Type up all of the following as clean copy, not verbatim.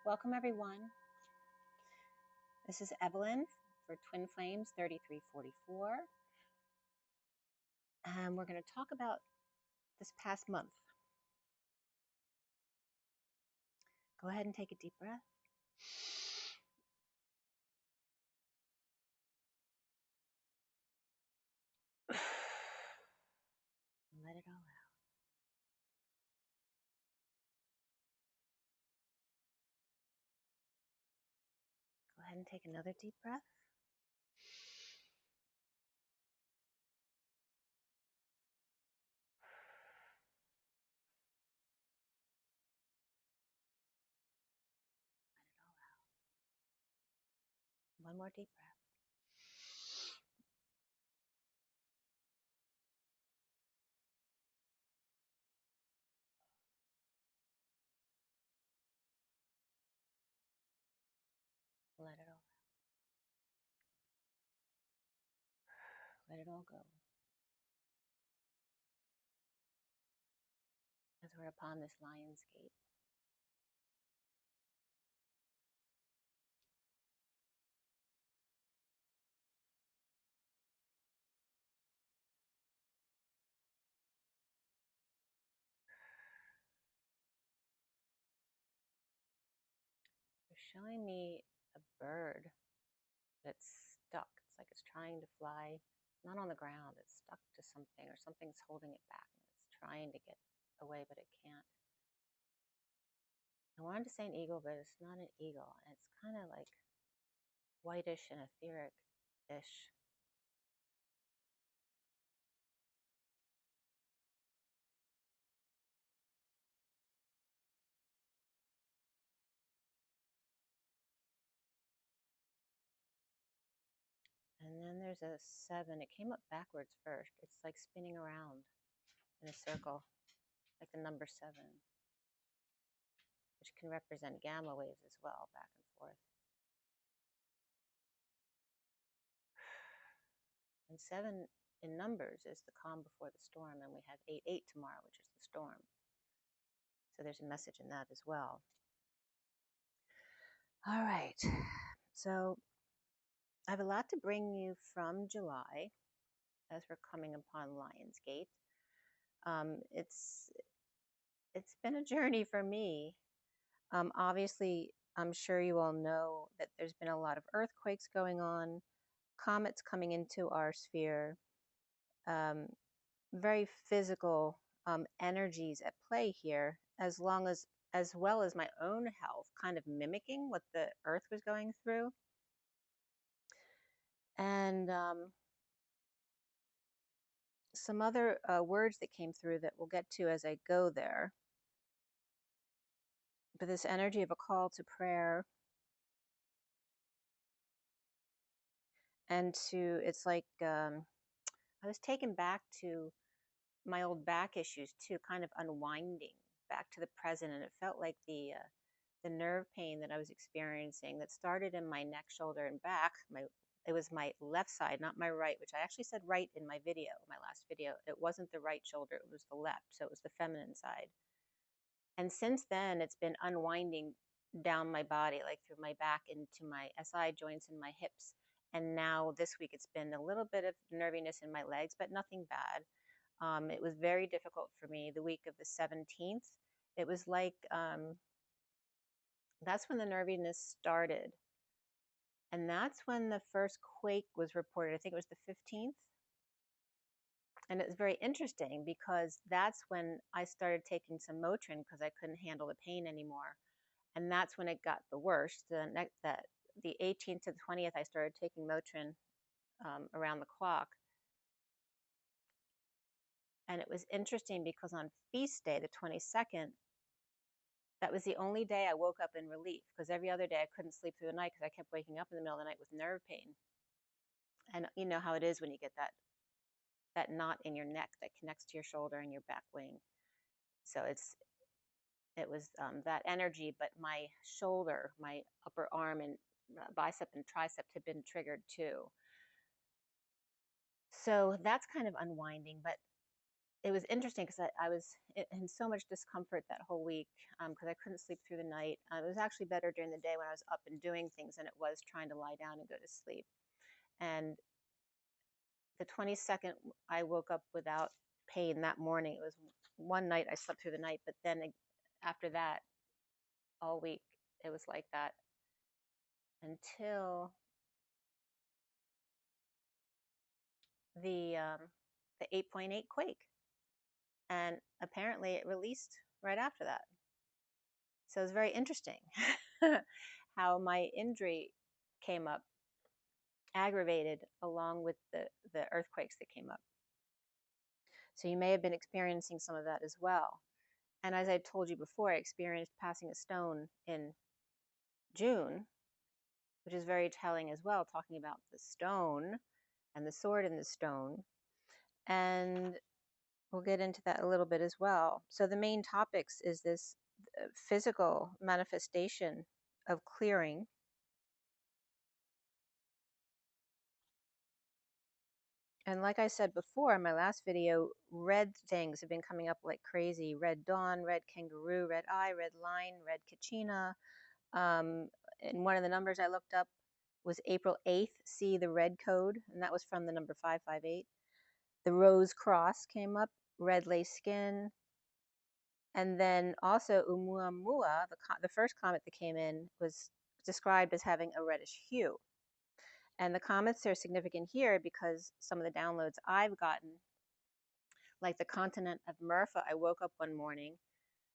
Welcome everyone. This is Evelyn for Twin Flames 3344. And we're going to talk about this past month. Go ahead and take a deep breath. And let it all out. Go ahead and take another deep breath. One more deep breath. Let it all out. Let it all go. As we're upon this Lion's Gate. They're showing me a bird that's stuck. It's like it's trying to fly. It's not on the ground. It's stuck to something, or something's holding it back. And it's trying to get away, but it can't. I wanted to say an eagle, but it's not an eagle. And it's kind of like whitish and etheric-ish. And then there's a 7. It came up backwards first. It's like spinning around in a circle, like the number 7, which can represent gamma waves as well, back and forth. And 7 in numbers is the calm before the storm, and we have 8-8 tomorrow, which is the storm. So there's a message in that as well. All right, so I have a lot to bring you from July as we're coming upon Lion's Gate. It's been a journey for me. Obviously, I'm sure you all know that there's been a lot of earthquakes going on, comets coming into our sphere, very physical energies at play here, as well as my own health, kind of mimicking what the earth was going through. And some other words that came through that we'll get to as I go there. But this energy of a call to prayer, and it's like I was taken back to my old back issues too, kind of unwinding back to the present, and it felt like the nerve pain that I was experiencing that started in my neck, shoulder, and back. It was my left side, not my right, which I actually said right in my video, my last video. It wasn't the right shoulder, it was the left, so it was the feminine side. And since then, it's been unwinding down my body, like through my back into my SI joints and my hips. And now this week, it's been a little bit of nerviness in my legs, but nothing bad. It was very difficult for me the week of the 17th. It was like, that's when the nerviness started. And that's when the first quake was reported. I think it was the 15th. And it was very interesting because that's when I started taking some Motrin because I couldn't handle the pain anymore. And that's when it got the worst. The 18th to the 20th, I started taking Motrin around the clock. And it was interesting because on feast day, the 22nd, that was the only day I woke up in relief, because every other day I couldn't sleep through the night because I kept waking up in the middle of the night with nerve pain. And you know how it is when you get that knot in your neck that connects to your shoulder and your back wing. So it was that energy, but my shoulder, my upper arm and bicep and tricep had been triggered too. So that's kind of unwinding, but it was interesting because I was in so much discomfort that whole week because I couldn't sleep through the night. It was actually better during the day when I was up and doing things than it was trying to lie down and go to sleep. And the 22nd, I woke up without pain that morning. It was one night I slept through the night, but then after that, all week, it was like that until the 8.8 quake. And apparently it released right after that. So it was very interesting how my injury came up, aggravated along with the earthquakes that came up. So you may have been experiencing some of that as well. And as I told you before, I experienced passing a stone in June, which is very telling as well, talking about the stone and the sword in the stone. And we'll get into that a little bit as well. So the main topics is this physical manifestation of clearing. And like I said before in my last video, red things have been coming up like crazy. Red dawn, red kangaroo, red eye, red line, red kachina. And one of the numbers I looked up was April 8th, see the red code, and that was from the number 558. The rose cross came up, red lace skin. And then also Oumuamua, the first comet that came in, was described as having a reddish hue. And the comets are significant here because some of the downloads I've gotten, like the continent of Murpha, I woke up one morning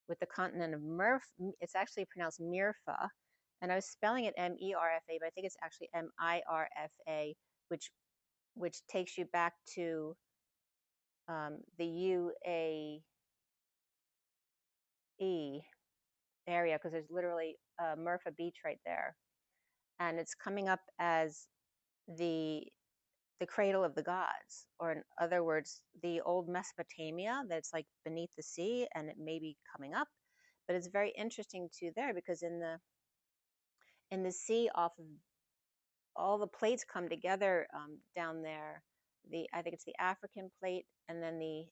with the continent of Murph. It's actually pronounced Mirfa, and I was spelling it M-E-R-F-A, but I think it's actually M-I-R-F-A, which takes you back to the UAE area, because there's literally Murpha Beach right there, and it's coming up as the cradle of the gods, or in other words, the old Mesopotamia that's like beneath the sea, and it may be coming up. But it's very interesting too there, because in the sea, off of all the plates come together down there. I think it's the African plate, and then the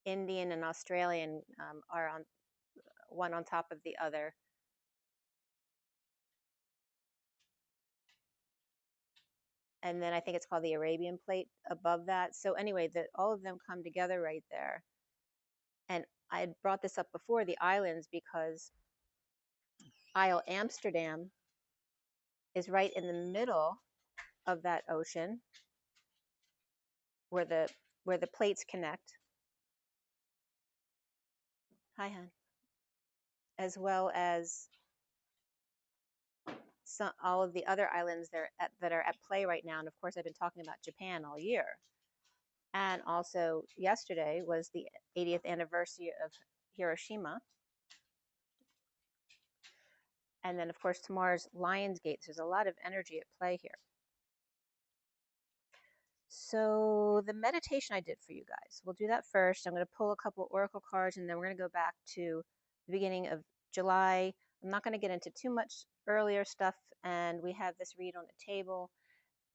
Indian and Australian are on one on top of the other. And then I think it's called the Arabian plate above that. So anyway, all of them come together right there. And I had brought this up before, the islands, because Isle Amsterdam is right in the middle of that ocean where the plates connect. Hi, hon. As well as all of the other islands that are at play right now. And of course, I've been talking about Japan all year. And also yesterday was the 80th anniversary of Hiroshima. And then, of course, tomorrow's Lionsgate. There's a lot of energy at play here. So the meditation I did for you guys, we'll do that first. I'm going to pull a couple oracle cards, and then we're going to go back to the beginning of July. I'm not going to get into too much earlier stuff, and we have this read on the table,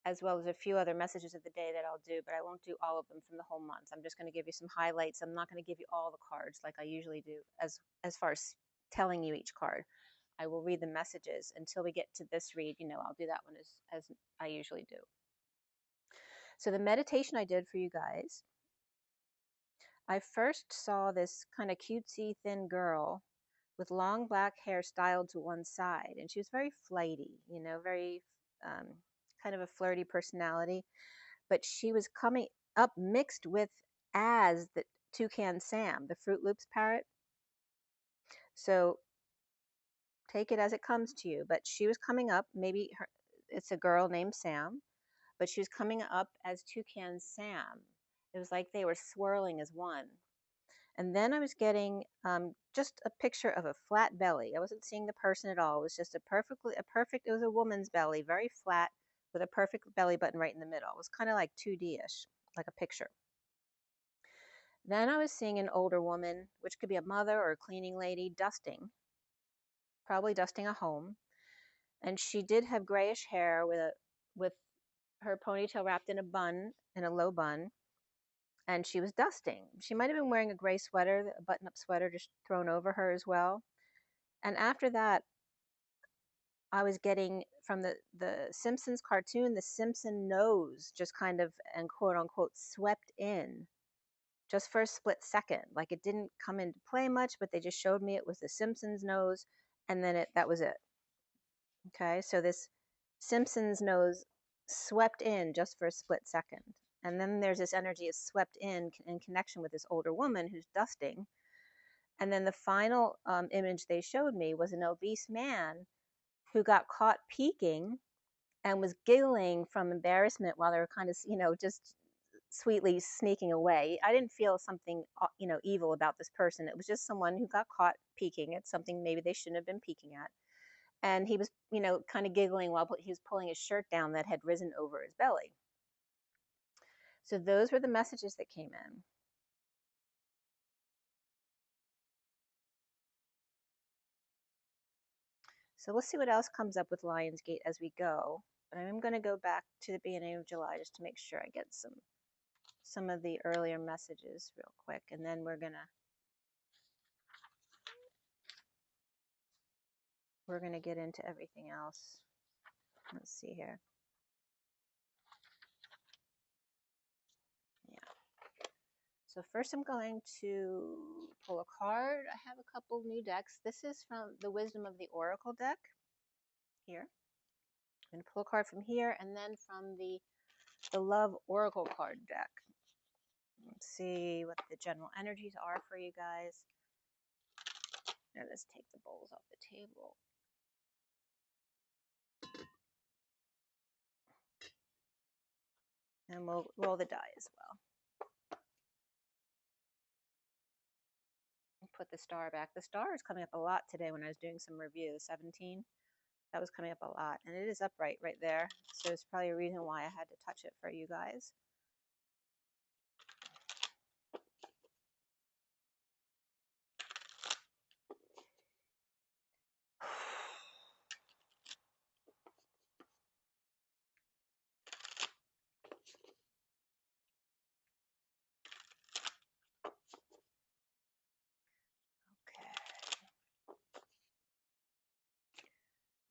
as well as a few other messages of the day that I'll do, but I won't do all of them from the whole month. I'm just going to give you some highlights. I'm not going to give you all the cards like I usually do as far as telling you each card. I will read the messages until we get to this read. I'll do that one as I usually do. So the meditation I did for you guys, I first saw this kind of cutesy thin girl with long black hair styled to one side, and she was very flighty, very kind of a flirty personality, but she was coming up mixed with the Toucan Sam, the Fruit Loops parrot. So take it as it comes to you, but she was coming up, it's a girl named Sam, but she was coming up as Toucan Sam. It was like they were swirling as one. And then I was getting just a picture of a flat belly. I wasn't seeing the person at all. It was just it was a woman's belly, very flat, with a perfect belly button right in the middle. It was kind of like 2D-ish, like a picture. Then I was seeing an older woman, which could be a mother or a cleaning lady, probably dusting a home. And she did have grayish hair with her ponytail wrapped in a low bun. and she was dusting. She might have been wearing a gray sweater, a button-up sweater just thrown over her as well. And after that, I was getting from the Simpsons cartoon, the Simpson nose just kind of, and quote unquote, swept in just for a split second. Like it didn't come into play much, but they just showed me it was the Simpsons nose, and then that was it. Okay, so this Simpsons nose swept in just for a split second. And then there's this energy is swept in connection with this older woman who's dusting. And then the final image they showed me was an obese man who got caught peeking and was giggling from embarrassment while they were kind of, just sweetly sneaking away. I didn't feel something, evil about this person. It was just someone who got caught peeking at something maybe they shouldn't have been peeking at. And he was, kind of giggling while he was pulling his shirt down that had risen over his belly. So those were the messages that came in. So we'll see what else comes up with Lionsgate as we go. But I'm going to go back to the beginning of July just to make sure I get some of the earlier messages real quick. And then we're going to get into everything else. Let's see here. Yeah. So first I'm going to pull a card. I have a couple new decks. This is from the Wisdom of the Oracle deck here. I'm going to pull a card from here and then from the Love Oracle card deck. Let's see what the general energies are for you guys. Now let's take the bowls off the table. And we'll roll the die as well. Put the star back. The star is coming up a lot today when I was doing some review. The 17, that was coming up a lot. And it is upright right there. So it's probably a reason why I had to touch it for you guys.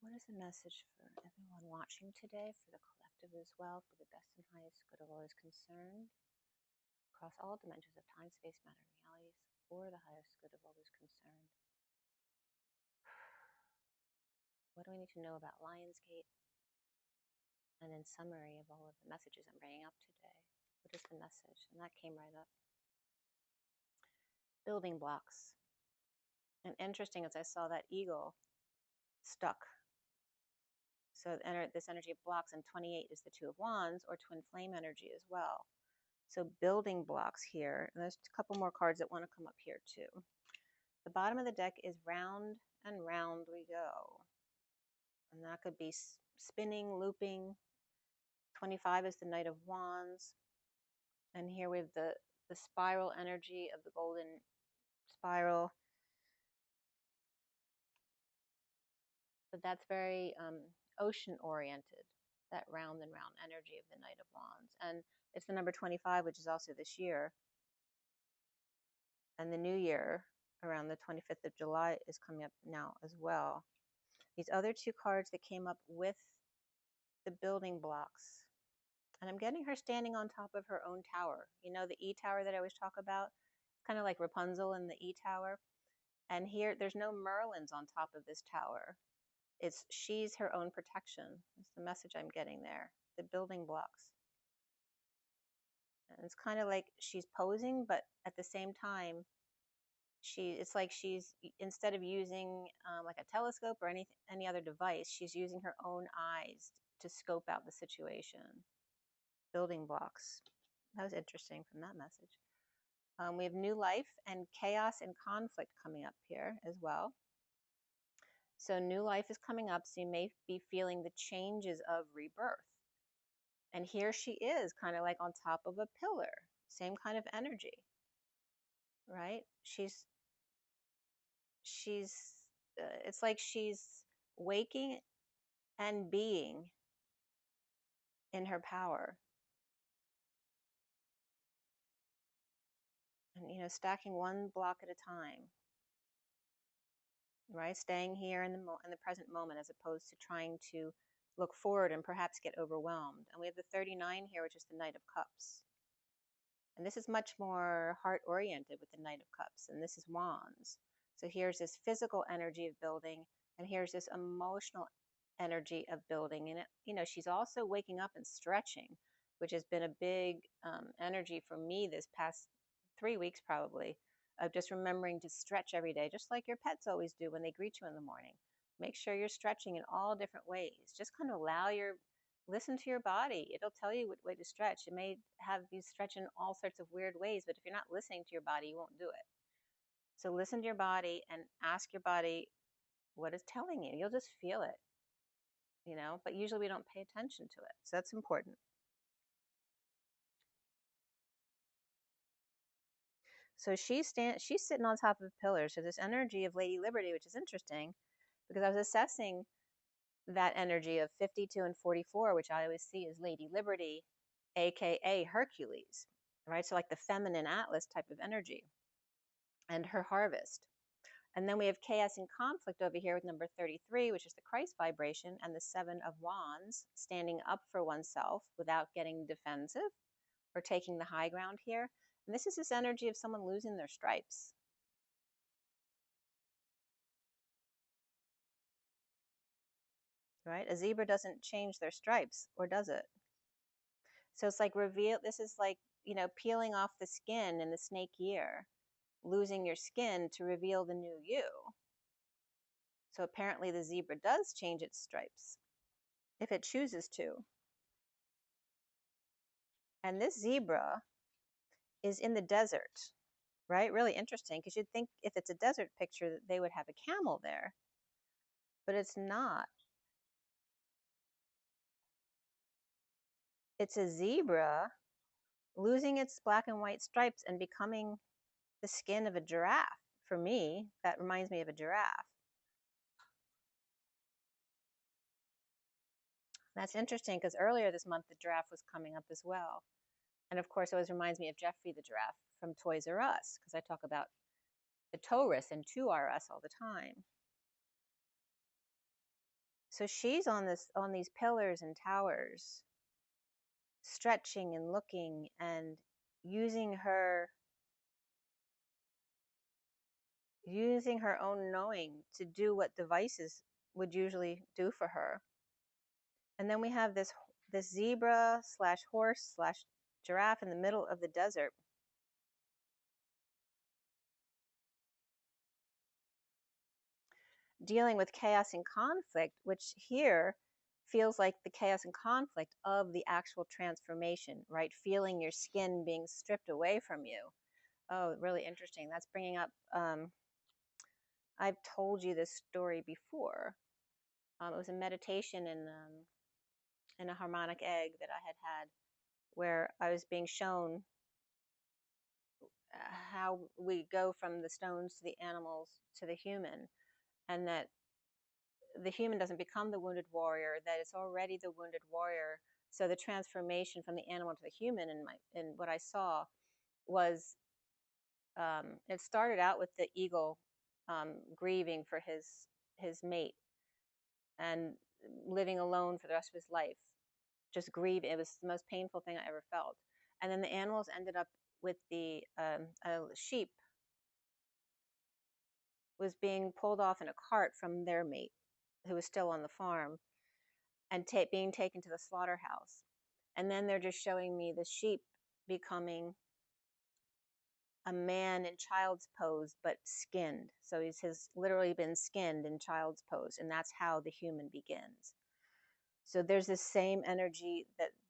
What is the message for everyone watching today, for the collective as well, for the best and highest good of all is concerned, across all dimensions of time, space, matter, and realities, for the highest good of all is concerned? What do we need to know about Lionsgate? And in summary of all of the messages I'm bringing up today, what is the message? And that came right up. Building blocks. And interesting as I saw that eagle stuck. So this energy of blocks, and 28 is the Two of Wands, or twin flame energy as well. So building blocks here. And there's a couple more cards that want to come up here too. The bottom of the deck is round and round we go. And that could be spinning, looping. 25 is the Knight of Wands. And here we have the spiral energy of the golden spiral. But that's very ocean oriented, that round and round energy of the Knight of Wands. And it's the number 25, which is also this year. And the new year, around the 25th of July, is coming up now as well. These other two cards that came up with the building blocks. And I'm getting her standing on top of her own tower. You know, the E tower that I always talk about? It's kind of like Rapunzel in the E tower. And here, there's no Merlins on top of this tower. She's her own protection. That's the message I'm getting there. The building blocks. And it's kind of like she's posing, but at the same time, it's like she's, instead of using like a telescope or any other device, she's using her own eyes to scope out the situation. Building blocks. That was interesting from that message. We have new life and chaos and conflict coming up here as well. So new life is coming up, so you may be feeling the changes of rebirth. And here she is, kind of like on top of a pillar. Same kind of energy, right? It's like she's waking and being in her power. And, stacking one block at a time, right? Staying here in the present moment as opposed to trying to look forward and perhaps get overwhelmed. And we have the 39 here, which is the Knight of Cups. And this is much more heart-oriented with the Knight of Cups, and this is Wands. So here's this physical energy of building, and here's this emotional energy of building. And she's also waking up and stretching, which has been a big energy for me this past 3 weeks probably, of just remembering to stretch every day, just like your pets always do when they greet you in the morning. Make sure you're stretching in all different ways. Just kind of listen to your body. It'll tell you what way to stretch. It may have you stretch in all sorts of weird ways, but if you're not listening to your body, you won't do it. So listen to your body and ask your body what it's telling you. You'll just feel it, but usually we don't pay attention to it. So that's important. So she's sitting on top of a pillar. So this energy of Lady Liberty, which is interesting because I was assessing that energy of 52 and 44, which I always see as Lady Liberty, aka Hercules, right? So like the feminine Atlas type of energy, and her harvest. And then we have chaos and conflict over here with number 33, which is the Christ vibration, and the 7 of Wands, standing up for oneself without getting defensive or taking the high ground here. And this is this energy of someone losing their stripes. Right? A zebra doesn't change their stripes, or does it? So it's like this is like, peeling off the skin in the snake year, losing your skin to reveal the new you. So apparently the zebra does change its stripes if it chooses to. And this zebra is in the desert, right? Really interesting, because you'd think if it's a desert picture that they would have a camel there, but it's not. It's a zebra losing its black and white stripes and becoming the skin of a giraffe. For me, that reminds me of a giraffe. That's interesting because earlier this month the giraffe was coming up as well. And of course, it always reminds me of Jeffrey the giraffe from Toys R Us, because I talk about the Taurus and 2RS all the time. So she's on these pillars and towers, stretching and looking and using her own knowing to do what devices would usually do for her. And then we have this zebra slash horse slash giraffe in the middle of the desert. Dealing with chaos and conflict, which here feels like the chaos and conflict of the actual transformation, right? Feeling your skin being stripped away from you. Oh, really interesting. That's bringing up, I've told you this story before. It was a meditation in a harmonic egg that I had where I was being shown how we go from the stones to the animals to the human, and that the human doesn't become the wounded warrior, that it's already the wounded warrior. So the transformation from the animal to the human in what I saw was, it started out with the eagle grieving for his mate and living alone for the rest of his life, just grieving. It was the most painful thing I ever felt. And then the animals ended up with the sheep was being pulled off in a cart from their mate, who was still on the farm, and being taken to the slaughterhouse. And then they're just showing me the sheep becoming a man in child's pose, but skinned. So has literally been skinned in child's pose, and that's how the human begins. So there's this same energy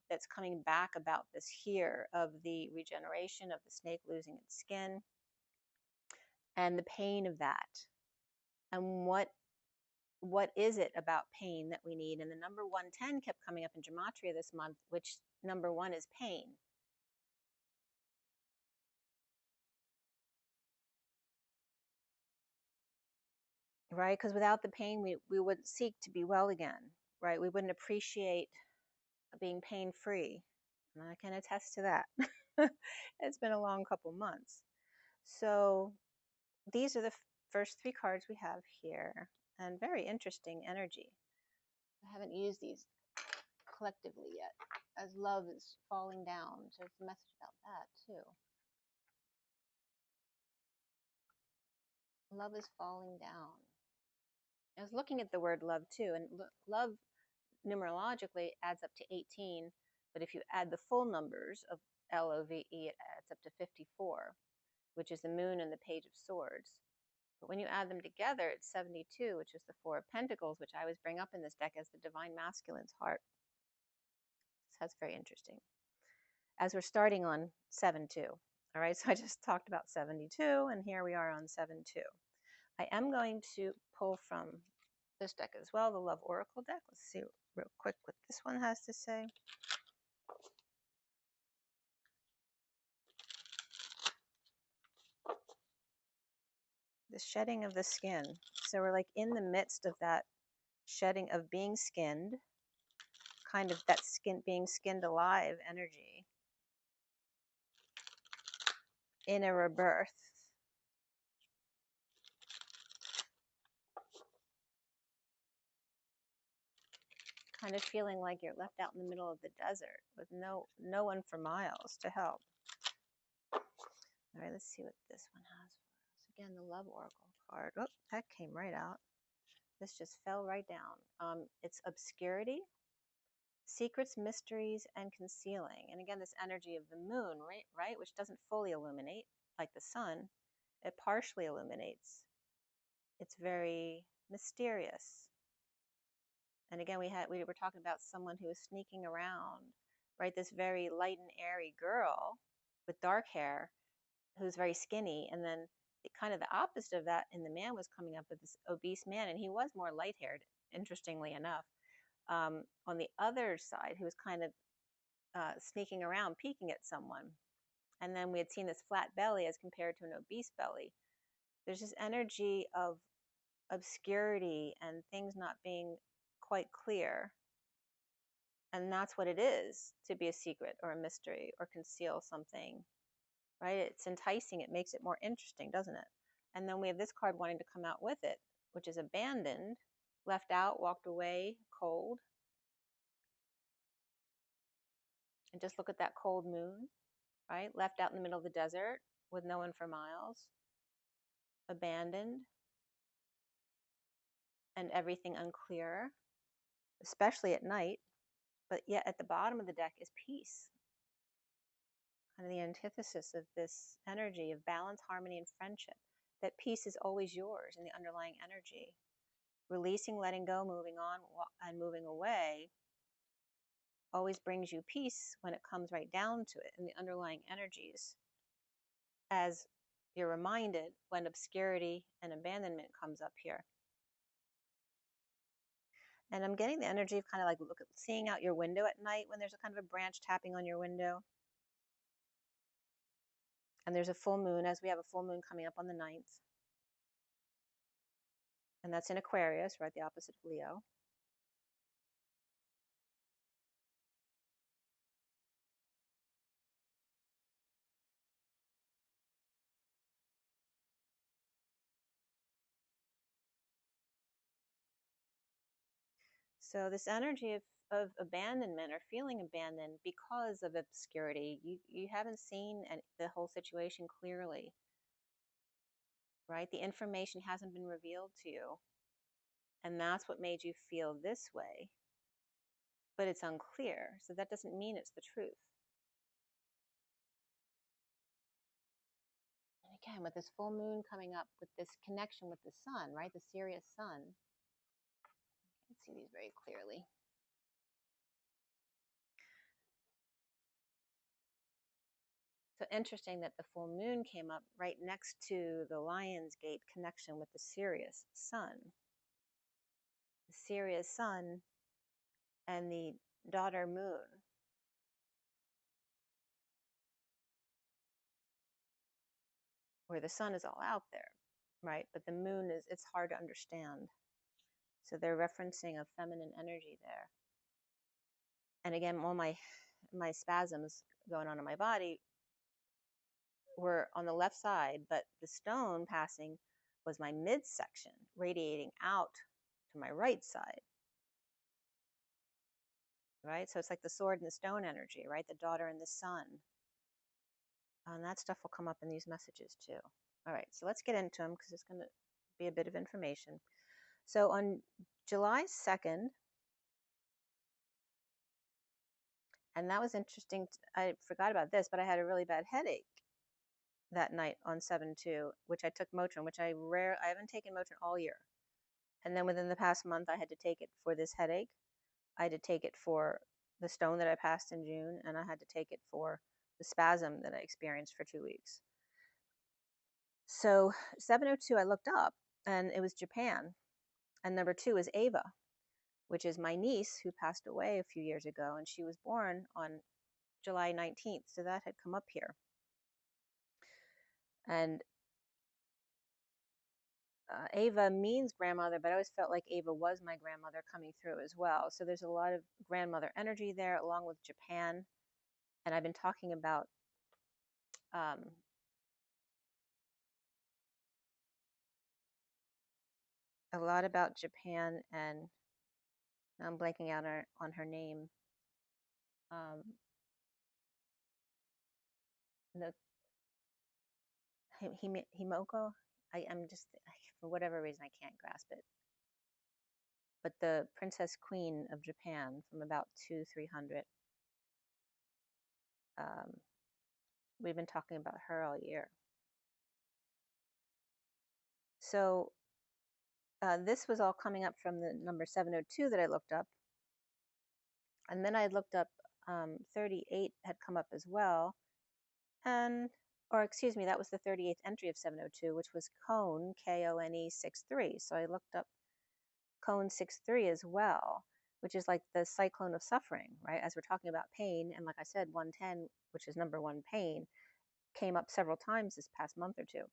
that's coming back about this here of the regeneration of the snake losing its skin and the pain of that. And what is it about pain that we need? And the number 110 kept coming up in Gematria this month, which number 1 is pain. Right? Because without the pain, we wouldn't seek to be well again, right? We wouldn't appreciate being pain-free. And I can attest to that. It's been a long couple months. So these are the first 3 cards we have here, and very interesting energy. I haven't used these collectively yet, as love is falling down. So there's a message about that too. Love is falling down. I was looking at the word love too, and love numerologically adds up to 18, but if you add the full numbers of LOVE, it adds up to 54, which is the moon and the page of swords. But when you add them together, it's 72, which is the 4 of pentacles, which I always bring up in this deck as the divine masculine's heart. So that's very interesting. As we're starting on 7-2. All right, so I just talked about 72, and here we are on 7-2. I am going to pull from this deck as well, the Love Oracle deck. Let's see real quick what this one has to say. The shedding of the skin. So we're like in the midst of that shedding of being skinned, kind of that skin being skinned alive energy in a rebirth. Kind of feeling like you're left out in the middle of the desert with no one for miles to help. All right, let's see what this one has for us. Again, the Love Oracle card. Oh, that came right out. This just fell right down. It's obscurity, secrets, mysteries, and concealing. And again, this energy of the moon, right, which doesn't fully illuminate like the sun. It partially illuminates. It's very mysterious. And again, we were talking about someone who was sneaking around, right? This very light and airy girl with dark hair who's very skinny, and then kind of the opposite of that in the man was coming up with this obese man, and he was more light-haired, interestingly enough. On the other side, who was kind of sneaking around, peeking at someone. And then we had seen this flat belly as compared to an obese belly. There's this energy of obscurity and things not being quite clear. And that's what it is to be a secret or a mystery or conceal something, right? It's enticing. It makes it more interesting, doesn't it? And then we have this card wanting to come out with it, which is abandoned, left out, walked away, cold. And just look at that cold moon, right? Left out in the middle of the desert with no one for miles. Abandoned. And everything unclear, especially at night. But yet at the bottom of the deck is peace. Kind of the antithesis of this energy of balance, harmony, and friendship. That peace is always yours in the underlying energy. Releasing, letting go, moving on, and moving away always brings you peace when it comes right down to it in the underlying energies. As you're reminded when obscurity and abandonment comes up here. And I'm getting the energy of kind of like seeing out your window at night when there's a kind of a branch tapping on your window. And there's a full moon, as we have a full moon coming up on the 9th. And that's in Aquarius, right, the opposite of Leo. So this energy of abandonment or feeling abandoned because of obscurity, you haven't seen the whole situation clearly, right? The information hasn't been revealed to you. And that's what made you feel this way. But it's unclear, so that doesn't mean it's the truth. And again, with this full moon coming up, with this connection with the sun, right? The Sirius sun. I can see these very clearly. So interesting that the full moon came up right next to the Lion's Gate connection with the Sirius sun. The Sirius sun and the daughter moon. Where the sun is all out there, right? But the moon it's hard to understand. So they're referencing a feminine energy there. And again, all my spasms going on in my body were on the left side, but the stone passing was my midsection, radiating out to my right side, right? So it's like the sword and the stone energy, right? The daughter and the son. And that stuff will come up in these messages too. All right, so let's get into them because it's going to be a bit of information. So on July 2nd, and that was interesting, I forgot about this, but I had a really bad headache that night on 7/2, which I took Motrin, which I haven't taken Motrin all year. And then within the past month, I had to take it for this headache. I had to take it for the stone that I passed in June, and I had to take it for the spasm that I experienced for 2 weeks. So 7/02, I looked up, and it was Japan. And number 2 is Ava, which is my niece who passed away a few years ago, and she was born on July 19th. So that had come up here. And Ava means grandmother, but I always felt like Ava was my grandmother coming through as well. So there's a lot of grandmother energy there, along with Japan. And I've been talking about a lot about Japan, and now I'm blanking out on her name. The Himoko. I'm just, for whatever reason, I can't grasp it. But the Princess Queen of Japan from about 200-300. We've been talking about her all year. So this was all coming up from the number 702 that I looked up. And then I looked up 38 had come up as well. Or excuse me, that was the 38th entry of 702, which was Cone, K-O-N-E 63. So I looked up Cone 63 as well, which is like the cyclone of suffering, right? As we're talking about pain, and like I said, 110, which is number 1 pain, came up several times this past month or two.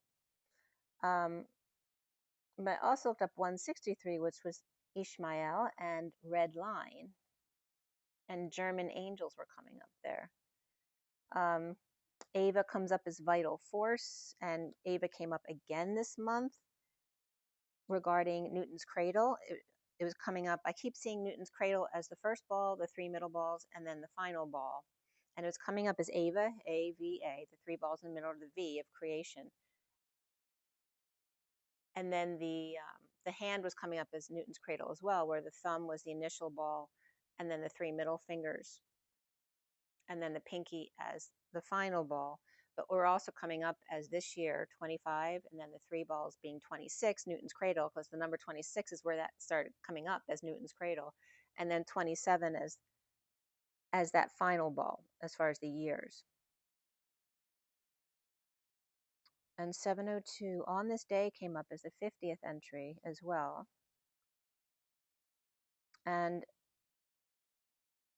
But I also looked up 163, which was Ishmael and Red Line, and German angels were coming up there. Ava comes up as vital force, and Ava came up again this month regarding Newton's cradle. It was coming up. I keep seeing Newton's cradle as the first ball, the 3 middle balls, and then the final ball. And it was coming up as Ava, A-V-A, the 3 balls in the middle of the V of creation. And then the hand was coming up as Newton's cradle as well, where the thumb was the initial ball, and then the 3 middle fingers, and then the pinky as the final ball. But we're also coming up as this year 25, and then the 3 balls being 26, Newton's cradle, because the number 26 is where that started coming up as Newton's cradle, and then 27 as that final ball as far as the years. And 702 on this day came up as the 50th entry as well. And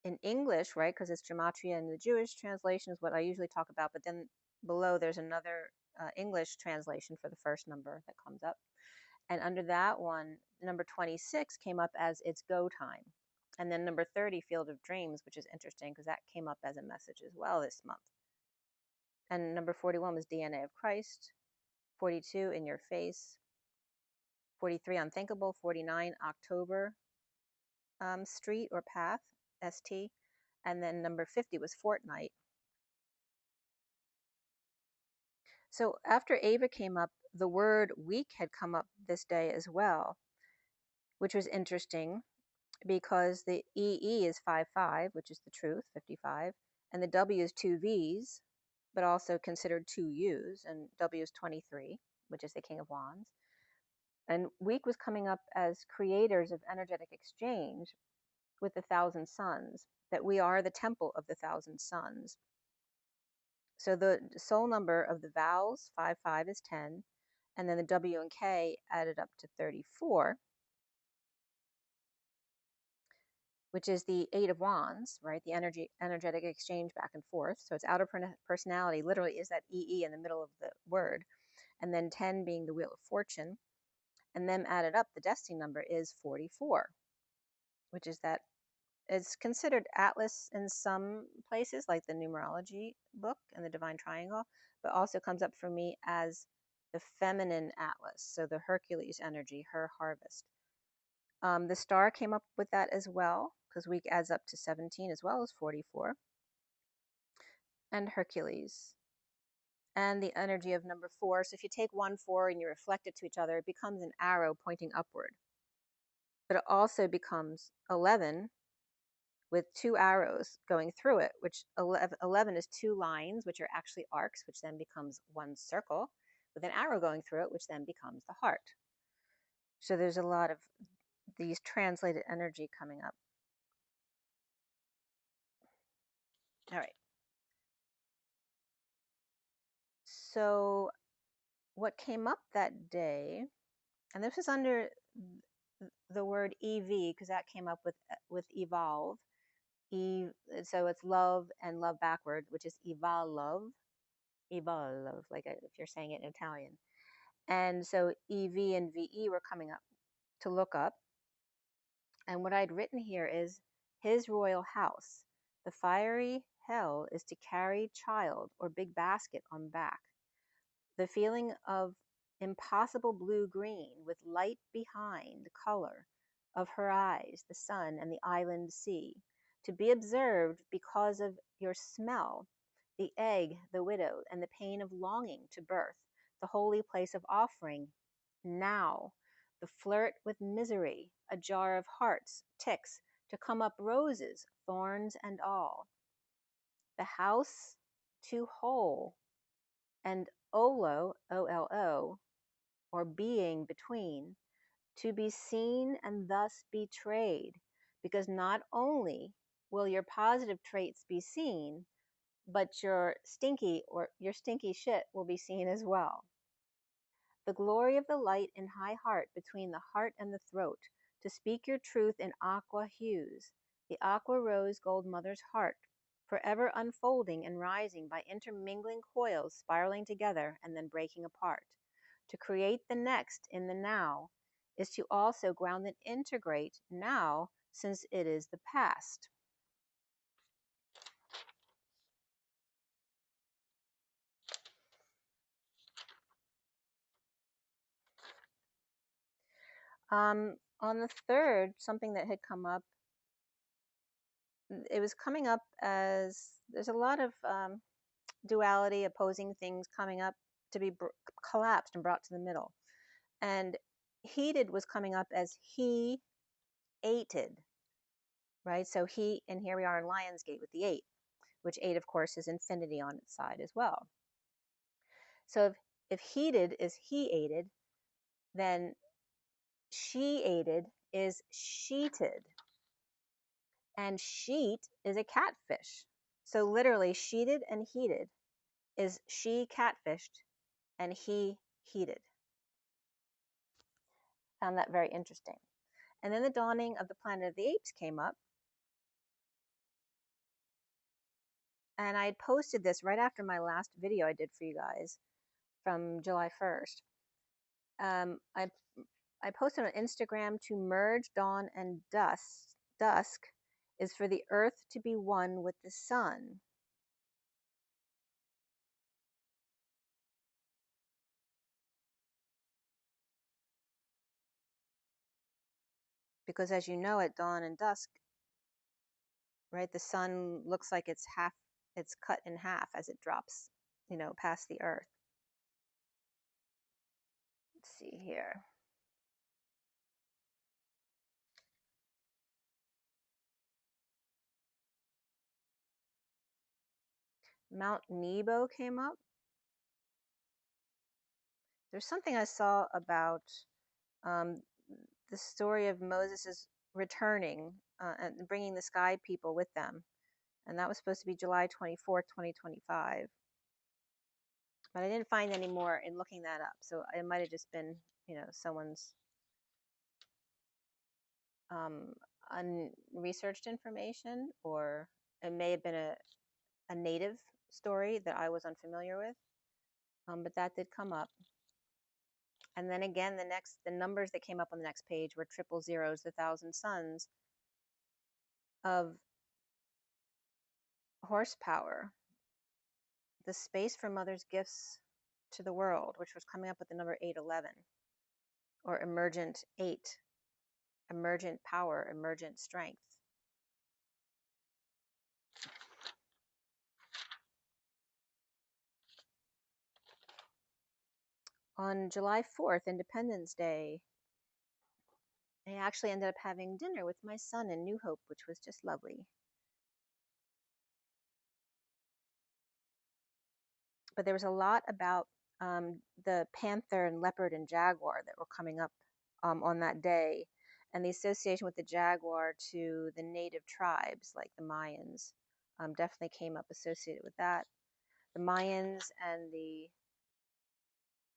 in English, right, because it's gematria, and the Jewish translation is what I usually talk about, but then below there's another English translation for the first number that comes up. And under that one, number 26 came up as it's go time. And then number 30, Field of Dreams, which is interesting because that came up as a message as well this month. And number 41 was DNA of Christ. 42, In Your Face. 43, Unthinkable. 49, October Street or Path, ST. And then number 50 was Fortnight. So after Ava came up, the word week had come up this day as well, which was interesting because the EE is 55, which is the truth, 55, and the W is 2 V's, but also considered 2 U's, and W is 23, which is the King of Wands. And week was coming up as creators of energetic exchange with the 1,000 suns, that we are the temple of the 1,000 suns. So the soul number of the vowels, 55, is 10, and then the W and K added up to 34, which is the 8 of Wands, right? The energetic exchange back and forth. So it's outer personality, literally is that EE in the middle of the word. And then 10 being the Wheel of Fortune. And then added up, the destiny number is 44, which is that It's considered atlas in some places, like the numerology book and the divine triangle, but also comes up for me as the feminine atlas, so the Hercules energy, her harvest. The star came up with that as well, because week adds up to 17 as well as 44, and Hercules, and the energy of number 4. So if you take 1, 4, and you reflect it to each other, it becomes an arrow pointing upward. But it also becomes 11 with 2 arrows going through it, which 11 is 2 lines, which are actually arcs, which then becomes 1 circle with an arrow going through it, which then becomes the heart. So there's a lot of these translated energy coming up. All right. So what came up that day, and this is under the word EV, because that came up with evolve. So it's love and love backward, which is evolve, like if you're saying it in Italian. And so EV and VE were coming up to look up. And what I'd written here is his royal house. The fiery hell is to carry child or big basket on back. The feeling of impossible blue-green with light behind the color of her eyes, the sun and the island sea, to be observed because of your smell, the egg, the widow, and the pain of longing to birth, the holy place of offering, now, the flirt with misery, a jar of hearts, ticks, to come up roses, thorns and all. The house too whole, and olo, O-L-O, or being between, to be seen and thus betrayed, because not only will your positive traits be seen, but your stinky shit will be seen as well. The glory of the light in high heart between the heart and the throat, to speak your truth in aqua hues, the aqua rose gold mother's heart, forever unfolding and rising by intermingling coils, spiraling together and then breaking apart. To create the next in the now is to also ground and integrate now, since it is the past. On the 3rd, something that had come up, it was coming up as there's a lot of duality, opposing things coming up to be collapsed and brought to the middle. And heated was coming up as he ated, right? So he, and here we are in Lionsgate with the 8, which 8, of course, is infinity on its side as well. So if heated is he ated, then she ated is sheeted. And sheet is a catfish. So literally, sheeted and heated is she catfished and he heated. Found that very interesting. And then the dawning of the Planet of the Apes came up. And I had posted this right after my last video I did for you guys from July 1st. I posted on Instagram, to merge dawn and dusk is for the earth to be one with the sun. Because as you know, at dawn and dusk, right, the sun looks like it's cut in half as it drops, past the earth. Let's see here. Mount Nebo came up. There's something I saw about the story of Moses' returning and bringing the sky people with them. And that was supposed to be July 24th, 2025. But I didn't find any more in looking that up. So it might have just been, someone's unresearched information, or it may have been a native story that I was unfamiliar with. But that did come up. And then again, the numbers that came up on the next page were triple zeros, the 1,000 suns, of horsepower, the space for mother's gifts to the world, which was coming up with the number 811, or emergent 8, emergent power, emergent strength. On July 4th, Independence Day, I actually ended up having dinner with my son in New Hope, which was just lovely. But there was a lot about the panther and leopard and jaguar that were coming up on that day, and the association with the jaguar to the native tribes like the Mayans definitely came up associated with that. The Mayans and the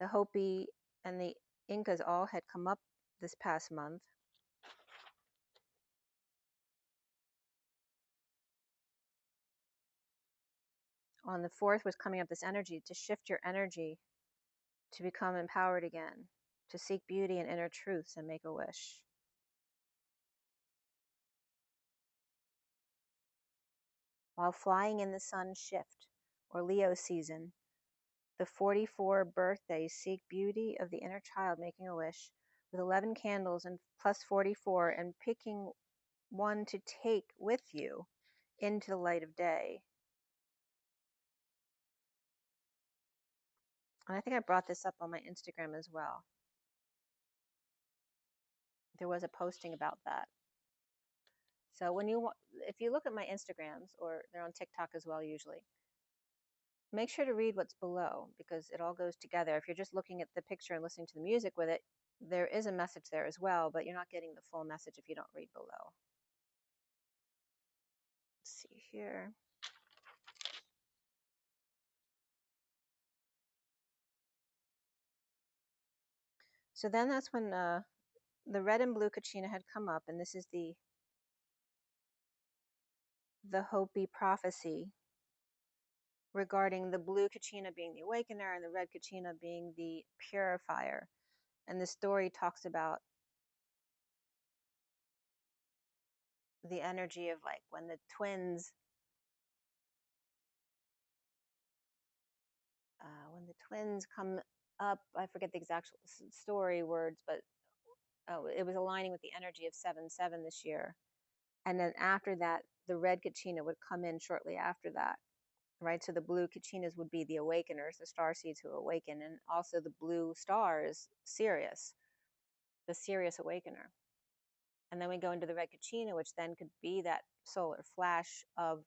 Hopi and the Incas all had come up this past month. On the 4th was coming up this energy to shift your energy, to become empowered again, to seek beauty and inner truths and make a wish. While flying in the sun shift, or Leo season, the 44 birthdays seek beauty of the inner child making a wish with 11 candles and plus 44 and picking one to take with you into the light of day. And I think I brought this up on my Instagram as well. There was a posting about that. So when if you look at my Instagrams, or they're on TikTok as well usually, make sure to read what's below, because it all goes together. If you're just looking at the picture and listening to the music with it, there is a message there as well, but you're not getting the full message if you don't read below. Let's see here. So then that's when the red and blue Kachina had come up, and this is the Hopi prophecy regarding the blue Kachina being the awakener and the red Kachina being the purifier. And the story talks about the energy of like when the twins come up. I forget the exact story words, but it was aligning with the energy of 7/7 this year. And then after that, the red Kachina would come in shortly after that, right? So the blue Kachinas would be the awakeners, the starseeds who awaken, and also the blue stars, Sirius, the Sirius awakener. And then we go into the red Kachina, which then could be that solar flash of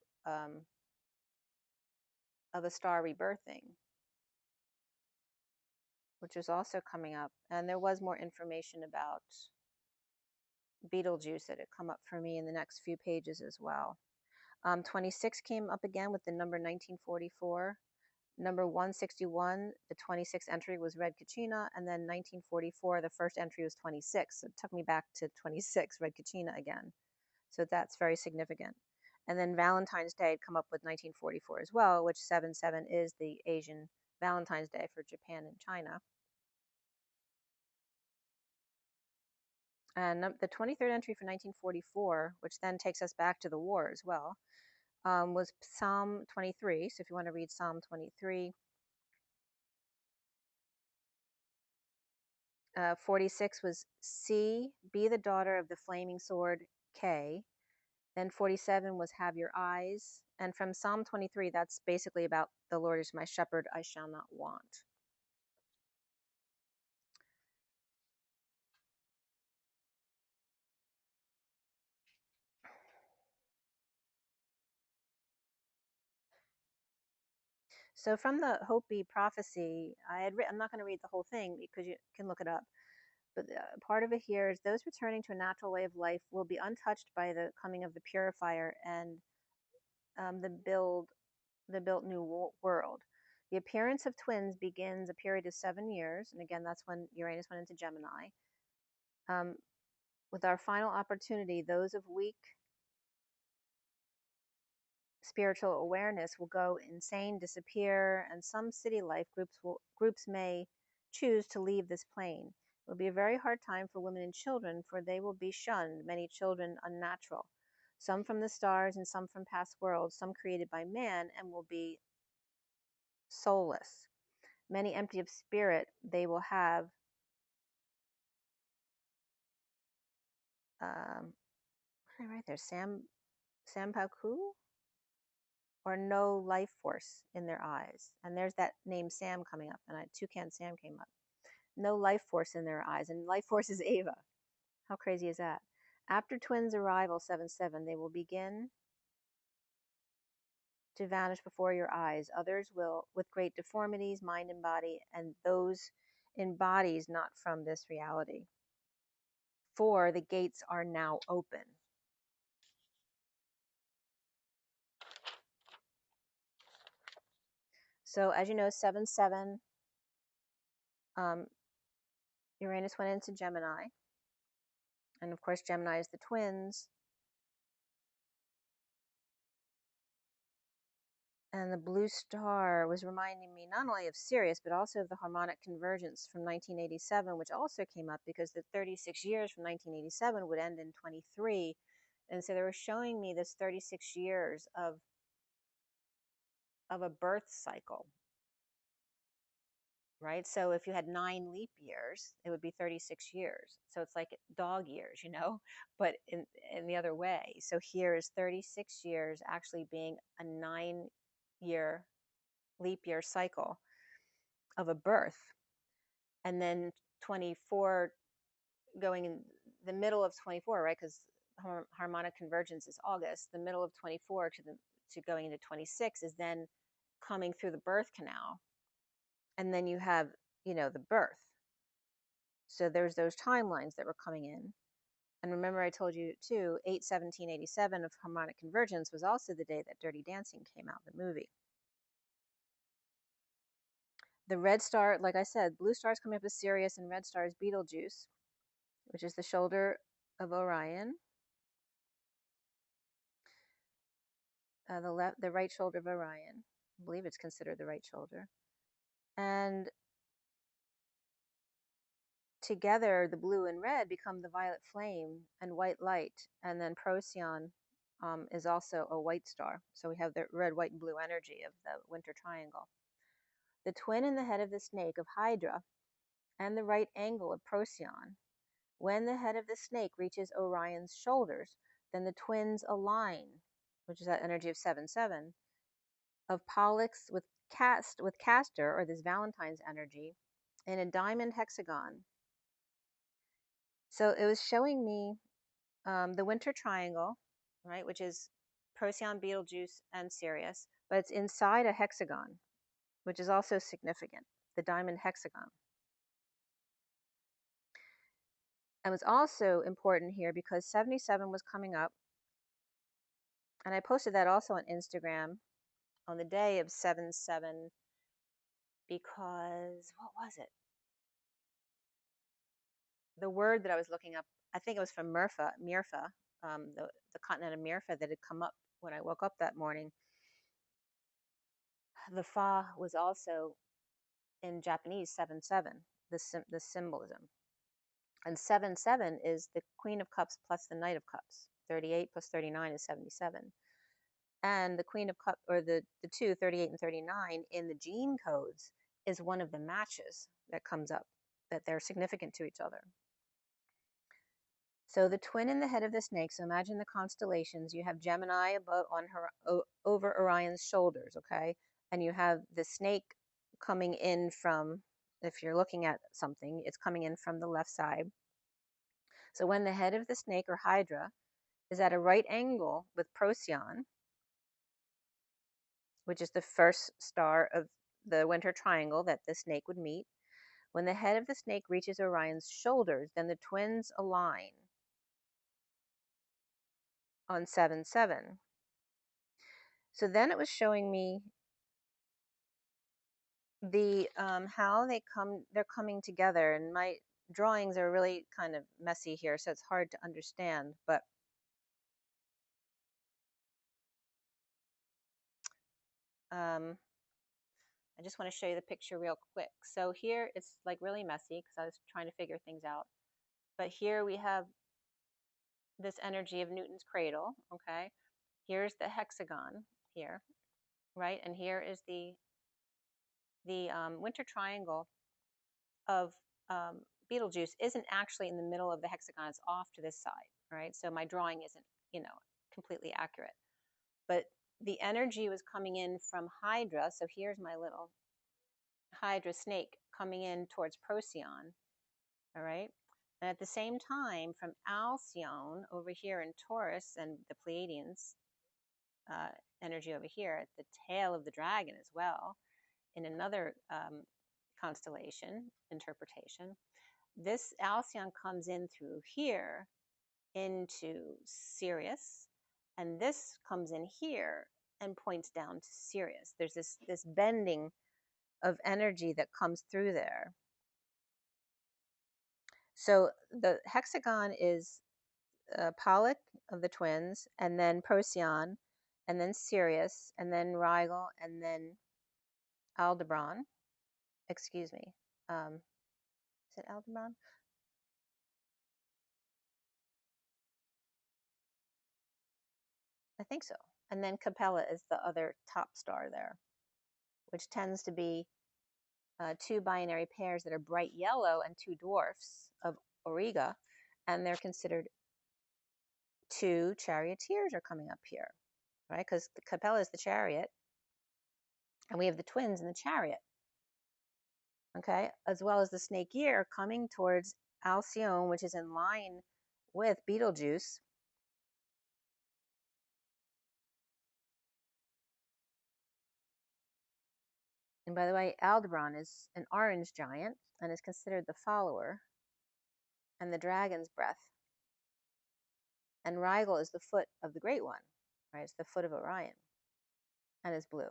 a star rebirthing, which is also coming up. And there was more information about Betelgeuse that had come up for me in the next few pages as well. 26 came up again with the number 1944. Number 161, the 26th entry was Red Kachina, and then 1944, the first entry was 26. So it took me back to 26, Red Kachina again. So that's very significant. And then Valentine's Day had come up with 1944 as well, which 7/7 is the Asian Valentine's Day for Japan and China. And the 23rd entry for 1944, which then takes us back to the war as well, was Psalm 23. So if you want to read Psalm 23, 46 was C, be the daughter of the flaming sword, K. Then 47 was have your eyes. And from Psalm 23, that's basically about the Lord is my shepherd, I shall not want. So from the Hopi prophecy, I'm not going to read the whole thing because you can look it up. But part of it here is those returning to a natural way of life will be untouched by the coming of the purifier and the built new world. The appearance of twins begins a period of 7 years, and again, that's when Uranus went into Gemini. With our final opportunity, those of weak spiritual awareness will go insane, disappear, and some city life groups may choose to leave this plane. It will be a very hard time for women and children, for they will be shunned, many children unnatural. some from the stars and some from past worlds, some created by man, and will be soulless. Many empty of spirit, they will have what did I write there? Sampaku, or no life force in their eyes. And there's that name Sam coming up, and Toucan Sam came up. No life force in their eyes, and life force is Ava. How crazy is that? After twins' arrival, 7-7, they will begin to vanish before your eyes. Others will, with great deformities, mind and body, and those in bodies not from this reality. For the gates are now open. So as you know, 7-7, Uranus went into Gemini. And of course, Gemini is the twins. And the blue star was reminding me not only of Sirius, but also of the harmonic convergence from 1987, which also came up because the 36 years from 1987 would end in 23. And so they were showing me this 36 years of a birth cycle, right? So if you had 9 leap years, it would be 36 years. So it's like dog years, you know, but in the other way. So here is 36 years actually being a 9-year leap year cycle of a birth, and then 24 going in the middle of 24, right? Because harmonic convergence is August. The middle of 24 to going into 26 is then coming through the birth canal, and then you have, you know, the birth. So there's those timelines that were coming in. And remember, I told you too, 8/17/87 of harmonic convergence was also the day that Dirty Dancing came out, the movie. The red star, like I said, blue stars coming up as Sirius, and red star is Betelgeuse, which is the shoulder of Orion. The right shoulder of Orion. I believe it's considered the right shoulder. And together, the blue and red become the violet flame and white light. And then Procyon is also a white star. So we have the red, white, and blue energy of the winter triangle. The twin in the head of the snake of Hydra and the right angle of Procyon. When the head of the snake reaches Orion's shoulders, then the twins align, which is that energy of 7-7, of Pollux with Castor, or this Valentine's energy, in a diamond hexagon. So it was showing me the winter triangle, right, which is Procyon, Betelgeuse, and Sirius, but it's inside a hexagon, which is also significant, the diamond hexagon. And was also important here because 77 was coming up, and I posted that also on Instagram on the day of 7-7 because, what was it? The word that I was looking up, I think it was from Mirfa, the continent of Mirfa that had come up when I woke up that morning. The Fa was also in Japanese 7-7, the symbolism. And 7-7 is the Queen of Cups plus the Knight of Cups. 38 plus 39 is 77. And the Queen of Cups, or the two, 38 and 39, in the gene codes is one of the matches that comes up, that they're significant to each other. So the twin in the head of the snake, so imagine the constellations. You have Gemini above over Orion's shoulders, okay? And you have the snake coming in from, if you're looking at something, it's coming in from the left side. So when the head of the snake, or Hydra, is at a right angle with Procyon, which is the first star of the winter triangle that the snake would meet, when the head of the snake reaches Orion's shoulders, then the twins align on 7-7. So then it was showing me the how they're coming together, and my drawings are really kind of messy here, so it's hard to understand, but I just want to show you the picture real quick. So here it's like really messy because I was trying to figure things out, but here we have this energy of Newton's cradle, okay? Here's the hexagon here, right? And here is the winter triangle of Betelgeuse isn't actually in the middle of the hexagon. It's off to this side, right? So my drawing isn't, completely accurate. But the energy was coming in from Hydra. So here's my little Hydra snake coming in towards Procyon, all right? And at the same time, from Alcyone over here in Taurus and the Pleiadians, energy over here at the tail of the dragon as well, in another constellation interpretation, this Alcyone comes in through here into Sirius, and this comes in here and points down to Sirius. There's this bending of energy that comes through there. So the hexagon is Pollock of the twins, and then Procyon, and then Sirius, and then Rigel, and then Aldebaran. Excuse me. Is it Aldebaran? I think so. And then Capella is the other top star there, which tends to be two binary pairs that are bright yellow and two dwarfs of Auriga, and they're considered two charioteers are coming up here, right? Because the Capella is the chariot, and we have the twins in the chariot, okay? As well as the snake year coming towards Alcyone, which is in line with Betelgeuse. And by the way, Aldebaran is an orange giant and is considered the follower and the dragon's breath. And Rigel is the foot of the Great One, right? It's the foot of Orion and is blue.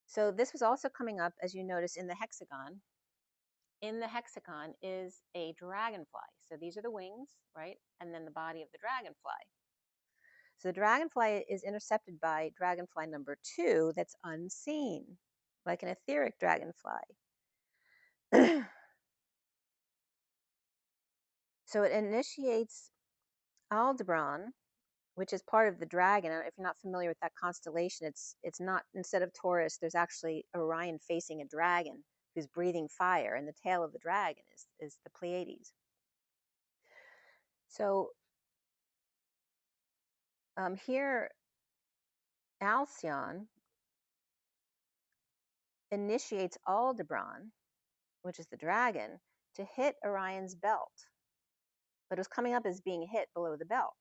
So this was also coming up, as you notice, in the hexagon. In the hexagon is a dragonfly. So these are the wings, right? And then the body of the dragonfly. So the dragonfly is intercepted by dragonfly number 2 that's unseen, like an etheric dragonfly. So it initiates Aldebaran, which is part of the dragon. If you're not familiar with that constellation, it's not, instead of Taurus, there's actually Orion facing a dragon who's breathing fire, and the tail of the dragon is the Pleiades. So here, Alcyone initiates Aldebaran, which is the dragon, to hit Orion's belt. But it was coming up as being hit below the belt,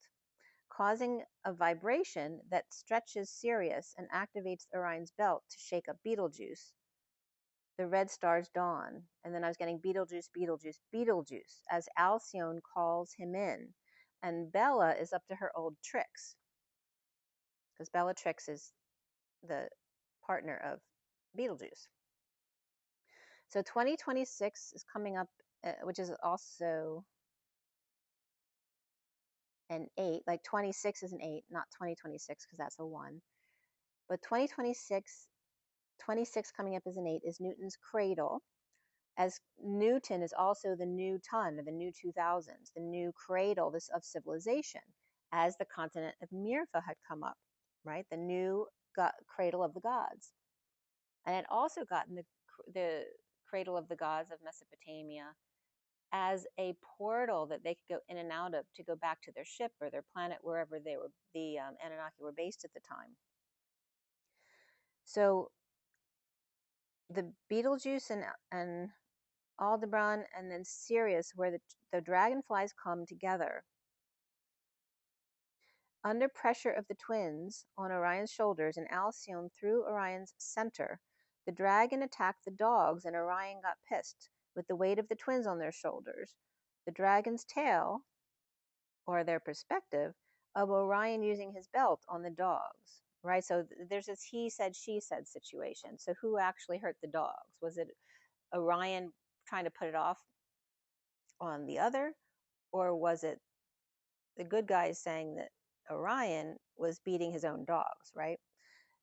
causing a vibration that stretches Sirius and activates Orion's belt to shake up Betelgeuse. The red stars dawn, and then I was getting Betelgeuse, Betelgeuse, Betelgeuse, as Alcyone calls him in. And Bella is up to her old tricks, because Bellatrix is the partner of Betelgeuse. So 2026 is coming up, which is also an 8, like 26 is an 8, not 2026, because that's a 1. But 2026, 26 coming up as an 8 is Newton's cradle, as Newton is also the new ton of the new 2000s, the new cradle of civilization, as the continent of Mirfa had come up, right? The new cradle of the gods. And it also gotten the cradle of the gods of Mesopotamia as a portal that they could go in and out of to go back to their ship or their planet, wherever they were, the Anunnaki were based at the time. So the Betelgeuse and Aldebaran and then Sirius, where the dragonflies come together. Under pressure of the twins on Orion's shoulders and Alcyone through Orion's center, the dragon attacked the dogs and Orion got pissed with the weight of the twins on their shoulders. The dragon's tail, or their perspective, of Orion using his belt on the dogs, right? So there's this he said, she said situation. So who actually hurt the dogs? Was it Orion trying to put it off on the other, or was it the good guys saying that Orion was beating his own dogs, right?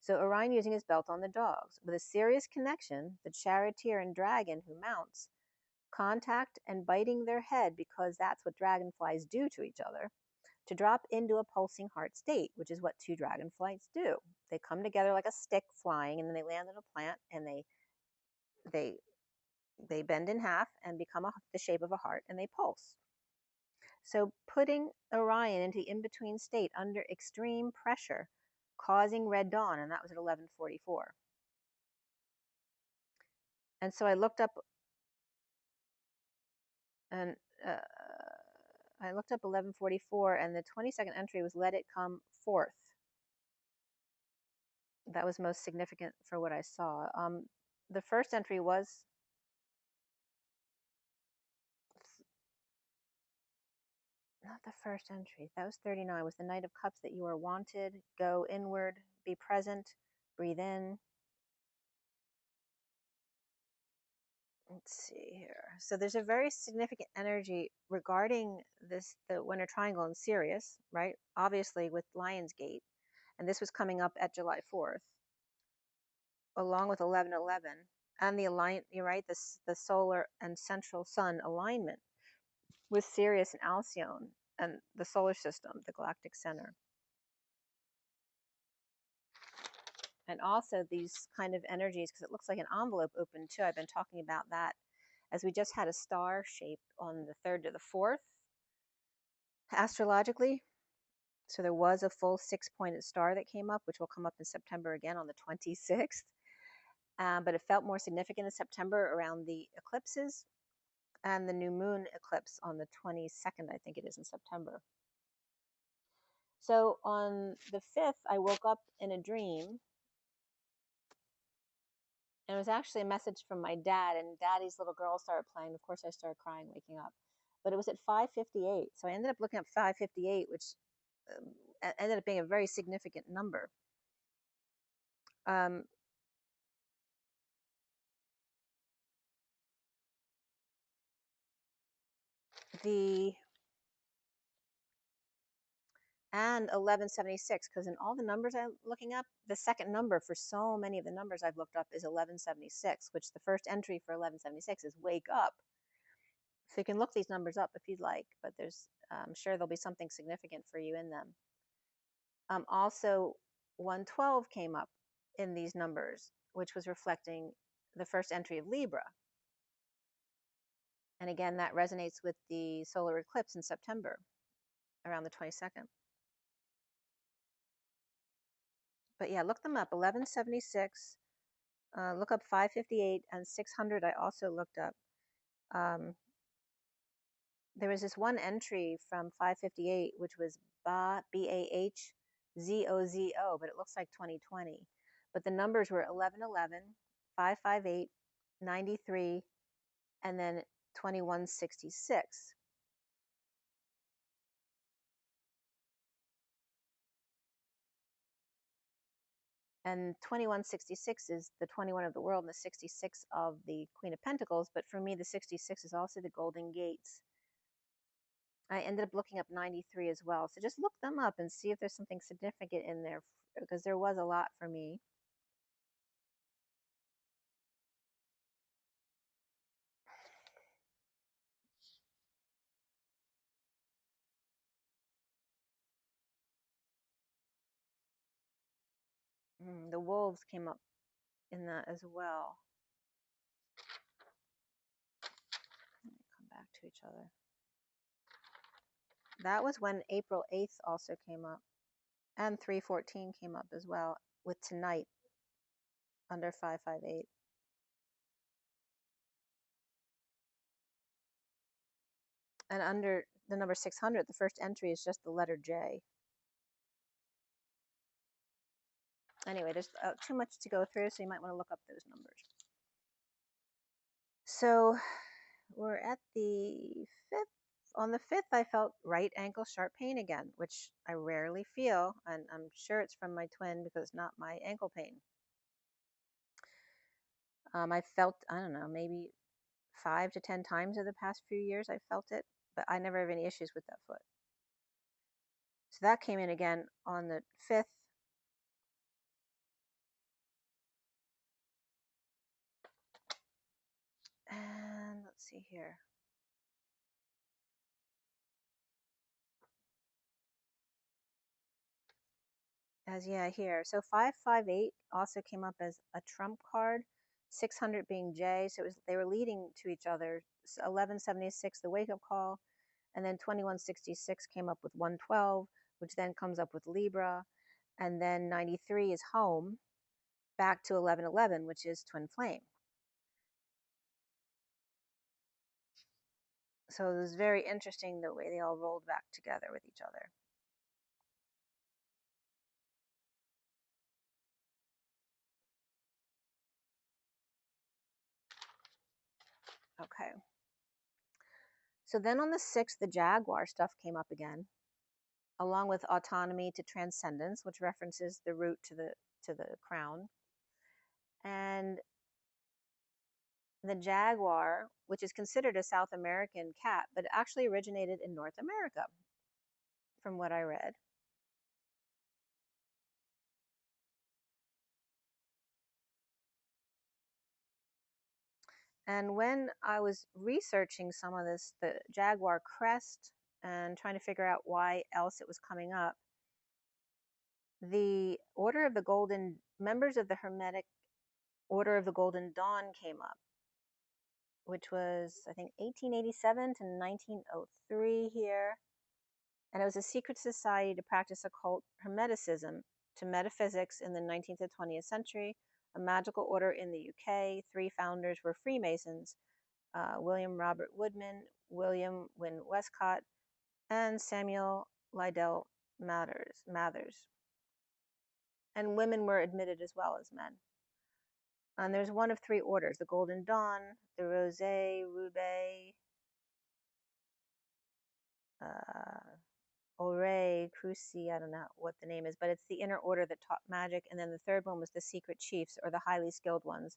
So Orion using his belt on the dogs. With a serious connection, the charioteer and dragon who mounts contact and biting their head, because that's what dragonflies do to each other, to drop into a pulsing heart state, which is what two dragonflies do. They come together like a stick flying, and then they land on a plant, and they bend in half and become the shape of a heart, and they pulse. So putting Orion into the in-between state under extreme pressure, causing red dawn, and that was at 11:44. And so I looked up, and I looked up 11:44, and the 22nd entry was "Let it come forth." That was most significant for what I saw. The first entry was not the first entry. That was 39. Was the Knight of Cups, that you are wanted. Go inward, be present, breathe in. Let's see here. So there's a very significant energy regarding this, the Winter Triangle in Sirius, right? Obviously with Lionsgate. And this was coming up at July 4th, along with 11:11. And the you're right, the solar and central sun alignment with Sirius and Alcyon and the solar system, the galactic center. And also these kind of energies, because it looks like an envelope open too. I've been talking about that, as we just had a star shape on the 3rd to the 4th astrologically. So there was a full 6-pointed star that came up, which will come up in September again on the 26th. But it felt more significant in September around the eclipses and the new moon eclipse on the 22nd, I think it is, in September. So on the 5th, I woke up in a dream, and it was actually a message from my dad, and Daddy's little girl started playing. Of course, I started crying, waking up. But it was at 5:58. So I ended up looking up 5:58, which ended up being a very significant number. And 1176, because in all the numbers I'm looking up, the second number for so many of the numbers I've looked up is 1176, which the first entry for 1176 is wake up. So you can look these numbers up if you'd like, but I'm sure there'll be something significant for you in them. Also, 112 came up in these numbers, which was reflecting the first entry of Libra. And again, that resonates with the solar eclipse in September, around the 22nd. But yeah, look them up. 1176, look up 558 and 600. I also looked up. There was this one entry from 558, which was BAHZOZO, but it looks like 2020. But the numbers were 1111, 558, 93, and then 2166. And 2166 is the 21 of the world and the 66 of the Queen of Pentacles. But for me, the 66 is also the Golden Gates. I ended up looking up 93 as well. So just look them up and see if there's something significant in there, because there was a lot for me. The wolves came up in that as well. Come back to each other. That was when April 8th also came up, and 314 came up as well, with tonight under 558. And under the number 600, the first entry is just the letter J. Anyway, there's too much to go through, so you might want to look up those numbers. So we're at the 5th. On the 5th, I felt right ankle sharp pain again, which I rarely feel, and I'm sure it's from my twin because it's not my ankle pain. I felt, I don't know, maybe 5 to 10 times over the past few years I felt it, but I never have any issues with that foot. So that came in again on the 5th. And let's see, see here. Here. So 558 also came up as a trump card, 600 being J. So they were leading to each other. 1176, the wake up call, and then 2166 came up with 112, which then comes up with Libra, and then 93 is home, back to 1111, which is twin flame. So it was very interesting the way they all rolled back together with each other. Okay. So then on the 6th, the Jaguar stuff came up again, along with autonomy to transcendence, which references the root to the crown. And the jaguar, which is considered a South American cat, but it actually originated in North America, from what I read. And when I was researching some of this, the jaguar crest, and trying to figure out why else it was coming up, the Order of the Golden, members of the Hermetic Order of the Golden Dawn came up, which was, I think, 1887 to 1903 here. And it was a secret society to practice occult hermeticism to metaphysics in the 19th to 20th century, a magical order in the UK. 3 founders were Freemasons, William Robert Woodman, William Wynne Westcott, and Samuel Liddell Mathers. And women were admitted as well as men. And there's one of 3 orders: the Golden Dawn, the Rosé, Roubaix, Ore, Cruci, I don't know what the name is, but it's the inner order that taught magic. And then the 3rd one was the secret chiefs, or the highly skilled ones,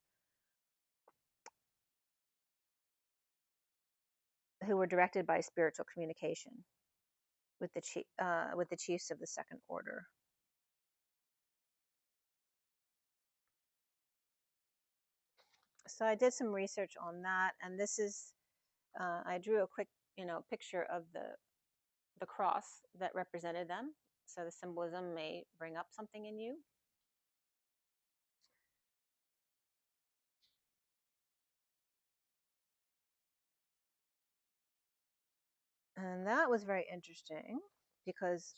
who were directed by spiritual communication with the chiefs of the 2nd order. So I did some research on that, and this is, I drew a quick, picture of the cross that represented them. So the symbolism may bring up something in you. And that was very interesting, because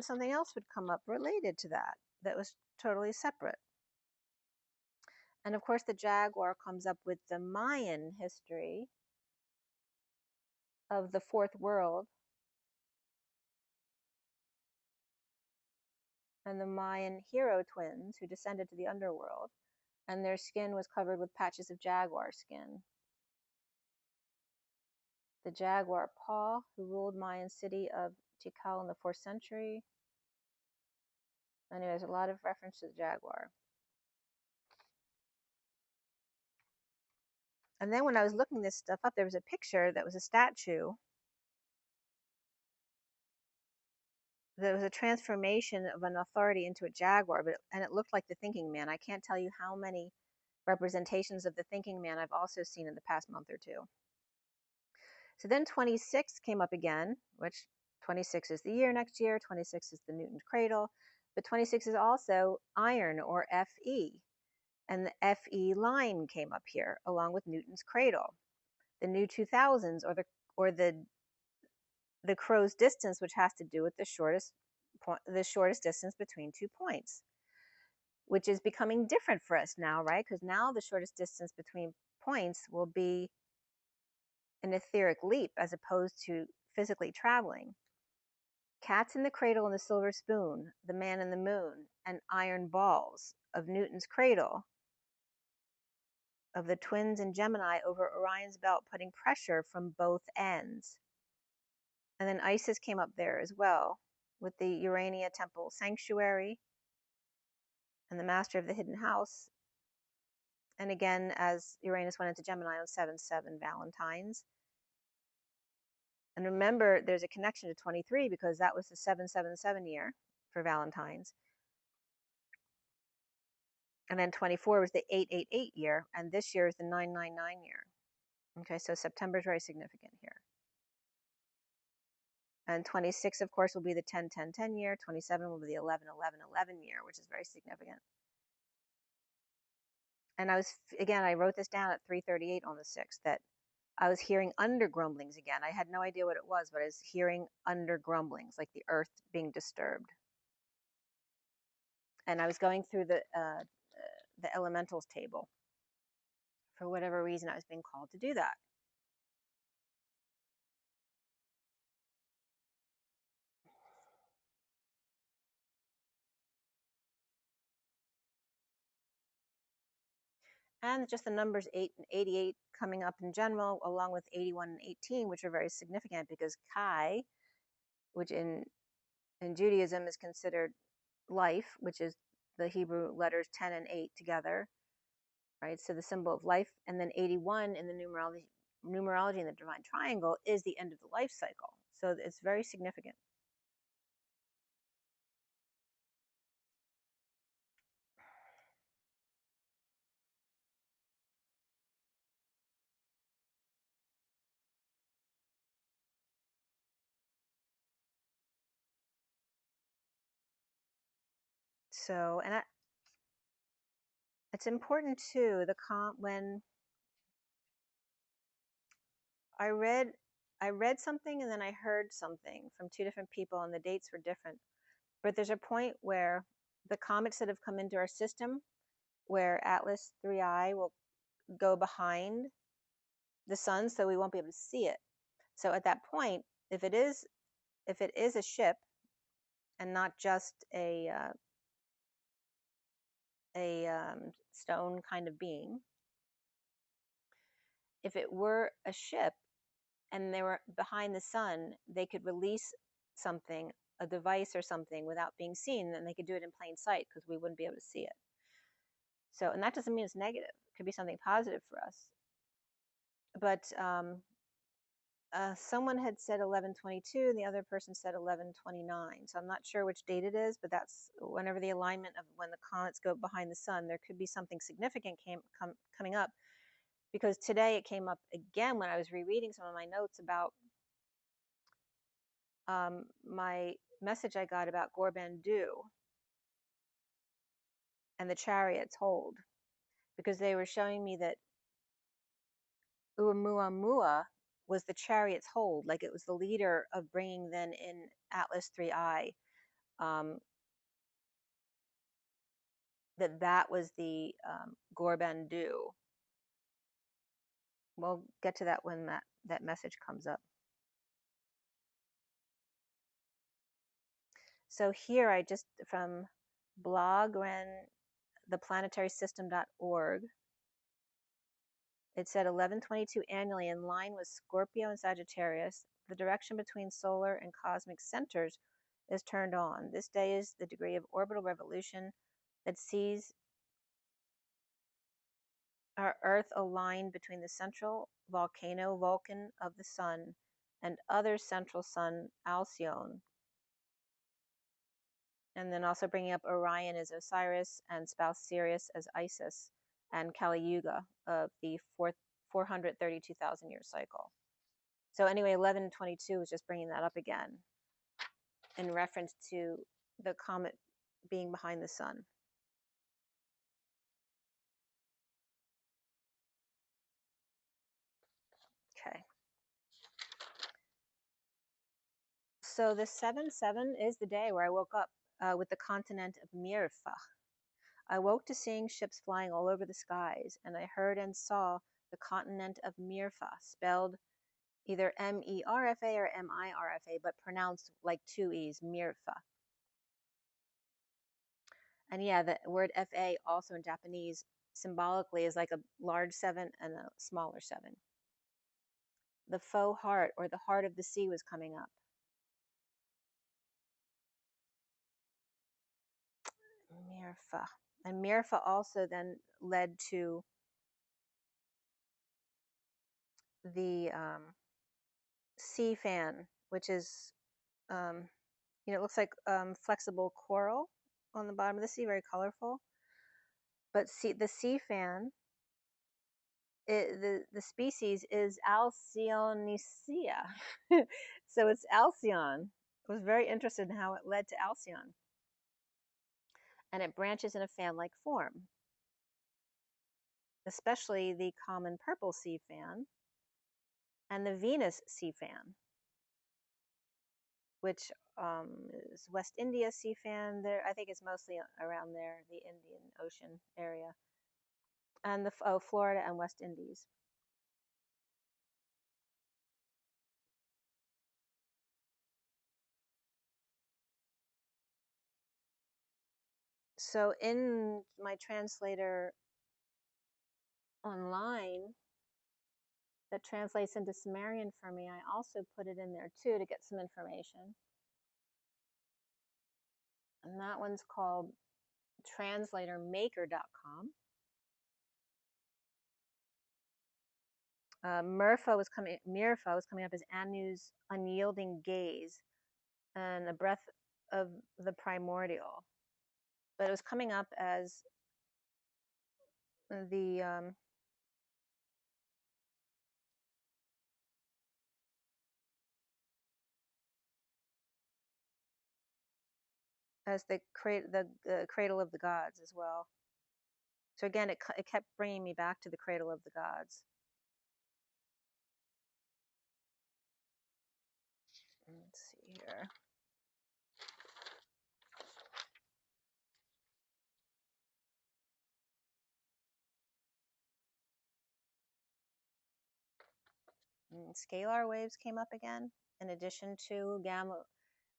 something else would come up related to that was totally separate. And of course, the jaguar comes up with the Mayan history of the 4th world and the Mayan hero twins who descended to the underworld, and their skin was covered with patches of jaguar skin. The jaguar paw, who ruled Mayan city of Tikal in the 4th century. Anyway, there's a lot of reference to the jaguar. And then when I was looking this stuff up, there was a picture that was a statue. There was a transformation of an authority into a jaguar, and it looked like the thinking man. I can't tell you how many representations of the thinking man I've also seen in the past month or 2. So then 26 came up again, which 26 is the year next year, 26 is the Newton's cradle, but 26 is also iron, or Fe. And the Fe line came up here along with Newton's cradle. The new 2000s, or the crow's distance, which has to do with the shortest distance between 2 points, which is becoming different for us now, right? Because now the shortest distance between points will be an etheric leap as opposed to physically traveling. Cats in the Cradle and the Silver Spoon, the Man in the Moon, and iron balls of Newton's cradle, of the twins in Gemini over Orion's belt, putting pressure from both ends. And then Isis came up there as well, with the Urania Temple Sanctuary and the Master of the Hidden House. And again, as Uranus went into Gemini on 7/7 Valentine's. And remember, there's a connection to 23 because that was the 777 year for Valentine's. And then 24 was the 888 year, and this year is the 999 year. Okay, so September is very significant here. And 26, of course, will be the 10-10-10 year. 27 will be the 11-11-11 year, which is very significant. And I wrote this down at 3:38 on the 6th, that I was hearing under grumblings again. I had no idea what it was, but I was hearing under grumblings, like the earth being disturbed. And I was going through the elementals table. For whatever reason, I was being called to do that. And just the numbers 8 and 88 coming up in general, along with 81 and 18, which are very significant because Chi, which in Judaism is considered life, which is the Hebrew letters 10 and 8 together, right? So the symbol of life, and then 81 in the numerology in the divine triangle is the end of the life cycle. So it's very significant. So, and it's important too, when I read something and then I heard something from two different people and the dates were different. But there's a point where the comets that have come into our system, where Atlas 3I will go behind the sun, so we won't be able to see it. So at that point, if it is a ship and not just a stone kind of being, if it were a ship and they were behind the sun, they could release something, a device or something, without being seen, and they could do it in plain sight because we wouldn't be able to see it. So, and that doesn't mean it's negative. It could be something positive for us. But someone had said 11:22, and the other person said 11:29. So I'm not sure which date it is, but that's whenever the alignment of when the comets go behind the sun, there could be something significant coming up. Because today it came up again when I was rereading some of my notes about my message I got about Gorbandu and the chariots hold, because they were showing me that Oumuamua was the chariot's hold, like it was the leader of bringing then in Atlas 3I, that was the Gorbandu. We'll get to that when that message comes up. So here I just, from blog ran theplanetarisystem.org, it said 11:22 annually in line with Scorpio and Sagittarius, the direction between solar and cosmic centers is turned on. This day is the degree of orbital revolution that sees our Earth aligned between the central volcano Vulcan of the Sun and other central sun Alcyone. And then also bringing up Orion as Osiris and spouse Sirius as Isis, and Kali Yuga of the 432,000 year cycle. So anyway, 11:22 was just bringing that up again in reference to the comet being behind the sun. Okay. So the 7/7 is the day where I woke up with the continent of Mirfa. I woke to seeing ships flying all over the skies, and I heard and saw the continent of Mirfa, spelled either M-E-R-F-A or M-I-R-F-A, but pronounced like two E's, Mirfa. And yeah, the word F-A also in Japanese symbolically is like a large 7 and a smaller 7. The faux heart, or the heart of the sea, was coming up. Mirfa. And Mirfa also then led to the sea fan, which is, it looks like flexible coral on the bottom of the sea, very colorful. But the sea fan the species is Alcyonicea. So it's Alcyon. I was very interested in how it led to Alcyon. And it branches in a fan-like form, especially the common purple sea fan and the Venus sea fan, which is West India sea fan. There, I think it's mostly around there, the Indian Ocean area, and the Florida and West Indies. So in my translator online that translates into Sumerian for me, I also put it in there too to get some information. And that one's called translatormaker.com. Mirfa was coming up as Anu's unyielding gaze and a breath of the primordial. But it was coming up as the cradle of the gods as well. So again, it kept bringing me back to the cradle of the gods. Let's see here. Scalar waves came up again, in addition to gamma.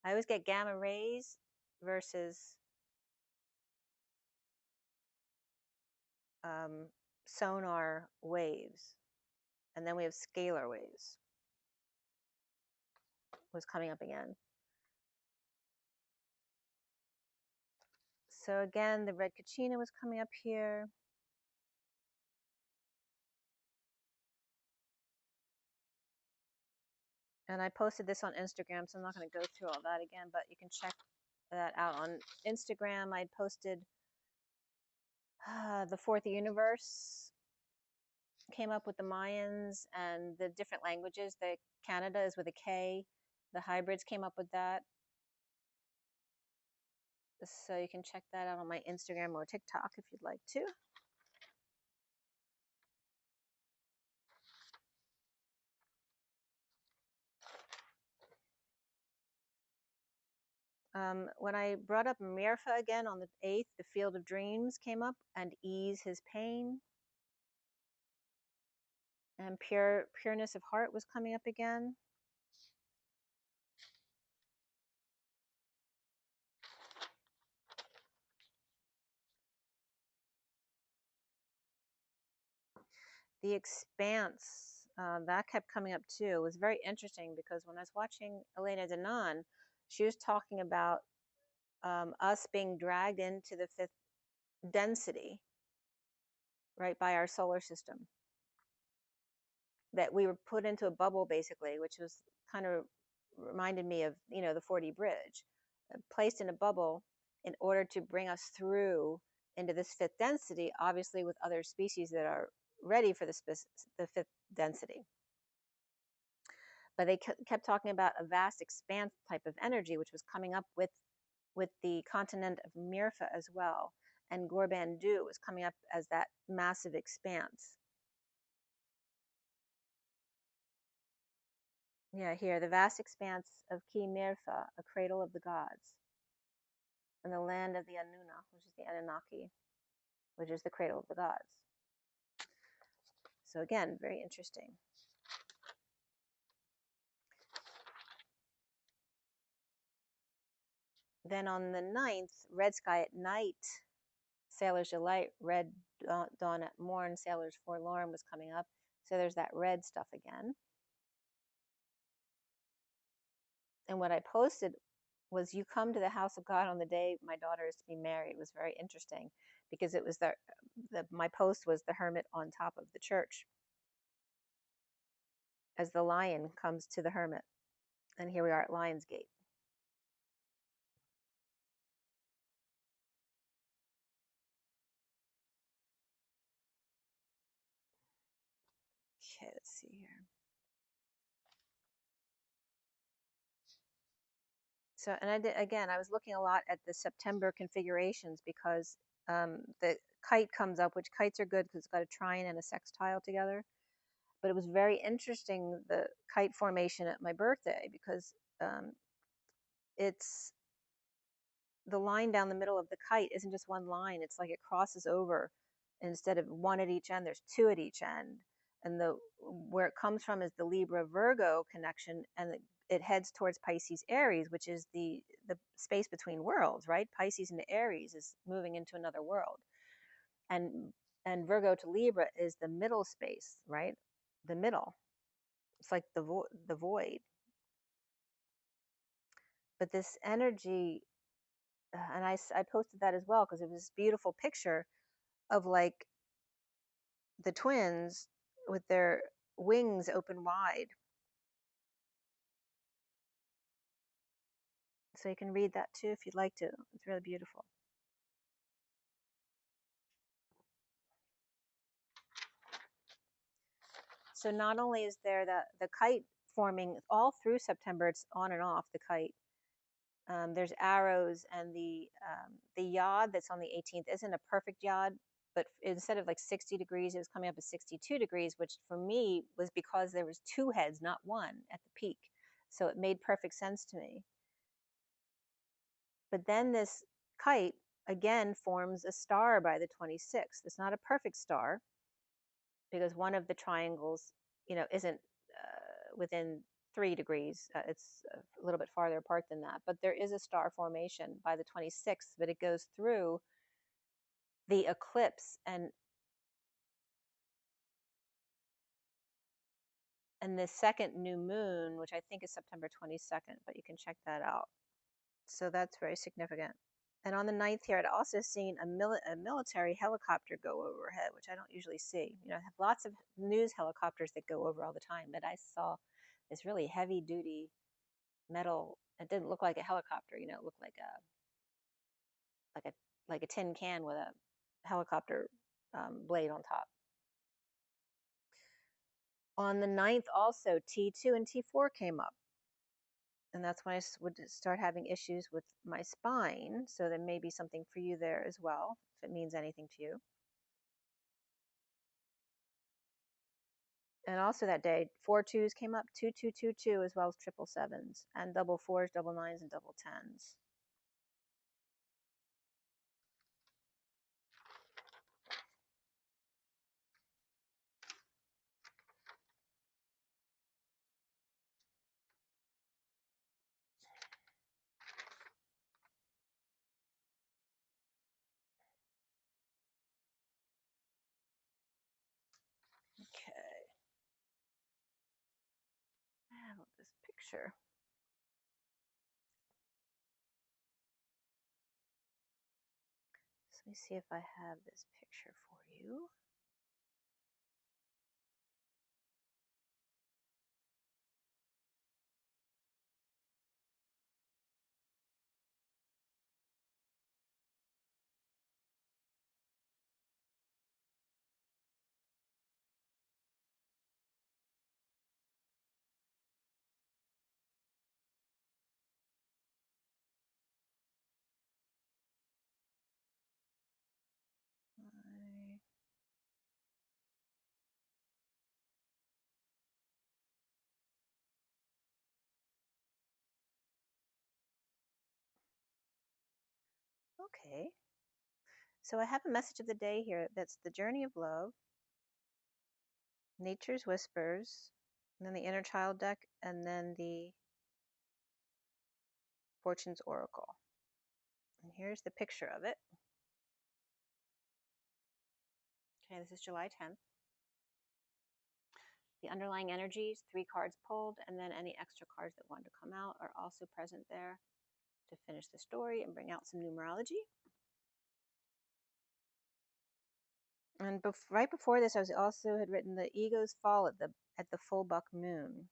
I always get gamma rays versus sonar waves. And then we have scalar waves. Was coming up again. So again, the red kachina was coming up here. And I posted this on Instagram, so I'm not going to go through all that again, but you can check that out on Instagram. I posted the fourth universe came up with the Mayans and the different languages. The Canada is with a K. The hybrids came up with that. So you can check that out on my Instagram or TikTok if you'd like to. When I brought up Mirfa again on the 8th, the field of dreams came up, and ease his pain. And pureness of heart was coming up again. The expanse, that kept coming up too. It was very interesting because when I was watching Elena Denon, she was talking about us being dragged into the 5th density, right, by our solar system. That we were put into a bubble, basically, which was kind of reminded me of, the 4D bridge, placed in a bubble in order to bring us through into this 5th density, obviously with other species that are ready for the 5th density. But they kept talking about a vast expanse type of energy, which was coming up with the continent of Mirfa as well. And Gorbandu was coming up as that massive expanse. Yeah, here, the vast expanse of Ki Mirfa, a cradle of the gods, and the land of the Anuna, which is the Anunnaki, which is the cradle of the gods. So again, very interesting. Then on the 9th, red sky at night, sailor's delight, red dawn at morn, sailor's forlorn was coming up. So there's that red stuff again. And what I posted was, you come to the house of God on the day my daughter is to be married. It was very interesting because it was my post was the hermit on top of the church as the lion comes to the hermit. And here we are at Lion's Gate. Okay, let's see here. So, and I was looking a lot at the September configurations because the kite comes up, which kites are good because it's got a trine and a sextile together. But it was very interesting, the kite formation at my birthday, because it's the line down the middle of the kite isn't just one line. It's like it crosses over. Instead of one at each end, there's two at each end. And where it comes from is the Libra Virgo connection, and it heads towards Pisces Aries, which is the space between worlds, right? Pisces into Aries is moving into another world. And Virgo to Libra is the middle space, right? The middle. It's like the void. But this energy, and I posted that as well because it was this beautiful picture of like the twins with their wings open wide. So you can read that too if you'd like to. It's really beautiful. So not only is there the kite forming all through September, it's on and off the kite. There's arrows, and the yod that's on the 18th isn't a perfect yod, but instead of like 60 degrees, it was coming up at 62 degrees, which for me was because there was two heads, not one, at the peak. So it made perfect sense to me. But then this kite again forms a star by the 26th. It's not a perfect star because one of the triangles, isn't within 3 degrees. It's a little bit farther apart than that. But there is a star formation by the 26th, but it goes through the eclipse and the second new moon, which I think is September 22nd, but you can check that out. So that's very significant. And on the 9th here, I'd also seen a military helicopter go overhead, which I don't usually see. I have lots of news helicopters that go over all the time, but I saw this really heavy-duty metal. It didn't look like a helicopter. It looked like a tin can with a helicopter blade on top. On the 9th, also T2 and T4 came up. And that's when I would start having issues with my spine. So there may be something for you there as well, if it means anything to you. And also that day, 4 2s came up, 2 2 2 2, as well as 777s, and double 4s, double 9s, and double 10s. Okay. I have this picture. So let me see if I have this picture for you. Okay. So I have a message of the day here. That's the journey of love, nature's whispers, and then the inner child deck, and then the fortune's oracle. And here's the picture of it. Okay, this is July 10th. The underlying energies, 3 cards pulled, and then any extra cards that wanted to come out are also present there to finish the story and bring out some numerology. And right before this, I also had written the ego's fall at the full buck moon.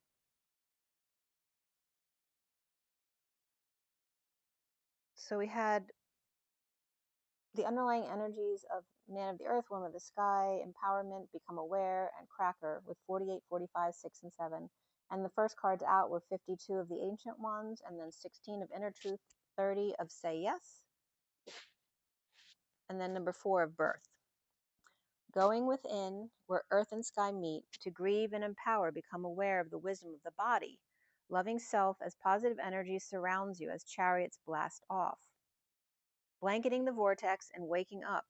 So we had the underlying energies of man of the earth, woman of the sky, empowerment, become aware, and cracker with 48, 45, 6, and 7. And the first cards out were 52 of the ancient ones, and then 16 of inner truth, 30 of say yes, and then number 4 of birth. Going within, where earth and sky meet, to grieve and empower, become aware of the wisdom of the body. Loving self as positive energy surrounds you as chariots blast off. Blanketing the vortex and waking up,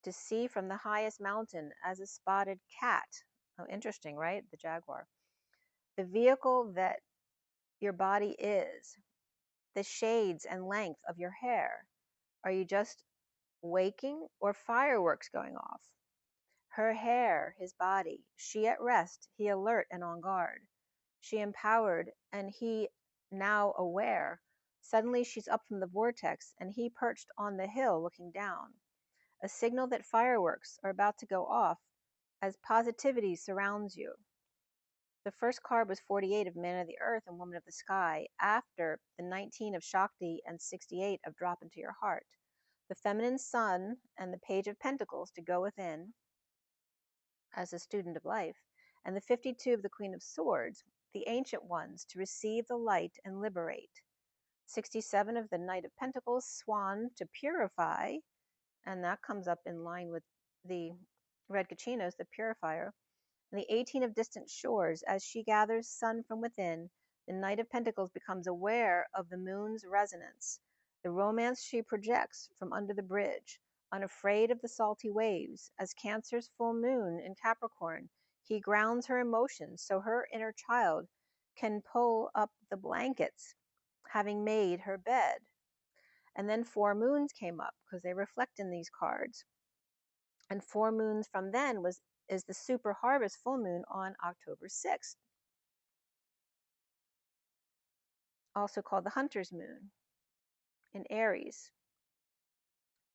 to see from the highest mountain as a spotted cat. Oh, interesting, right? The jaguar. The vehicle that your body is, the shades and length of your hair. Are you just waking or fireworks going off? Her hair, his body, she at rest, he alert and on guard. She empowered and he now aware. Suddenly she's up from the vortex and he perched on the hill looking down. A signal that fireworks are about to go off as positivity surrounds you. The first card was 48 of Man of the Earth and Woman of the Sky, after the 19 of Shakti and 68 of Drop into Your Heart. The feminine sun and the Page of Pentacles to go within as a student of life, and the 52 of the Queen of Swords, the ancient ones, to receive the light and liberate. 67 of the Knight of Pentacles, Swan, to purify, and that comes up in line with the Red Cachinos, the purifier. And the 18 of Distant Shores, as she gathers sun from within, the Knight of Pentacles becomes aware of the moon's resonance, the romance she projects from under the bridge, unafraid of the salty waves. As Cancer's full moon in Capricorn, he grounds her emotions so her inner child can pull up the blankets, having made her bed. And then 4 moons came up because they reflect in these cards. And 4 moons from then is the super harvest full moon on October 6th, also called the Hunter's Moon in Aries.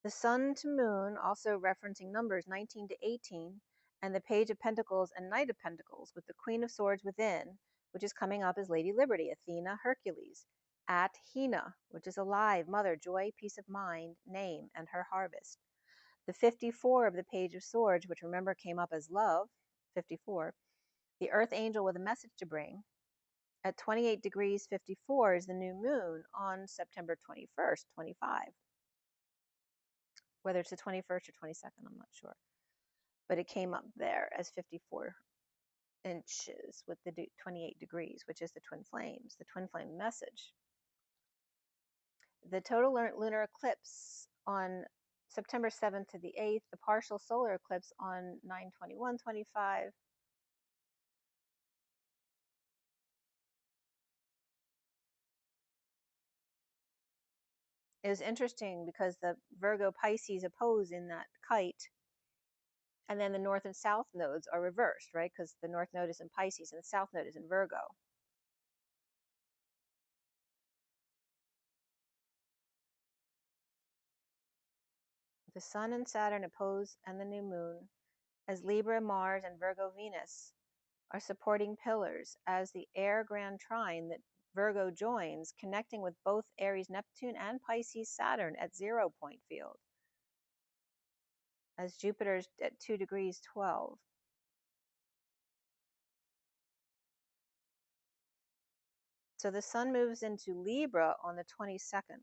The Sun to Moon, also referencing numbers 19 to 18, and the Page of Pentacles and Knight of Pentacles with the Queen of Swords within, which is coming up as Lady Liberty, Athena, Hercules, at Hina, which is alive, mother, joy, peace of mind, name, and her harvest. The 54 of the Page of Swords, which remember came up as love, 54, the Earth Angel with a message to bring. At 28 degrees 54 is the new moon on September 21st, 25. Whether it's the 21st or 22nd, I'm not sure. But it came up there as 54 inches with the 28 degrees, which is the twin flames, the twin flame message. The total lunar eclipse on September 7th to the 8th, the partial solar eclipse on 9/21/25. It was interesting because the Virgo Pisces oppose in that kite, and then the north and south nodes are reversed, right? Because the north node is in Pisces and the south node is in Virgo. The Sun and Saturn oppose, and the new moon, as Libra, Mars, and Virgo, Venus are supporting pillars, as the air grand trine that Virgo joins, connecting with both Aries, Neptune, and Pisces, Saturn at 0 point field, as Jupiter's at 2 degrees 12. So the Sun moves into Libra on the 22nd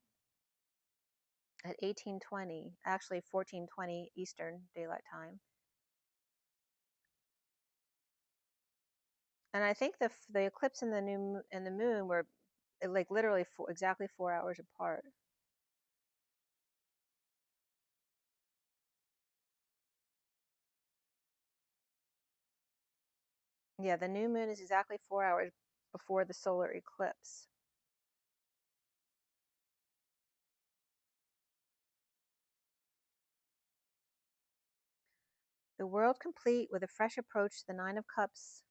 at 18:20, actually 14:20 Eastern Daylight Time. And I think the eclipse and the moon were like literally exactly 4 hours apart. Yeah, the new moon is exactly 4 hours before the solar eclipse. The world complete with a fresh approach to the Nine of Cups.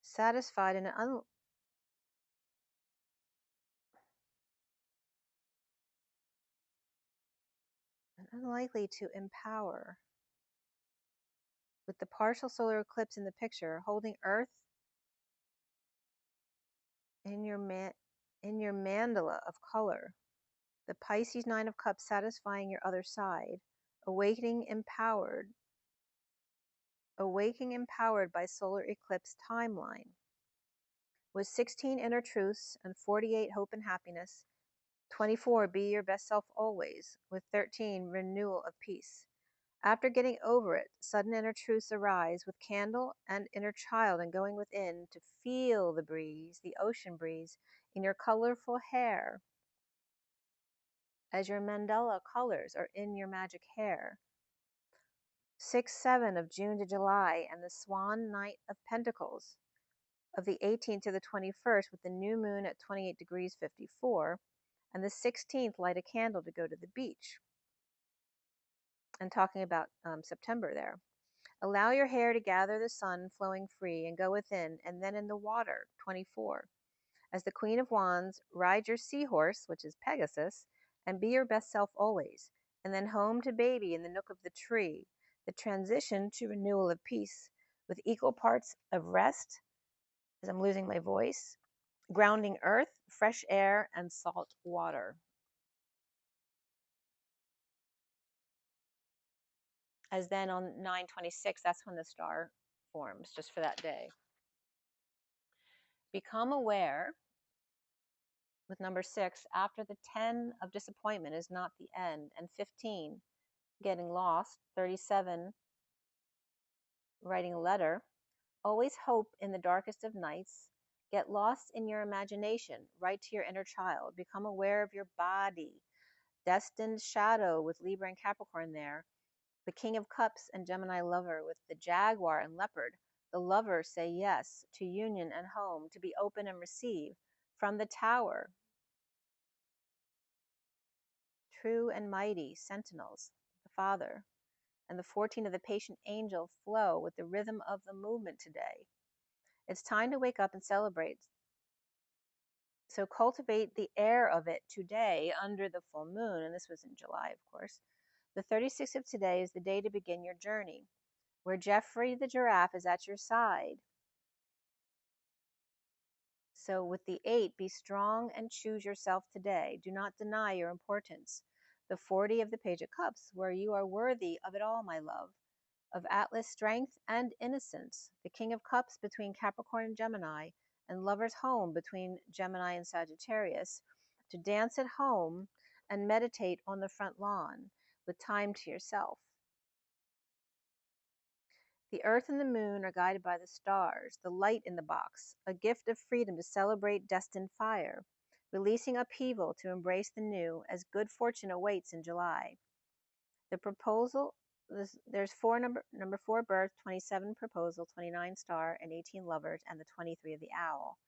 Satisfied and unlikely to empower. With the partial solar eclipse in the picture, holding Earth in your in your mandala of color, the Pisces Nine of Cups satisfying your other side, awakening empowered by solar eclipse timeline. With 16 inner truths and 48 hope and happiness, 24 be your best self always, with 13 renewal of peace. After getting over it, sudden inner truths arise with candle and inner child, and going within to feel the breeze, the ocean breeze, in your colorful hair, as your mandala colors are in your magic hair. 6-7 of June to July, and the Swan Knight of Pentacles of the 18th to the 21st, with the new moon at 28 degrees 54, and the 16th, light a candle to go to the beach. And talking about September there. Allow your hair to gather the sun flowing free and go within, and then in the water, 24. As the Queen of Wands, ride your seahorse, which is Pegasus, and be your best self always, and then home to baby in the nook of the tree, the transition to renewal of peace, with equal parts of rest, as I'm losing my voice, grounding earth, fresh air, and salt water. As then on 9/26, that's when the star forms, just for that day. Become aware, with number 6, after the 10 of disappointment is not the end, and 15, getting lost, 37, writing a letter. Always hope in the darkest of nights. Get lost in your imagination, write to your inner child. Become aware of your body. Destined shadow with Libra and Capricorn there. The King of Cups and Gemini lover with the Jaguar and Leopard. The lover say yes to union and home, to be open and receive. From the Tower, true and mighty sentinels, the Father. And the 14 of the patient angel flow with the rhythm of the movement today. It's time to wake up and celebrate. So cultivate the air of it today under the full moon. And this was in July, of course. The 36th of today is the day to begin your journey, where Jeffrey the giraffe is at your side. So with the 8, be strong and choose yourself today. Do not deny your importance. The 40 of the Page of Cups, where you are worthy of it all, my love, of Atlas strength and innocence. The King of Cups between Capricorn and Gemini, and Lover's home between Gemini and Sagittarius. To dance at home and meditate on the front lawn with time to yourself. The earth and the moon are guided by the stars, the light in the box, a gift of freedom to celebrate destined fire, releasing upheaval to embrace the new, as good fortune awaits in July. The proposal, there's number 4 birth, 27 proposal, 29 star, and 18 lovers, and the 23 of the owl.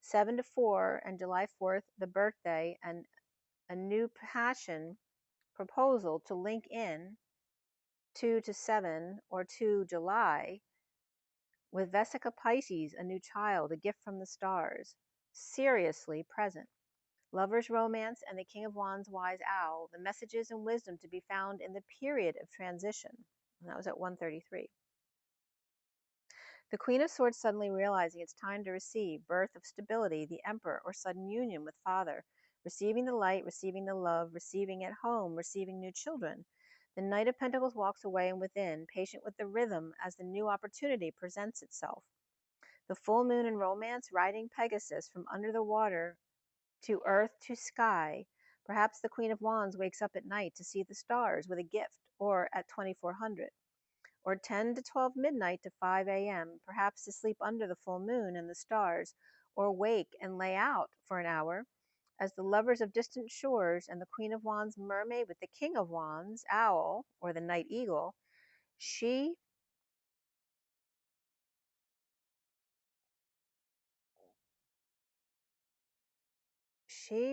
7 to 4 and July 4th, the birthday, and a new passion proposal to link in 2 to 7 or 2 July with Vesica Pisces, a new child, a gift from the stars, seriously present. Lover's romance and the King of Wands wise owl, the messages and wisdom to be found in the period of transition. And that was at 1:33. The Queen of Swords suddenly realizing it's time to receive, birth of stability, the Emperor, or sudden union with Father, receiving the light, receiving the love, receiving at home, receiving new children. The Knight of Pentacles walks away and within, patient with the rhythm as the new opportunity presents itself. The full moon in romance, riding Pegasus from under the water to earth to sky. Perhaps the Queen of Wands wakes up at night to see the stars with a gift, or at 2400. Or 10 to 12 midnight to 5 a.m., perhaps to sleep under the full moon and the stars, or wake and lay out for an hour, as the lovers of distant shores and the Queen of Wands mermaid with the King of Wands owl, or the night eagle, she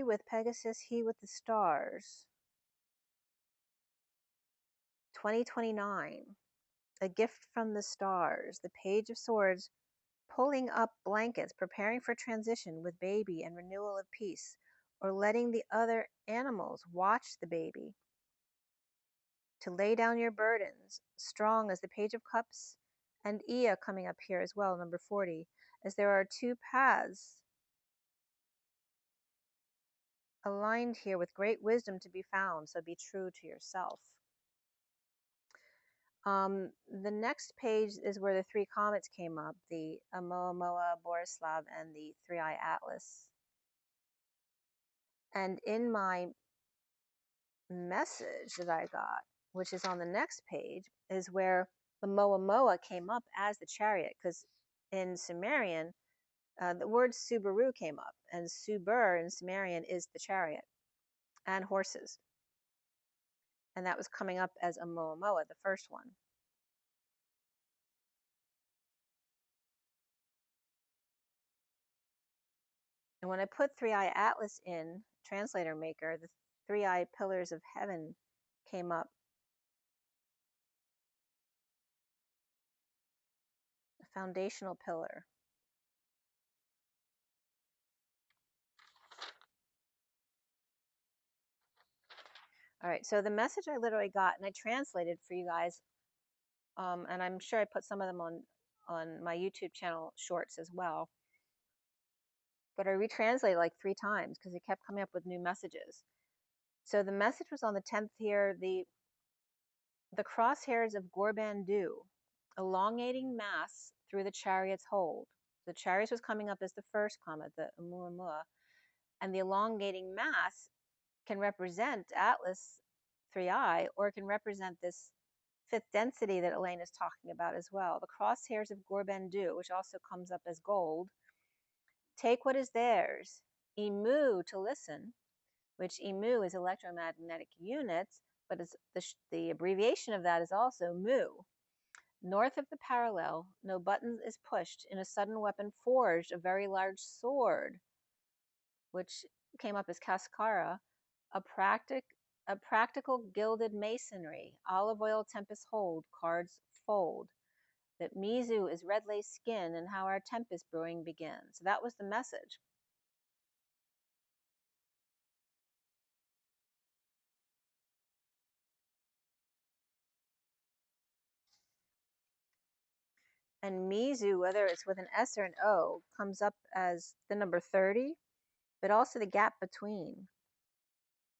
with Pegasus, he with the stars. 2029, a gift from the stars, the Page of Swords, pulling up blankets, preparing for transition with baby and renewal of peace, or letting the other animals watch the baby. To lay down your burdens, strong as the Page of Cups, and Ea coming up here as well, number 40, as there are 2 paths aligned here with great wisdom to be found, so be true to yourself. The next page is where the three comets came up, the Oumuamua, Borislav, and the Three-Eye Atlas. And in my message that I got, which is on the next page, is where the Oumuamua came up as the chariot, because in Sumerian, the word Subaru came up, and Subur in Sumerian is the chariot and horses. And that was coming up as Oumuamua, the first one. And when I put Three-Eye Atlas in Translator Maker, the three-eye pillars of heaven came up. A foundational pillar. All right, so the message I literally got, and I translated for you guys, and I'm sure I put some of them on my YouTube channel shorts as well. But I retranslated like 3 times because it kept coming up with new messages. So the message was on the 10th here, the crosshairs of Gorbandu, elongating mass through the chariot's hold. The chariot was coming up as the first comet, the Oumuamua, and the elongating mass can represent Atlas 3i, or it can represent this fifth density that Elaine is talking about as well. The crosshairs of Gorbandu, which also comes up as gold, take what is theirs. Emu to listen, which emu is electromagnetic units, but it's the abbreviation of that is also mu. North of the parallel, no button is pushed. In a sudden weapon forged, a very large sword, which came up as Cascara, a practical gilded masonry, olive oil tempest hold, cards fold. That Mizu is red lace skin and how our tempest brewing begins. So that was the message. And Mizu, whether it's with an S or an O, comes up as the number 30, but also the gap between.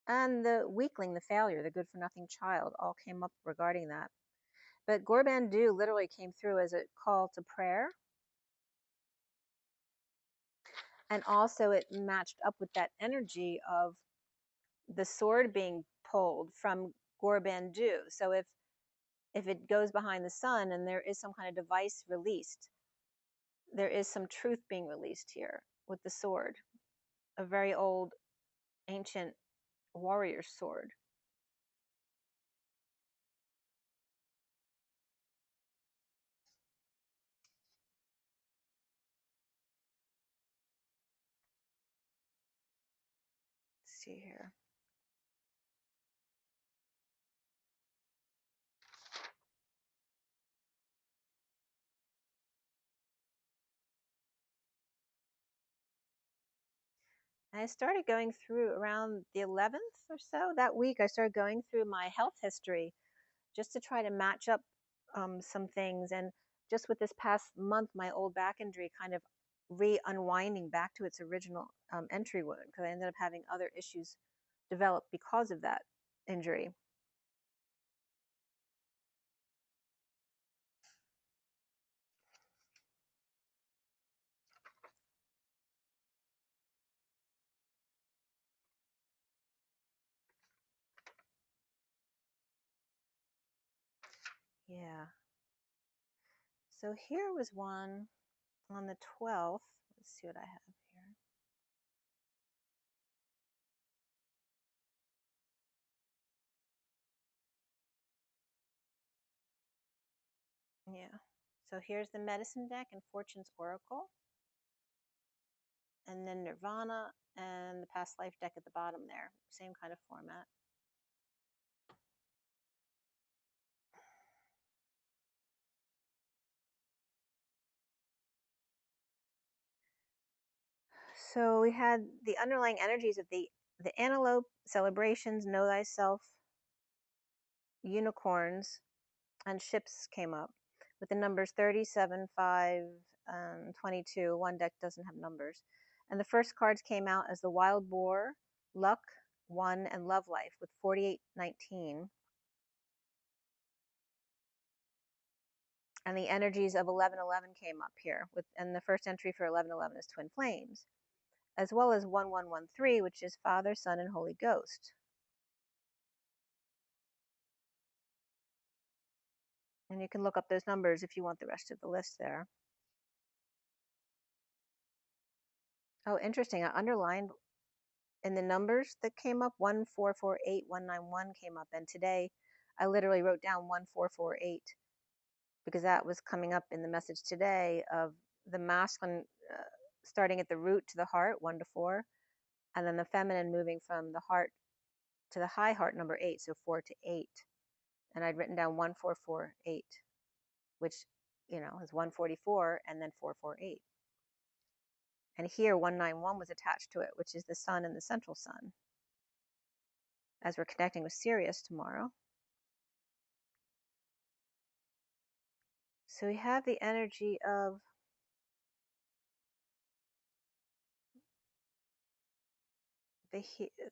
And the weakling, the failure, the good-for-nothing child, all came up regarding that. But Gorbandu literally came through as a call to prayer. And also it matched up with that energy of the sword being pulled from Gorbandu. So if it goes behind the sun and there is some kind of device released, there is some truth being released here with the sword, a very old, ancient warrior sword. Let's see here. And I started going through around the 11th or so that week. I started going through my health history just to try to match up some things. And just with this past month, my old back injury kind of re-unwinding back to its original entry wound, because I ended up having other issues develop because of that injury. Yeah. So here was one on the 12th. Let's see what I have here. Yeah. So here's the medicine deck and Fortune's Oracle. And then Nirvana and the past life deck at the bottom there. Same kind of format. So we had the underlying energies of the antelope, celebrations, know thyself, unicorns, and ships came up with the numbers 37, 5, and 22. One deck doesn't have numbers. And the first cards came out as the wild boar, luck 1, and love life with 4819. And the energies of 1111 came up here, and the first entry for 1111 is twin flames, as well as 1113, which is Father, Son, and Holy Ghost. And you can look up those numbers if you want the rest of the list there. Oh, interesting. I underlined in the numbers that came up, 1448, 191 came up. And today I literally wrote down 1448 because that was coming up in the message today of the masculine starting at the root to the heart, 1 to 4, and then the feminine moving from the heart to the high heart, number 8, so 4 to 8. And I'd written down 1448, which, is 144 and then 448. And here 191 was attached to it, which is the sun and the central sun, as we're connecting with Sirius tomorrow. So we have the energy of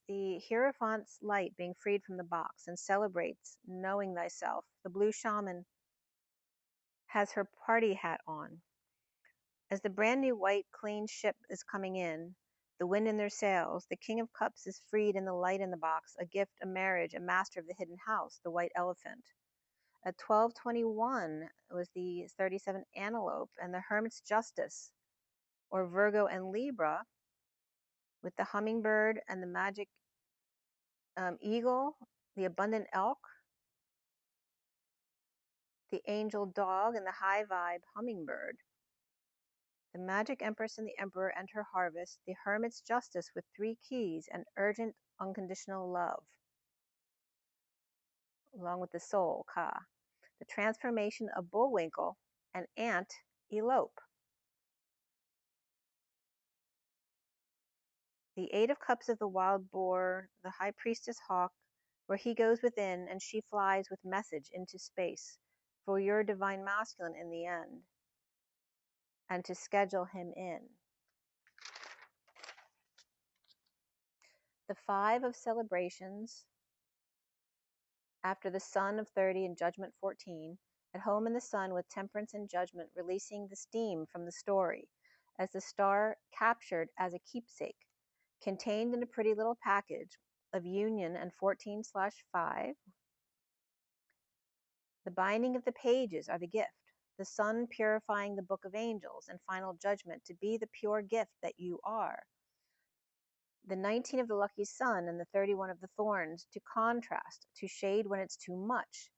the Hierophant's light being freed from the box and celebrates knowing thyself. The blue shaman has her party hat on. As the brand new white, clean ship is coming in, the wind in their sails, the King of Cups is freed in the light in the box, a gift, a marriage, a master of the hidden house, the white elephant. At 1221 was the 37 antelope and the hermit's justice, or Virgo and Libra, with the hummingbird and the magic eagle, the abundant elk, the angel dog, and the high vibe hummingbird. The magic empress and the emperor and her harvest, the hermit's justice with 3 keys and urgent unconditional love, along with the soul, Ka. The transformation of Bullwinkle and ant elope. The 8 of Cups of the wild boar, the high priestess hawk, where he goes within and she flies with message into space for your divine masculine in the end, and to schedule him in. The 5 of celebrations, after the sun of 30 and judgment 14, at home in the sun with temperance and judgment, releasing the steam from the story, as the star captured as a keepsake, contained in a pretty little package of union and 14/5. The binding of the pages are the gift, the sun purifying the book of angels and final judgment to be the pure gift that you are. The 19 of the lucky sun and the 31 of the thorns to contrast, to shade when it's too much.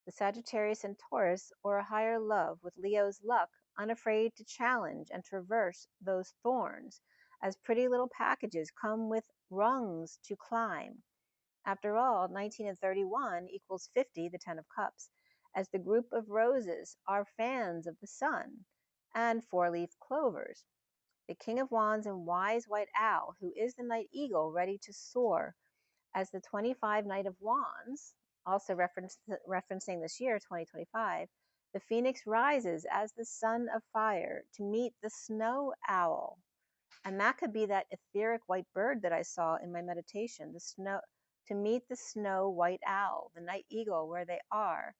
The Sagittarius and Taurus, or a higher love with Leo's luck, unafraid to challenge and traverse those thorns, as pretty little packages come with rungs to climb. After all, 19 and 31 equals 50, the 10 of Cups, as the group of roses are fans of the sun, and 4-leaf clovers. The King of Wands and wise white owl, who is the night eagle ready to soar, as the 25 Knight of Wands, also referencing this year, 2025, the phoenix rises as the sun of fire to meet the snow owl. And that could be that etheric white bird that I saw in my meditation, to meet the snow white owl, the night eagle, where they are.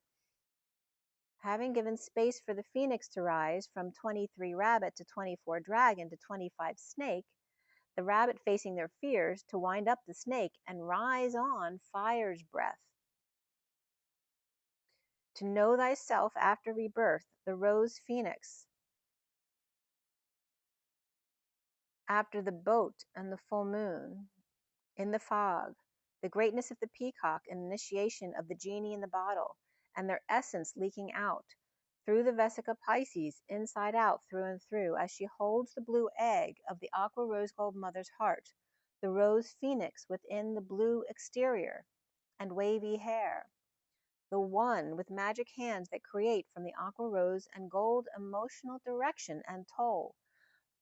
Having given space for the phoenix to rise from 23 rabbit to 24 dragon to 25 snake, the rabbit facing their fears to wind up the snake and rise on fire's breath. To know thyself after rebirth, the rose phoenix, after the boat and the full moon, in the fog, the greatness of the peacock and initiation of the genie in the bottle, and their essence leaking out, through the Vesica Pisces, inside out, through and through, as she holds the blue egg of the aqua rose gold mother's heart, the rose phoenix within the blue exterior and wavy hair, the one with magic hands that create from the aqua rose and gold emotional direction and toll,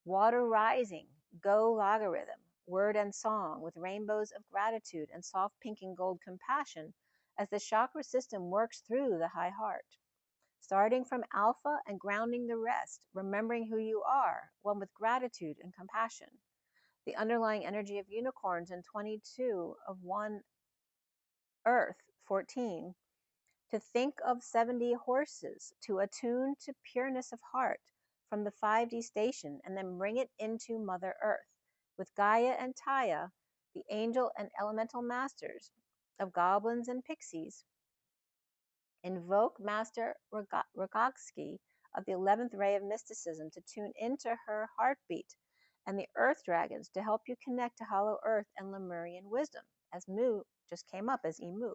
water rising, go logarithm, word and song with rainbows of gratitude and soft pink and gold compassion as the chakra system works through the high heart. Starting from alpha and grounding the rest, remembering who you are, one with gratitude and compassion. the underlying energy of unicorns, and 22 of one earth, 14. To think of 70 horses, to attune to pureness of heart from the 5D station, and then bring it into Mother Earth, with Gaia and Taya, the angel and elemental masters of goblins and pixies. Invoke Master Rogogsky of the 11th ray of mysticism to tune into her heartbeat, and the earth dragons to help you connect to Hollow Earth and Lemurian wisdom, as Mu just came up as Emu.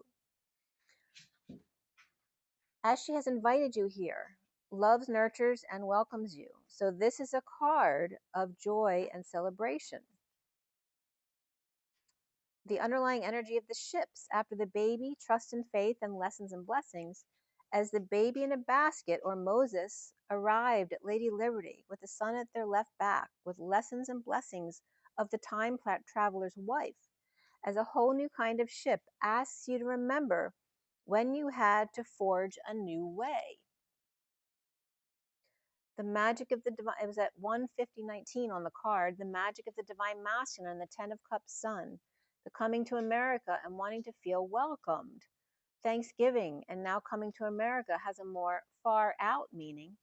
As she has invited you here, loves, nurtures, and welcomes you. So this is a card of joy and celebration. The underlying energy of the ships after the baby, trust and faith, and lessons and blessings, as the baby in a basket, or Moses, arrived at Lady Liberty with the sun at their left back, with lessons and blessings of the time traveler's wife, as a whole new kind of ship asks you to remember when you had to forge a new way. The magic of the divine, it was at 15019 on the card, the magic of the divine masculine and the 10 of cups sun, the coming to America and wanting to feel welcomed. Thanksgiving and now coming to America has a more far out meaning.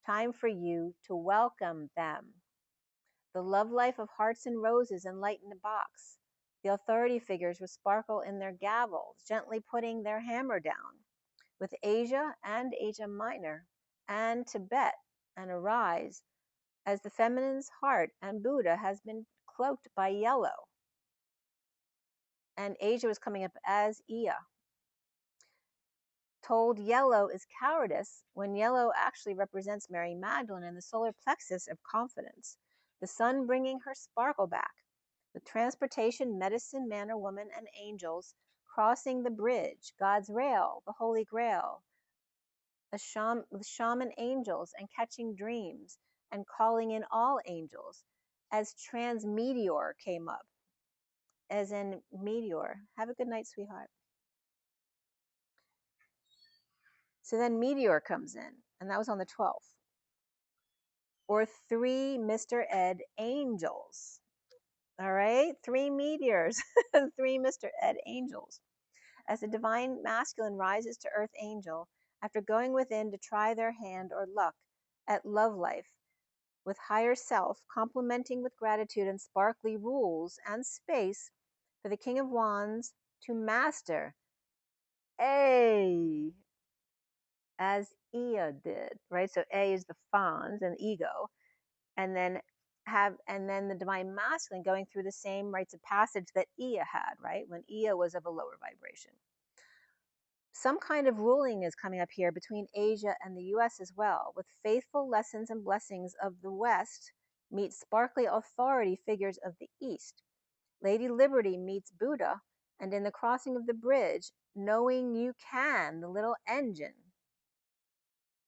Time for you to welcome them. The love life of hearts and roses and light in the box. The authority figures with sparkle in their gavels, gently putting their hammer down. With Asia and Asia Minor and Tibet and arise, as the feminine's heart and Buddha has been cloaked by yellow. And Asia was coming up as Ea. Told yellow is cowardice, when yellow actually represents Mary Magdalene and the solar plexus of confidence. The sun bringing her sparkle back. With transportation, medicine, man or woman, and angels crossing the bridge, God's rail, the Holy Grail, with shaman angels and catching dreams and calling in all angels, as transmeteor came up, as in meteor. Have a good night, sweetheart. So then meteor comes in, and that was on the 12th. Or 3 Mr. Ed angels. All right, 3 meteors, 3 Mr. Ed angels. As the divine masculine rises to earth angel, after going within to try their hand or luck at love life, with higher self, complementing with gratitude and sparkly rules and space for the King of Wands to master A, as Ea did, right? So A is the fawns and ego, and then the divine masculine going through the same rites of passage that Ea had, right? When Ea was of a lower vibration. Some kind of ruling is coming up here between Asia and the US as well, with faithful lessons and blessings of the West meet sparkly authority figures of the East. Lady Liberty meets Buddha, and in the crossing of the bridge, knowing you can, the little engine.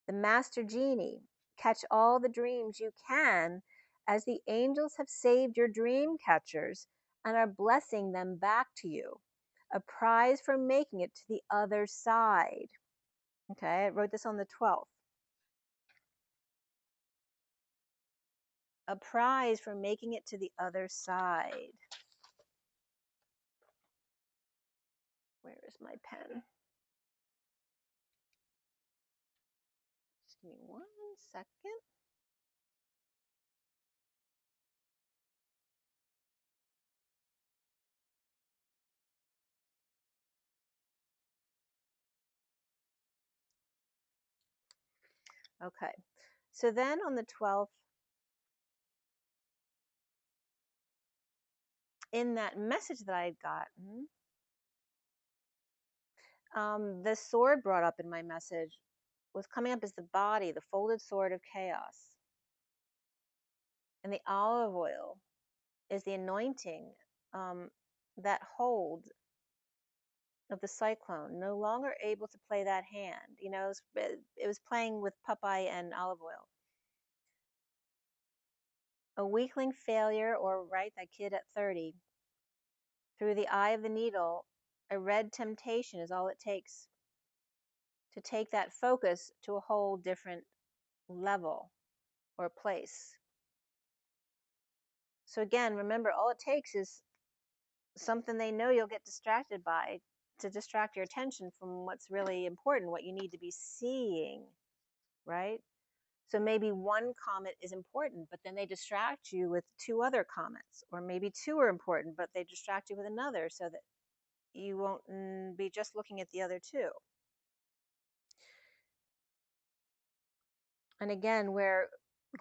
The Master Genie, catch all the dreams you can, as the angels have saved your dream catchers and are blessing them back to you. A prize for making it to the other side. Okay, I wrote this on the 12th. A prize for making it to the other side. Where is my pen? Just give me 1 second. Okay, so then on the 12th, in that message that I had gotten, the sword brought up in my message was coming up as the body, the folded sword of chaos. And the olive oil is the anointing that hold of the cyclone, no longer able to play that hand. You know, it was playing with Popeye and olive oil. A weakling failure, or right, that kid at 30. Through the eye of the needle, a red temptation is all it takes to take that focus to a whole different level or place. So again, remember, all it takes is something they know you'll get distracted by to distract your attention from what's really important, what you need to be seeing, right? So maybe one comment is important, but then they distract you with two other comments, or maybe two are important, but they distract you with another, so that you won't be just looking at the other two. And again, where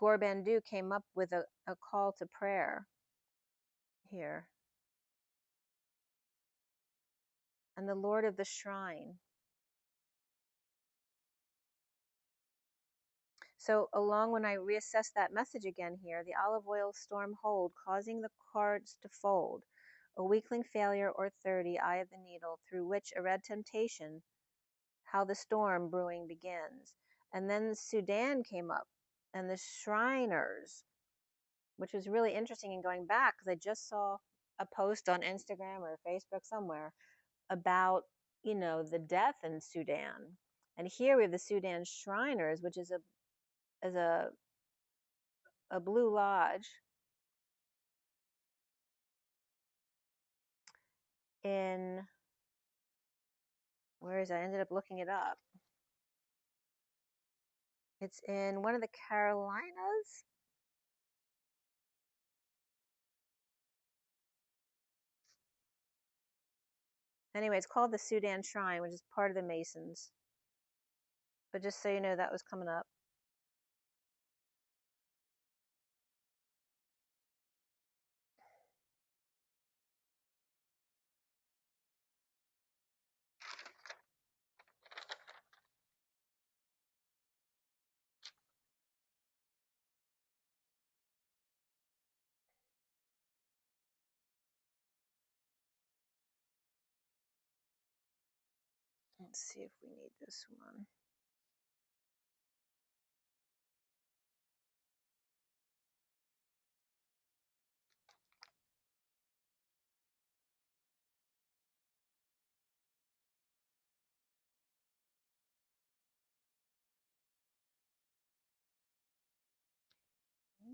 Gorbandhu came up with a call to prayer here. And the Lord of the Shrine. So along when I reassess that message again here, the olive oil storm hold, causing the cards to fold, a weakling failure or 30, eye of the needle, through which a red temptation, how the storm brewing begins. And then Sudan came up, and the Shriners, which was really interesting in going back, because I just saw a post on Instagram or Facebook somewhere about, the death in Sudan. And here we have the Sudan Shriners, which is a blue lodge in, where is it? I ended up looking it up. It's in one of the Carolinas. Anyway, it's called the Sudan Shrine, which is part of the Masons. But just so you know, that was coming up. Let's see if we need this one.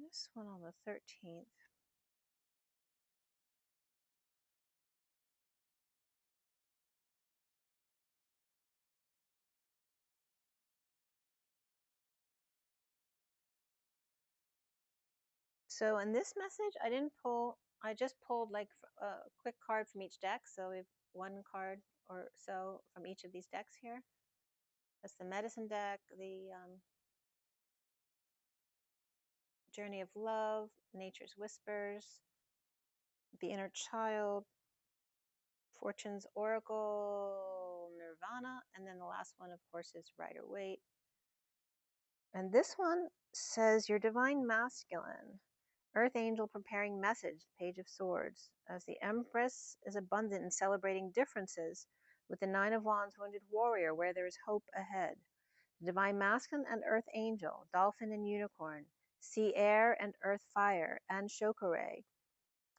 This one on the 13th. So in this message, I just pulled like a quick card from each deck. So we have one card or so from each of these decks here. That's the medicine deck, the Journey of Love, Nature's Whispers, the Inner Child, Fortune's Oracle, Nirvana, and then the last one, of course, is Rider Waite. And this one says, Your Divine Masculine, Earth Angel preparing message, Page of Swords, as the Empress is abundant in celebrating differences with the Nine of Wands, Wounded Warrior, where there is hope ahead. Divine Masculine and Earth Angel, Dolphin and Unicorn, Sea Air and Earth Fire, and Chokore.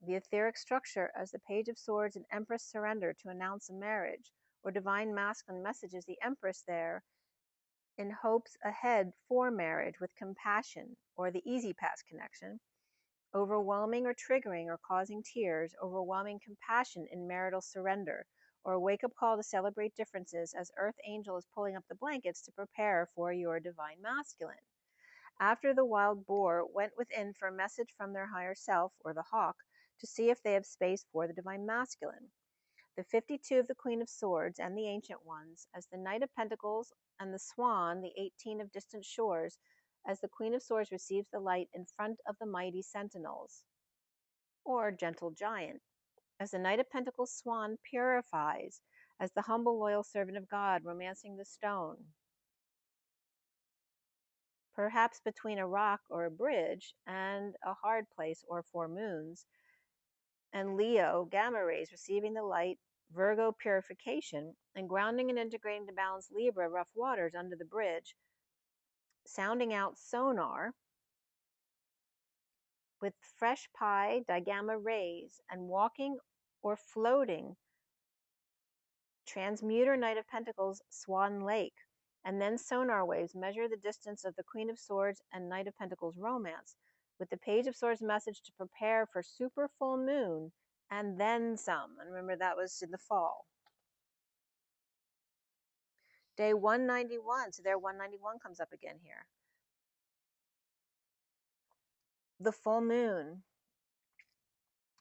The etheric structure as the Page of Swords and Empress surrender to announce a marriage, or Divine Masculine messages the Empress there in hopes ahead for marriage with compassion, or the Easy Pass connection, overwhelming or triggering or causing tears, overwhelming compassion in marital surrender, or a wake-up call to celebrate differences as Earth Angel is pulling up the blankets to prepare for your Divine Masculine. After the wild boar went within for a message from their higher self, or the hawk, to see if they have space for the Divine Masculine. The 52 of the Queen of Swords and the Ancient Ones, as the Knight of Pentacles, and the Swan, the 18 of distant shores, as the Queen of Swords receives the light in front of the mighty sentinels, or gentle giant, as the Knight of Pentacles Swan purifies, as the humble loyal servant of God romancing the stone, perhaps between a rock or a bridge and a hard place or 4 moons, and Leo gamma rays receiving the light, Virgo purification, and grounding and integrating to balance Libra rough waters under the bridge, sounding out sonar with fresh pi digamma rays, and walking or floating transmuter Knight of Pentacles Swan Lake, and then sonar waves measure the distance of the Queen of Swords and Knight of Pentacles romance, with the Page of Swords message to prepare for super full moon and then some. And remember, that was in the fall. Day 191, so there 191 comes up again here. The full moon.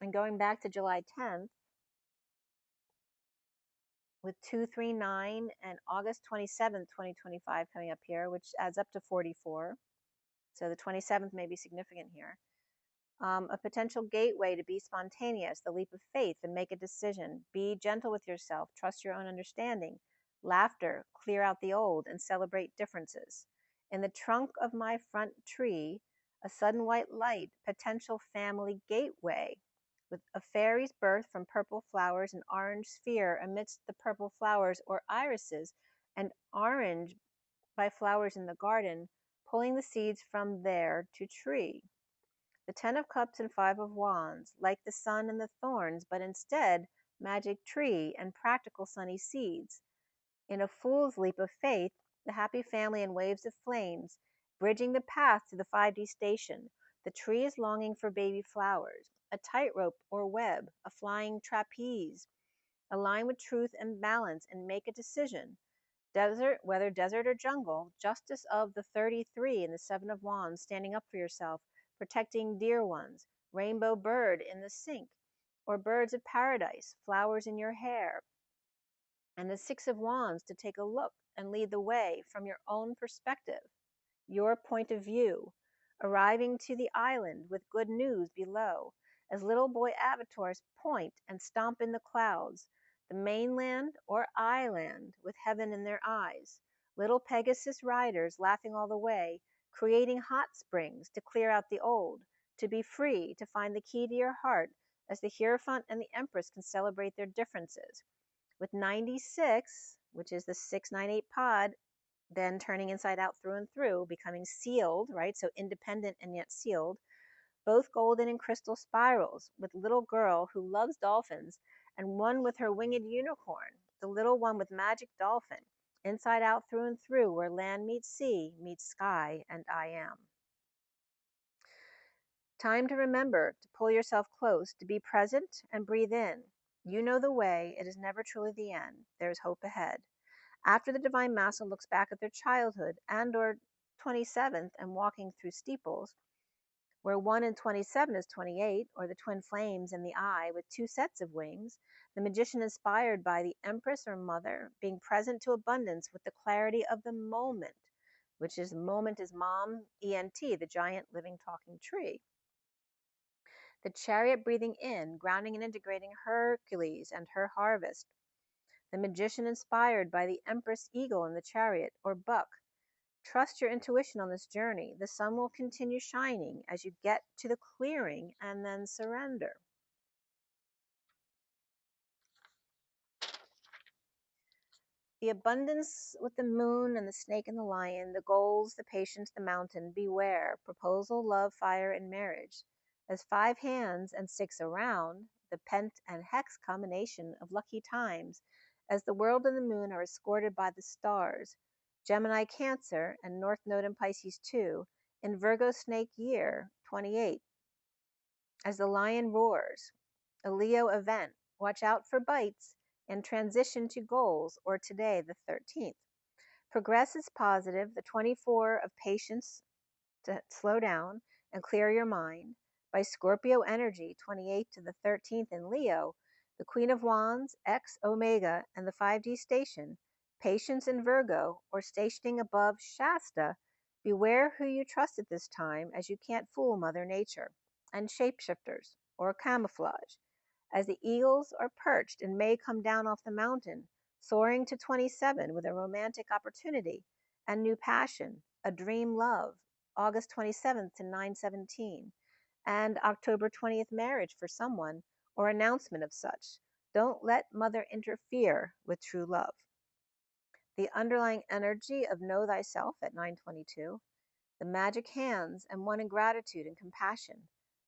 And going back to July 10th, with 239 and August 27th, 2025 coming up here, which adds up to 44. So the 27th may be significant here. A potential gateway to be spontaneous, the leap of faith, and make a decision. Be gentle with yourself, trust your own understanding. Laughter, clear out the old, and celebrate differences. In the trunk of my front tree, a sudden white light, potential family gateway, with a fairy's birth from purple flowers, an orange sphere amidst the purple flowers or irises, and orange by flowers in the garden, pulling the seeds from there to tree. The Ten of Cups and Five of Wands, like the sun and the thorns, but instead magic tree and practical sunny seeds. In a fool's leap of faith, the happy family and waves of flames, bridging the path to the 5D station. The tree is longing for baby flowers, a tightrope or web, a flying trapeze. Align with truth and balance and make a decision. Desert, whether desert or jungle, justice of the 33 and the Seven of Wands, standing up for yourself, protecting dear ones, rainbow bird in the sink, or birds of paradise, flowers in your hair, and the Six of Wands to take a look and lead the way from your own perspective, your point of view, arriving to the island with good news below, as little boy avatars point and stomp in the clouds, the mainland or island with heaven in their eyes, little Pegasus riders laughing all the way, creating hot springs to clear out the old, to be free, to find the key to your heart, as the Hierophant and the Empress can celebrate their differences. With 96, which is the 698 pod, then turning inside out through and through, becoming sealed, right? So independent and yet sealed, both golden and crystal spirals, with little girl who loves dolphins, and one with her winged unicorn, the little one with magic dolphin, inside out through and through, where land meets sea, meets sky, and I am. Time to remember to pull yourself close, to be present and breathe in. You know the way, it is never truly the end. There is hope ahead. After the Divine Master looks back at their childhood and or 27th and walking through steeples, where 1 and 27 is 28, or the twin flames in the eye with two sets of wings, the magician inspired by the Empress or Mother, being present to abundance with the clarity of the moment, which is moment is Mom, ENT, the giant living talking tree. The chariot breathing in, grounding and integrating Hercules and her harvest. The magician inspired by the Empress Eagle in the chariot, or buck. Trust your intuition on this journey. The sun will continue shining as you get to the clearing and then surrender. The abundance with the moon and the snake and the lion, the goals, the patience, the mountain, beware, proposal, love, fire, and marriage. As 5 hands and 6 around, the pent and hex combination of lucky times, as the world and the moon are escorted by the stars, Gemini Cancer and North Node in Pisces 2, in Virgo Snake year 28, as the lion roars, a Leo event, watch out for bites, and transition to goals, or today the 13th. Progress is positive, the 24 of patience to slow down and clear your mind, by Scorpio energy, 28 to the 13th in Leo, the Queen of Wands, X Omega, and the 5D station, patience in Virgo, or stationing above Shasta. Beware who you trust at this time, as you can't fool Mother Nature, and shapeshifters, or camouflage, as the eagles are perched and may come down off the mountain, soaring to 27 with a romantic opportunity and new passion, a dream love, August 27th to 9/17, and October 20th marriage for someone, or announcement of such. Don't let Mother interfere with true love. The underlying energy of Know Thyself at 9/22, the magic hands and one in gratitude and compassion.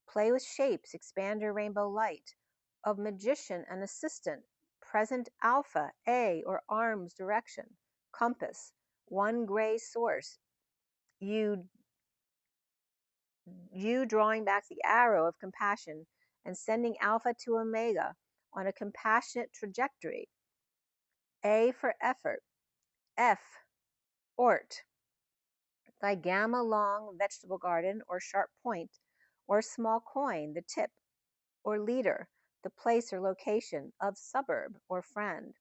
Play with shapes, expand your rainbow light. Of magician and assistant, present alpha, A, or arms direction, compass, one gray source. You you drawing back the arrow of compassion and sending Alpha to Omega on a compassionate trajectory. A for effort, F, ort, thy gamma long vegetable garden or sharp point, or small coin, the tip, or leader, the place or location of suburb or friend.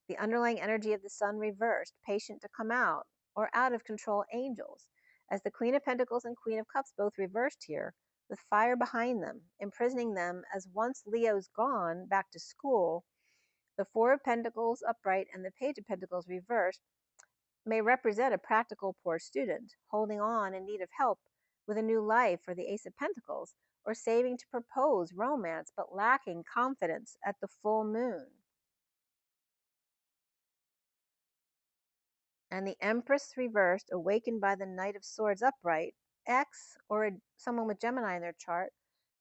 The underlying energy of the sun reversed, patient to come out, or out of control angels, as the Queen of Pentacles and Queen of Cups both reversed here, with fire behind them, imprisoning them as once Leo's gone back to school. The Four of Pentacles upright and the Page of Pentacles reversed may represent a practical poor student, holding on in need of help with a new life, or the Ace of Pentacles, or saving to propose romance but lacking confidence at the full moon. And the Empress reversed, awakened by the Knight of Swords upright, X, or someone with Gemini in their chart,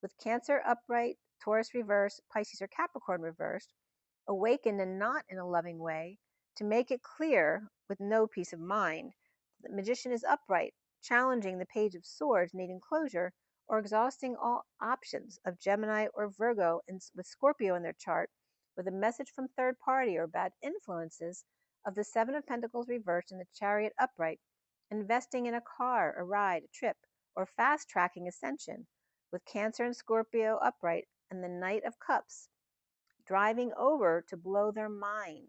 with Cancer upright, Taurus reversed, Pisces or Capricorn reversed, awakened and not in a loving way, to make it clear with no peace of mind. The Magician is upright, challenging the Page of Swords, needing closure, or exhausting all options of Gemini or Virgo with Scorpio in their chart, with a message from third party or bad influences of the Seven of Pentacles reversed and the Chariot upright, investing in a car, a ride, a trip, or fast-tracking ascension, with Cancer and Scorpio upright and the Knight of Cups driving over to blow their mind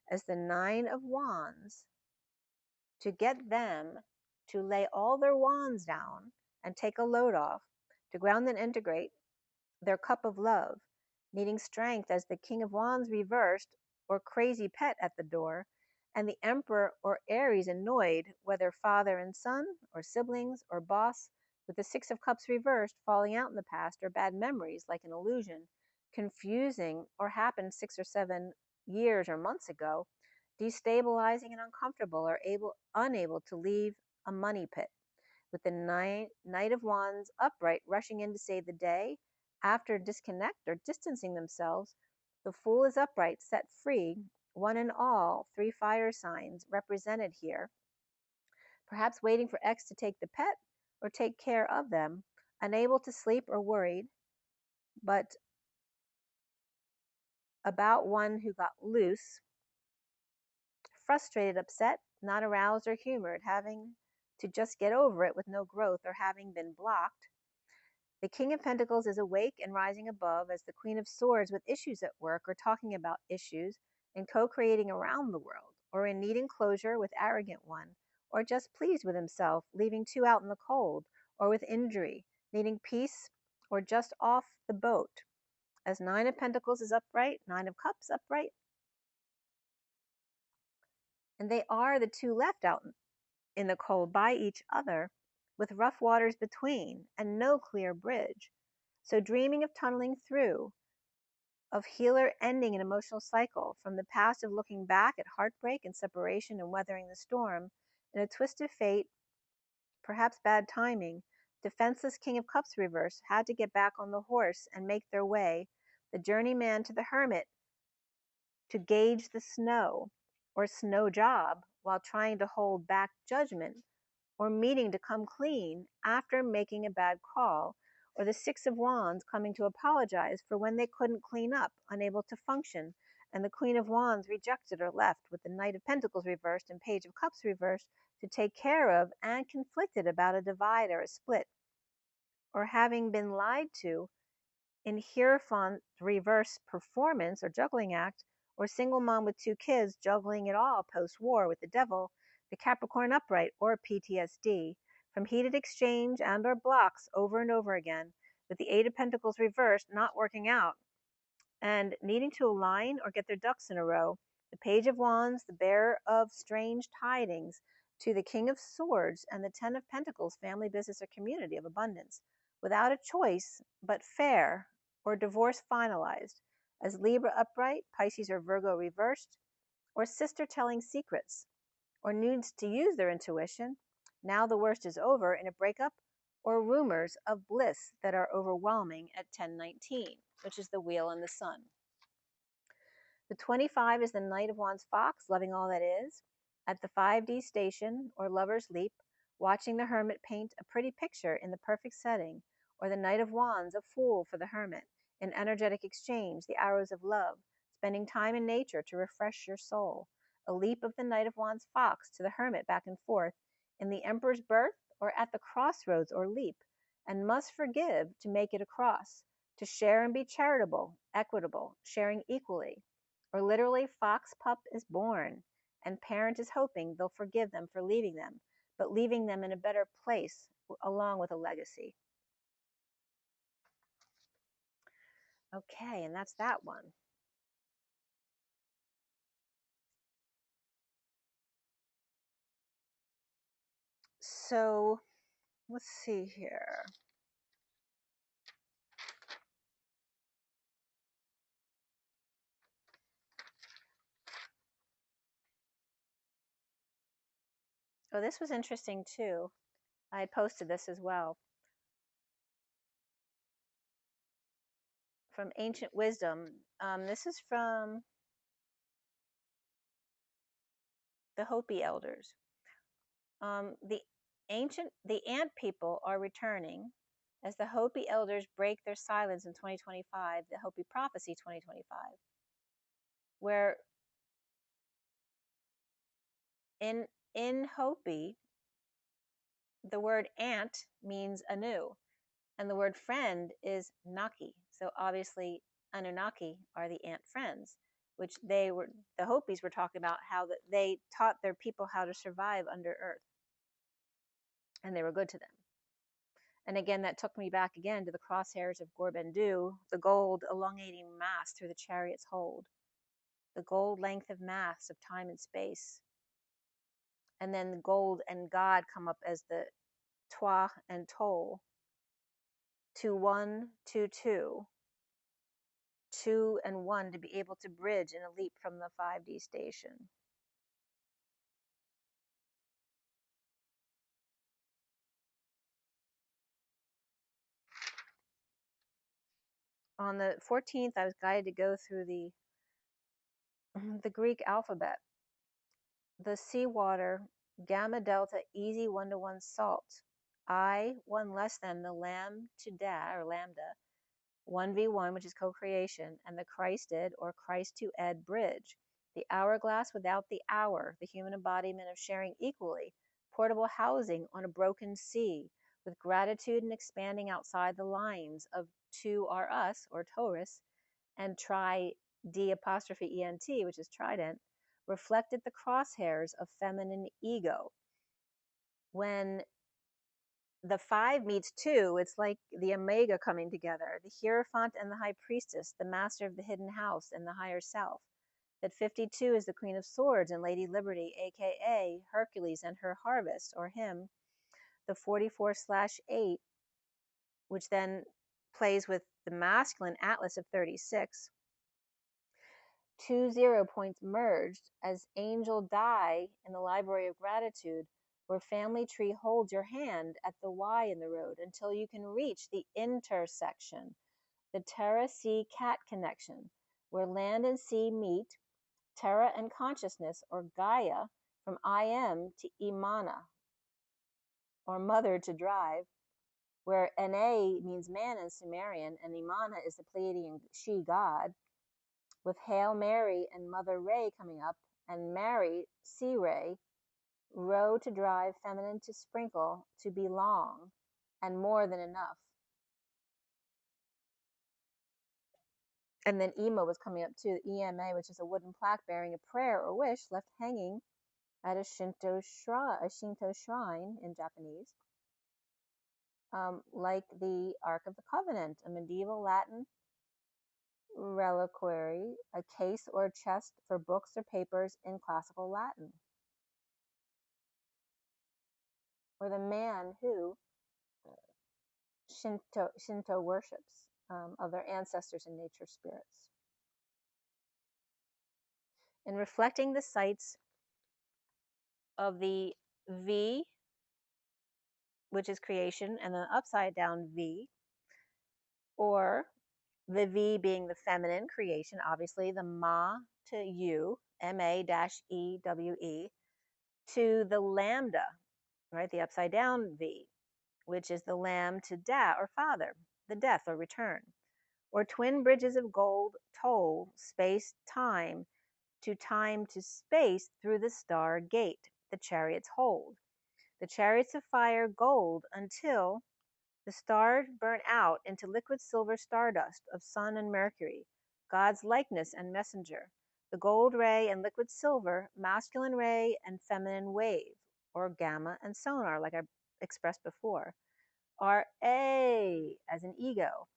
as the Nine of Wands, to get them to lay all their wands down and take a load off, to ground and integrate their cup of love, needing strength as the King of Wands reversed, or crazy pet at the door, and the Emperor or Aries annoyed, whether father and son, or siblings, or boss, with the Six of Cups reversed, falling out in the past, or bad memories like an illusion, confusing, or happened 6 or 7 years or months ago, destabilizing and uncomfortable, or unable to leave a money pit, with the Knight of Wands upright rushing in to save the day after disconnect or distancing themselves. The Fool is upright, set free, one and all, 3 fire signs represented here, perhaps waiting for X to take the pet or take care of them, unable to sleep or worried, but about one who got loose, frustrated, upset, not aroused or humored, having to just get over it with no growth or having been blocked. The King of Pentacles is awake and rising above as the Queen of Swords with issues at work, or talking about issues and co-creating around the world, or in needing closure with arrogant one, or just pleased with himself, leaving 2 out in the cold, or with injury, needing peace, or just off the boat. As Nine of Pentacles is upright, Nine of Cups upright, and they are the 2 left out in the cold by each other, with rough waters between and no clear bridge. So dreaming of tunneling through, of healer ending an emotional cycle, from the past of looking back at heartbreak and separation and weathering the storm, in a twist of fate, perhaps bad timing, defenseless King of Cups reversed had to get back on the horse and make their way, the journeyman to the hermit, to gauge the snow, or snow job, while trying to hold back judgment, or meeting to come clean after making a bad call, or the Six of Wands coming to apologize for when they couldn't clean up, unable to function, and the Queen of Wands rejected or left, with the Knight of Pentacles reversed and Page of Cups reversed, to take care of and conflicted about a divide or a split, or having been lied to in Hierophant reverse performance or juggling act, or single mom with 2 kids juggling it all post-war with the devil, the Capricorn upright, or PTSD from heated exchange and or blocks over and over again, with the Eight of Pentacles reversed, not working out and needing to align or get their ducks in a row. The Page of Wands, the bearer of strange tidings, to the King of Swords and the Ten of Pentacles, family, business, or community of abundance, without a choice but fair, or divorce finalized, as Libra upright, Pisces or Virgo reversed, or sister telling secrets, or needs to use their intuition. Now the worst is over in a breakup, or rumors of bliss that are overwhelming at 1019, which is the wheel and the sun. The 25 is the Knight of Wands Fox, loving all that is, at the 5D station, or Lover's Leap, watching the hermit paint a pretty picture in the perfect setting, or the Knight of Wands a fool for the hermit, in energetic exchange, the arrows of love, spending time in nature to refresh your soul, a leap of the Knight of Wands fox to the hermit back and forth, in the Emperor's birth, or at the crossroads or leap, and must forgive to make it across, to share and be charitable, equitable, sharing equally, or literally fox pup is born, and parent is hoping they'll forgive them for leaving them, but leaving them in a better place along with a legacy. Okay, and that's that one. So let's see here. Oh, this was interesting too. I posted this as well. From Ancient Wisdom. This is from the Hopi elders. The ant people are returning as the Hopi elders break their silence in 2025, the Hopi prophecy 2025, where in Hopi, the word ant means anew, and the word friend is Naki. So obviously Anunnaki are the ant friends, which the Hopis were talking about how that they taught their people how to survive under earth, and they were good to them. And again, that took me back again to the crosshairs of Gorbendu, the gold elongating mass through the chariot's hold, the gold length of mass of time and space. And then the gold and God come up as the Twa and Tol, 2 1 2 2, 2 and 1 to be able to bridge in a leap from the 5D station. On the 14th, I was guided to go through the Greek alphabet. The seawater, gamma delta, easy 1-to-1 salt. I, 1 less than the lamb to da, or lambda, 1v1, which is co-creation, and the Christed, or Christ to ed bridge. The hourglass without the hour, the human embodiment of sharing equally, portable housing on a broken sea, with gratitude and expanding outside the lines of to are us, or Taurus, and D''ENT, which is trident, reflected the crosshairs of feminine ego. When the 5 meets 2, it's like the omega coming together, the Hierophant and the High Priestess, the master of the hidden house and the higher self. That 52 is the Queen of Swords and Lady Liberty, aka Hercules and her harvest, or him. The 44/8, which then plays with the masculine Atlas of 36. 2 0 points merged as Angel Die in the Library of Gratitude, where Family Tree holds your hand at the Y in the road until you can reach the intersection, the Terra-Sea Cat connection, where land and sea meet, Terra and consciousness, or Gaia, from I am to Imana, or mother to drive, where Na means man in Sumerian, and Imana is the Pleiadian she god, with Hail Mary and Mother Ray coming up, and Mary, Sea Ray, row to drive, feminine to sprinkle, to belong, and more than enough. And then Ema was coming up too, EMA, which is a wooden plaque bearing a prayer or wish left hanging at a Shinto shrine in Japanese, like the Ark of the Covenant, a medieval Latin reliquary, a case or chest for books or papers in classical Latin. Or the man who Shinto worships, of their ancestors and nature spirits. In reflecting the sites of the V, which is creation, and the upside down V, or the V being the feminine creation, obviously the Ma to U, MA-EWE, to the lambda, right? The upside down V, which is the lamb to dad or father, the death or return. Or twin bridges of gold toll space time to space through the star gate the chariots hold. The chariots of fire gold until the stars burn out into liquid silver stardust of sun and Mercury, God's likeness and messenger. The gold ray and liquid silver, masculine ray and feminine wave, or gamma and sonar, like I expressed before, are A as an ego,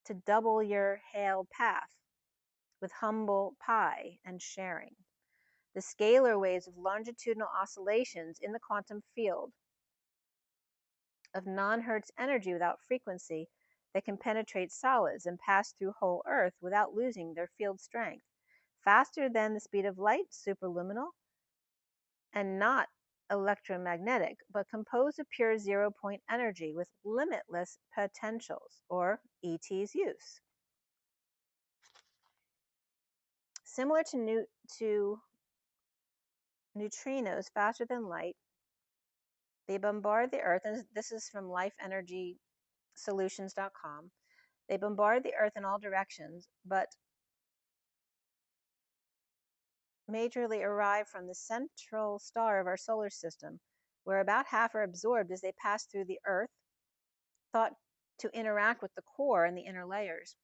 to double your hail path with humble pi and sharing. The scalar waves of longitudinal oscillations in the quantum field of non-Hertz energy without frequency that can penetrate solids and pass through whole Earth without losing their field strength, faster than the speed of light, superluminal, and not electromagnetic, but composed of pure zero-point energy with limitless potentials, or ET's use. Similar to neutrinos faster than light, they bombard the Earth, and this is from lifeenergysolutions.com. They bombard the Earth in all directions, but majorly arrive from the central star of our solar system, where about half are absorbed as they pass through the Earth, thought to interact with the core and the inner layers.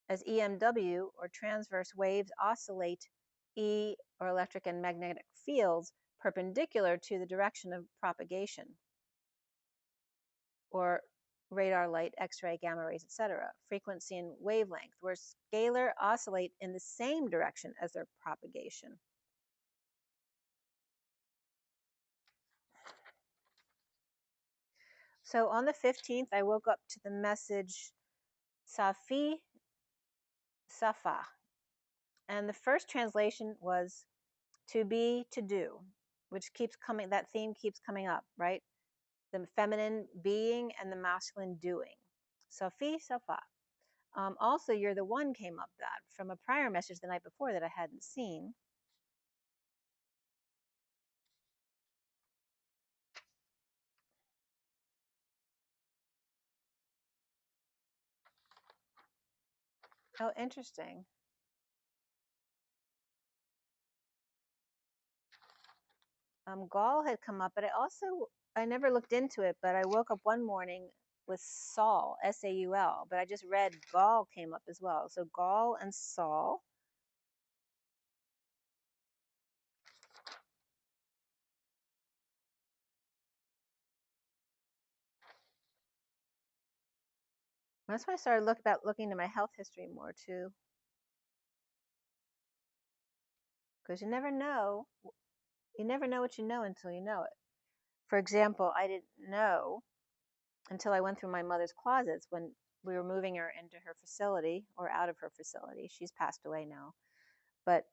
As EMW, or transverse waves, oscillate E, or electric and magnetic fields, perpendicular to the direction of propagation, or radar light, X-ray, gamma rays, etc., frequency and wavelength, where scalar oscillate in the same direction as their propagation. So on the 15th, I woke up to the message Safi Safa. And the first translation was to be, to do, which keeps coming, that theme keeps coming up, right? The feminine being and the masculine doing. Safi Safa. Also, you're the one came up that from a prior message the night before that I hadn't seen. Oh, interesting. Gaul had come up, but I never looked into it, but I woke up one morning with Saul, S-A-U-L, but I just read Gaul came up as well. So Gaul and Saul. That's why I started looking into my health history more too, because you never know what you know until you know it. For example, I didn't know until I went through my mother's closets when we were moving her into her facility, or out of her facility. She's passed away now, but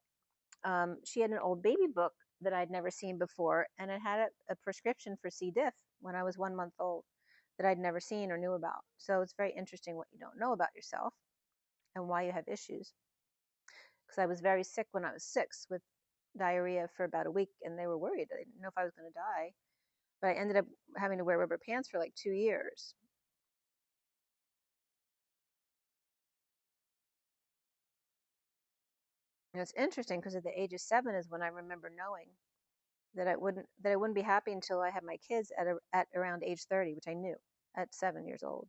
she had an old baby book that I'd never seen before, and it had a prescription for C. diff when I was 1 month old that I'd never seen or knew about. So it's very interesting what you don't know about yourself and why you have issues. Because I was very sick when I was 6 with diarrhea for about a week, and they were worried. They didn't know if I was going to die. But I ended up having to wear rubber pants for like 2 years. And it's interesting because at the age of 7 is when I remember knowing that I wouldn't be happy until I had my kids at around age 30, which I knew at 7 years old.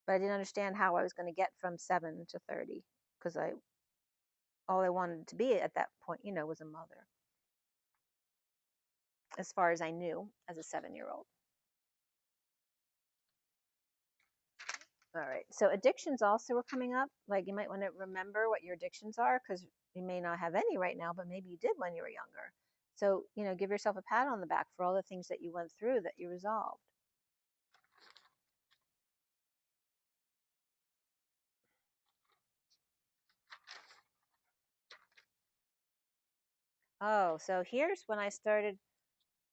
But I didn't understand how I was going to get from 7 to 30, because all I wanted to be at that point, was a mother, as far as I knew as a 7-year-old. All right, so addictions also were coming up. Like, you might want to remember what your addictions are, because you may not have any right now, but maybe you did when you were younger. So, give yourself a pat on the back for all the things that you went through that you resolved. Oh, so here's when I started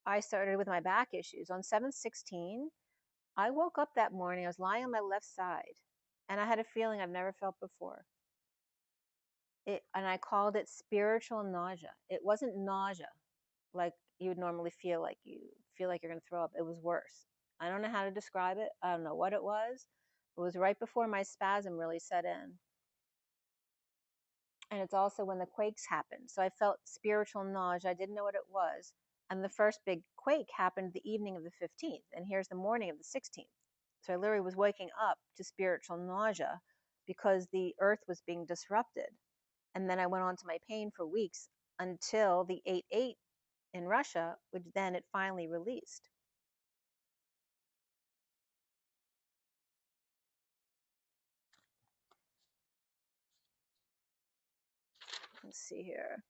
with my back issues. On 7/16, I woke up that morning, I was lying on my left side, and I had a feeling I've never felt before. And I called it spiritual nausea. It wasn't nausea like you would normally feel, like you feel like you're going to throw up. It was worse. I don't know how to describe it. I don't know what it was. It was right before my spasm really set in. And it's also when the quakes happened. So I felt spiritual nausea. I didn't know what it was. And the first big quake happened the evening of the 15th. And here's the morning of the 16th. So I literally was waking up to spiritual nausea because the earth was being disrupted. And then I went on to my pain for weeks until the 8/8 in Russia, which then it finally released. Let's see here.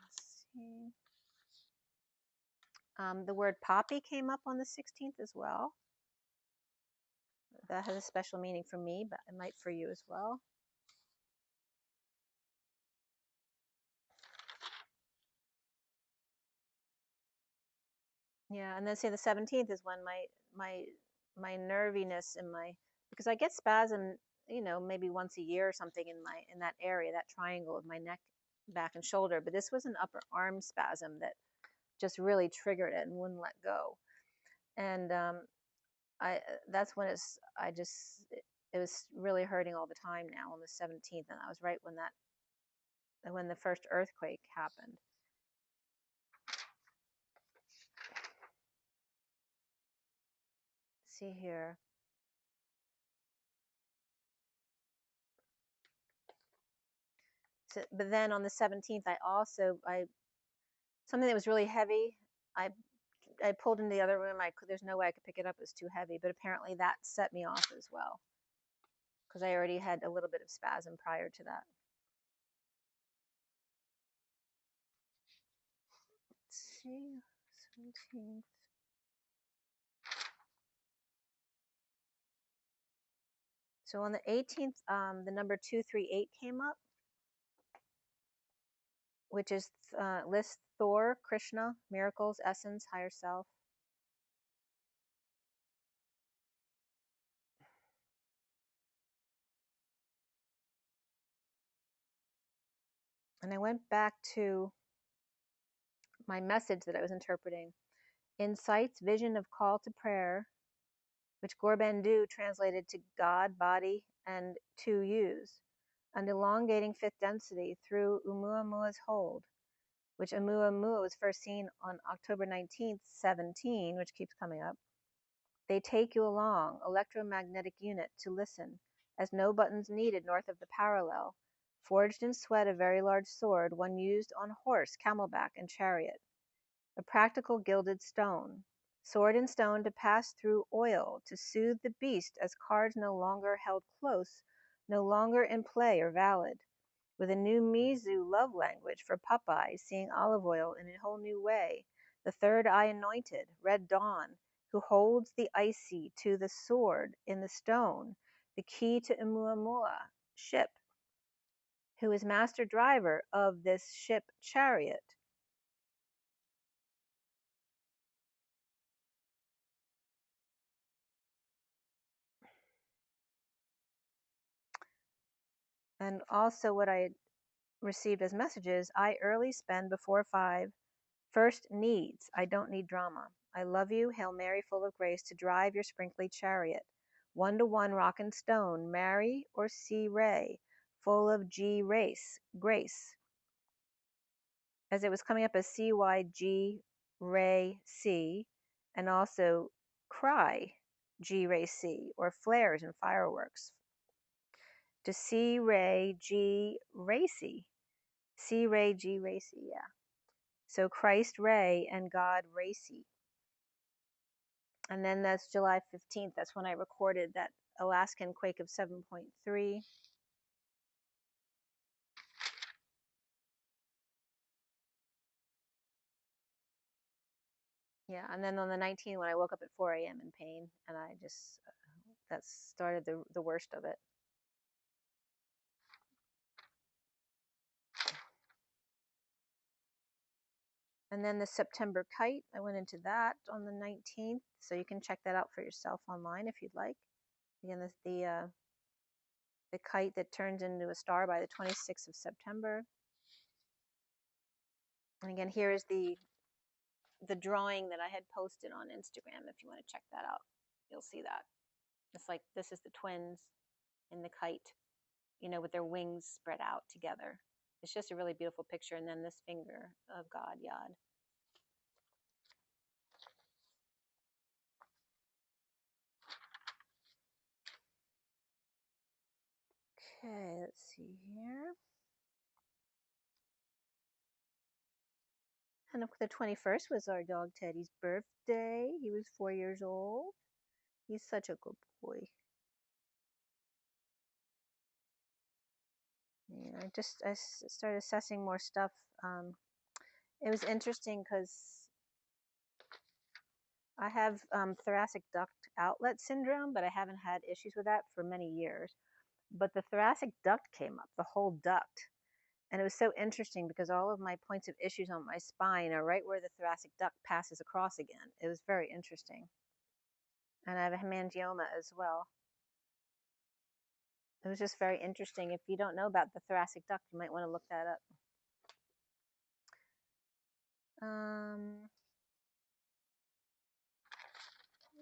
Let's see. The word poppy came up on the 16th as well. That has a special meaning for me, but it might for you as well. Yeah, and then say the 17th is when my nerviness and because I get spasm, maybe once a year or something in that area, that triangle of my neck, back, and shoulder. But this was an upper arm spasm that just really triggered it and wouldn't let go. And I that's when it was really hurting all the time now on the 17th, and I was right when the first earthquake happened. Let's see here. So, but then on the 17th, I something that was really heavy. I pulled into the other room. There's no way I could pick it up. It was too heavy. But apparently that set me off as well, because I already had a little bit of spasm prior to that. Let's see, 17th. So on the 18th, the number 238 came up, which is lists Thor, Krishna, miracles, essence, higher self. And I went back to my message that I was interpreting. Insights, vision of call to prayer, which Gorbandu translated to God, body, and to use, and elongating fifth density through Oumuamua's hold, which Oumuamua was first seen on October 19th, 17, which keeps coming up. They take you along, electromagnetic unit, to listen, as no buttons needed north of the parallel, forged in sweat a very large sword, one used on horse, camelback, and chariot, a practical gilded stone, sword and stone to pass through oil, to soothe the beast as cards no longer held close, no longer in play or valid, with a new Mizu love language for Popeye, seeing olive oil in a whole new way, the third eye anointed, red dawn, who holds the icy to the sword in the stone, the key to Oumuamua, ship, who is master driver of this ship chariot. And also what I received as messages, I early spend before 5. First, needs. I don't need drama. I love you, Hail Mary, full of grace, to drive your sprinkly chariot. 1-to-1 rock and stone, Mary or C. Ray, full of grace. As it was coming up as CYG Ray C, and also cry G Ray C, or flares and fireworks. To C Ray G Racy. C Ray G Racy, yeah. So Christ Ray and God Racy. And then that's July 15th. That's when I recorded that Alaskan quake of 7.3. Yeah, and then on the 19th, when I woke up at 4 a.m. in pain, and I just, that started the worst of it. And then the September kite, I went into that on the 19th, so you can check that out for yourself online if you'd like. Again, the kite that turns into a star by the 26th of September. And again, here is the drawing that I had posted on Instagram. If you want to check that out, you'll see that. It's like this is the twins in the kite, you know, with their wings spread out together. It's just a really beautiful picture. And then this finger of God, Yod. Okay, let's see here. And the 21st was our dog Teddy's birthday. He was 4 years old. He's such a good boy. Yeah, I started assessing more stuff. It was interesting because I have thoracic duct outlet syndrome, but I haven't had issues with that for many years. But the thoracic duct came up, the whole duct. And it was so interesting because all of my points of issues on my spine are right where the thoracic duct passes across again. It was very interesting. And I have a hemangioma as well. It was just very interesting. If you don't know about the thoracic duct, you might want to look that up.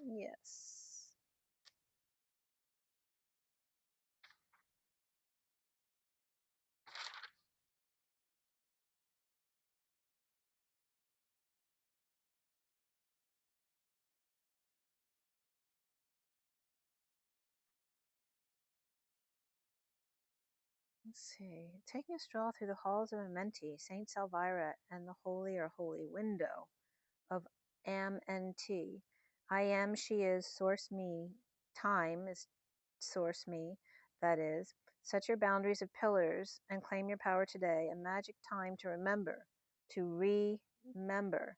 Yes. Let's see. Taking a stroll through the halls of Amenti, Saint Elvira, and the holy or holy window of Am-Nt. I am, she is, source me. Time is source me, that is. Set your boundaries of pillars and claim your power today. A magic time to remember, to remember.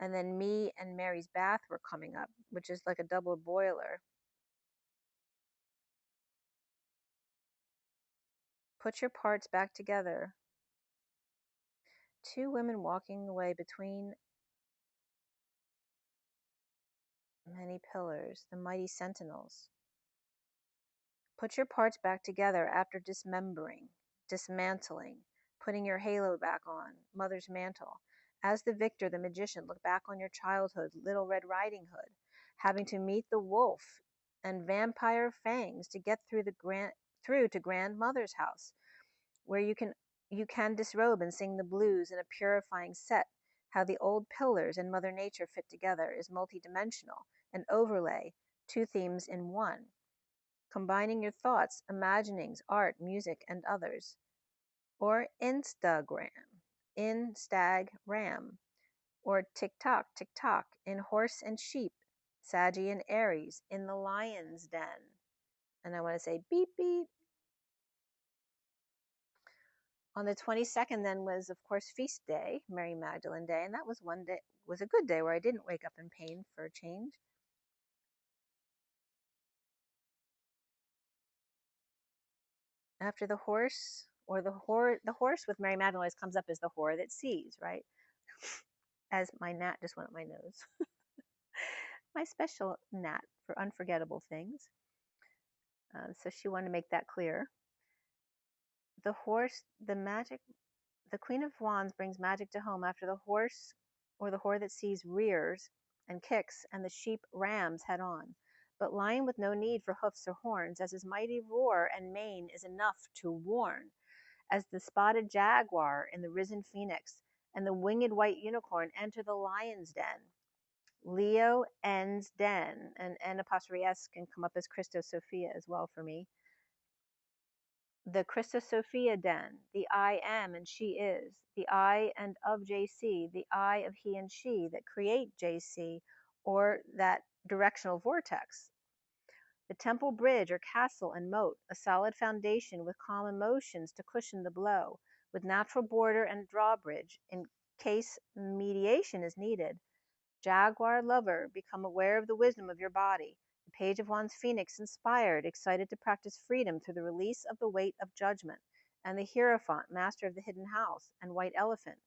And then me and Mary's bath were coming up, which is like a double boiler. Put your parts back together. Two women walking away between many pillars, the mighty sentinels. Put your parts back together after dismembering, dismantling, putting your halo back on, mother's mantle. As the victor, the magician, look back on your childhood, Little Red Riding Hood, having to meet the wolf and vampire fangs to get through to grandmother's house, where you can disrobe and sing the blues in a purifying set. How the old pillars and Mother Nature fit together is multidimensional, an overlay, two themes in one. Combining your thoughts, imaginings, art, music, and others. Or Instagram, or TikTok, in horse and sheep, Saggy and Aries, in the lion's den. And I want to say beep, beep. On the 22nd then was, of course, feast day, Mary Magdalene Day, and that was a good day where I didn't wake up in pain for a change. After the horse, or the horse with Mary Magdalene always comes up as the whore that sees, right? As my gnat just went up my nose. My special gnat for unforgettable things. So she wanted to make that clear. The horse, the Queen of Wands brings magic to home after the horse or the whore that sees rears and kicks, and the sheep rams head on. But lion with no need for hoofs or horns, as his mighty roar and mane is enough to warn, as the spotted jaguar in the risen phoenix and the winged white unicorn enter the lion's den. Leo N's den, and N apostrophe S can come up as Christos Sophia as well for me. The Christos Sophia den, the I am and she is, the I and of JC, the I of he and she that create JC, or that directional vortex. The temple bridge or castle and moat, a solid foundation with calm emotions to cushion the blow, with natural border and drawbridge in case mediation is needed. Jaguar lover, become aware of the wisdom of your body. The Page of Wands Phoenix, inspired, excited to practice freedom through the release of the weight of judgment. And the Hierophant, master of the hidden house, and White Elephant,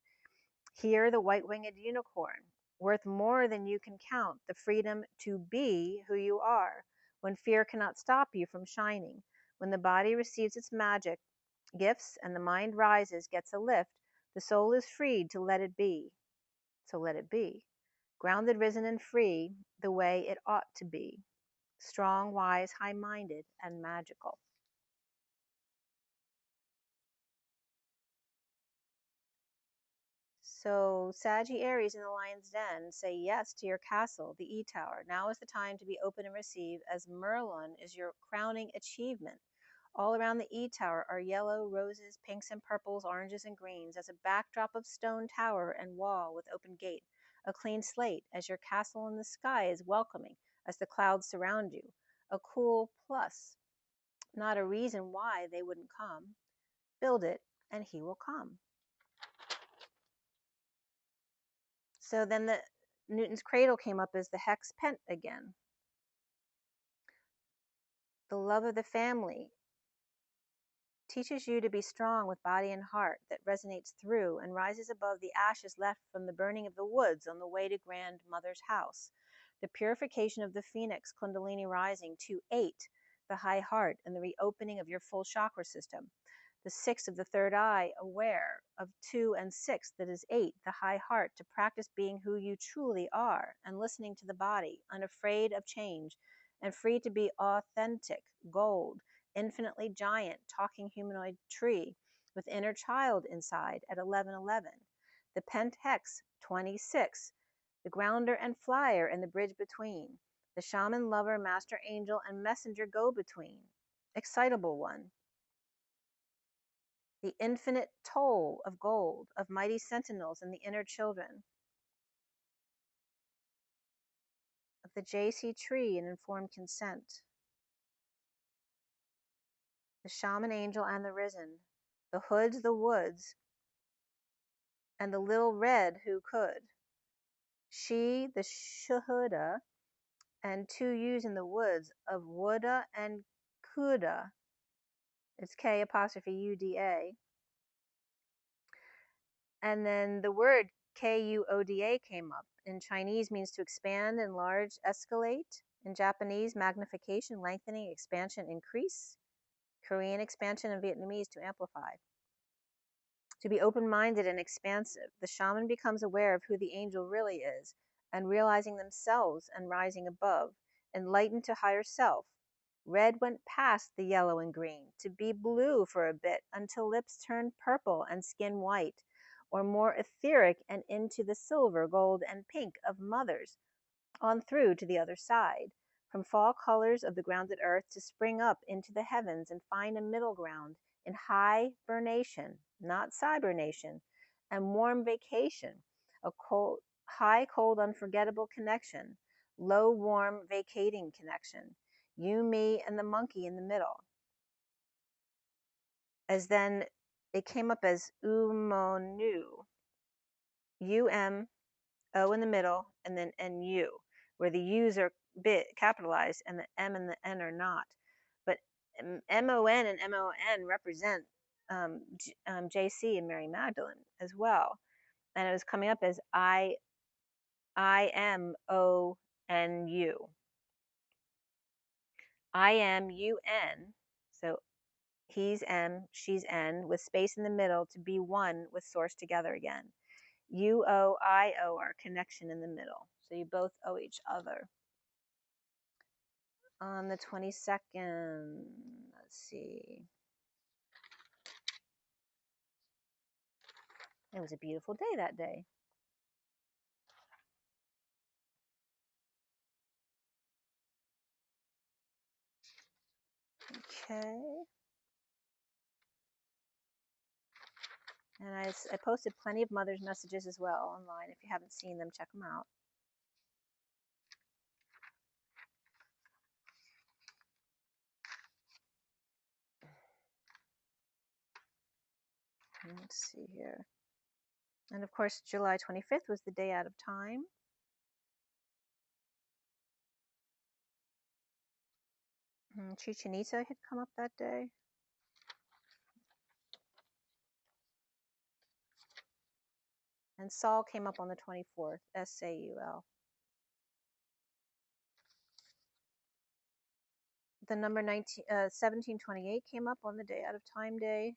Hear the white-winged unicorn, worth more than you can count, the freedom to be who you are, when fear cannot stop you from shining, when the body receives its magic gifts and the mind rises, gets a lift, the soul is freed to let it be. So let it be. Grounded, risen, and free, the way it ought to be. Strong, wise, high-minded, and magical. So, Sagittarius in the Lion's Den, say yes to your castle, the E-Tower. Now is the time to be open and receive, as Merlin is your crowning achievement. All around the E-Tower are yellow, roses, pinks and purples, oranges and greens, as a backdrop of stone tower and wall with open gate. A clean slate, as your castle in the sky is welcoming, as the clouds surround you. A cool plus, not a reason why they wouldn't come. Build it, and he will come. So then the Newton's cradle came up as the hex pent again. The love of the family teaches you to be strong with body and heart, that resonates through and rises above the ashes left from the burning of the woods on the way to grandmother's house. The purification of the phoenix kundalini rising to 8, the high heart, and the reopening of your full chakra system. The 6 of the third eye, aware of 2 and 6, that is 8, the high heart, to practice being who you truly are and listening to the body, unafraid of change and free to be authentic, gold, infinitely giant, talking humanoid tree with inner child inside at 1111. The pent hex, 26, the grounder and flyer and the bridge between. The shaman, lover, master angel, and messenger go-between. Excitable one. The infinite toll of gold, of mighty sentinels and the inner children, of the JC tree and informed consent, the shaman angel and the risen, the hoods, the woods, and the little red who could. She, the Shuhuda, and 2 U's in the woods of Woulda and Kuda. It's K apostrophe UDA. And then the word KUODA came up. In Chinese means to expand, enlarge, escalate. In Japanese, magnification, lengthening, expansion, increase. Korean, expansion, and Vietnamese, to amplify. To be open-minded and expansive, the shaman becomes aware of who the angel really is, and realizing themselves and rising above, enlightened to higher self. Red went past the yellow and green, to be blue for a bit, until lips turned purple and skin white, or more etheric and into the silver, gold, and pink of mothers, on through to the other side, from fall colors of the grounded earth to spring up into the heavens and find a middle ground in hibernation, not cybernation, and warm vacation, a cold, high, cold, unforgettable connection, low, warm, vacating connection, you, me, and the monkey in the middle. As then it came up as umonu, U-M-O in the middle, and then N-U, where the U's are bit capitalized and the M and the N are not. But M-O-N and M-O-N represent JC and Mary Magdalene as well. And it was coming up as I-M-O-N-U. I-M-U-N, so he's M, she's N, with space in the middle to be one with source together again. U-O-I-O are connection in the middle. So you both owe each other. On the 22nd, let's see. It was a beautiful day that day. Okay. And I posted plenty of mother's messages as well online. If you haven't seen them, check them out. Let's see here. And of course, July 25th was the day out of time. Chichen Itza had come up that day. And Saul came up on the 24th, S-A-U-L. The number 1728 came up on the day out of time day.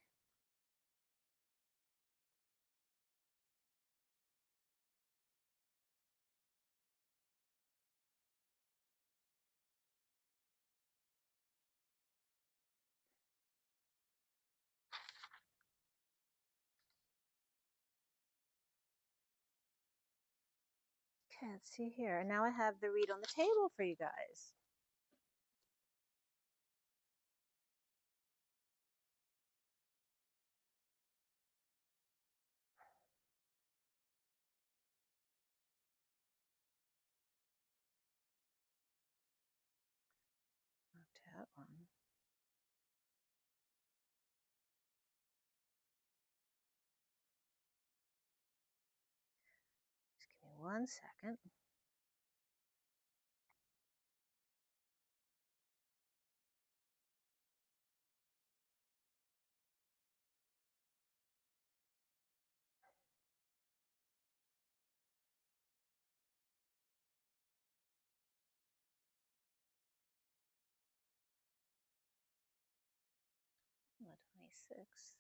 Okay, let's see here. And now I have the read on the table for you guys. That one. Just give me 1 second. The 26th.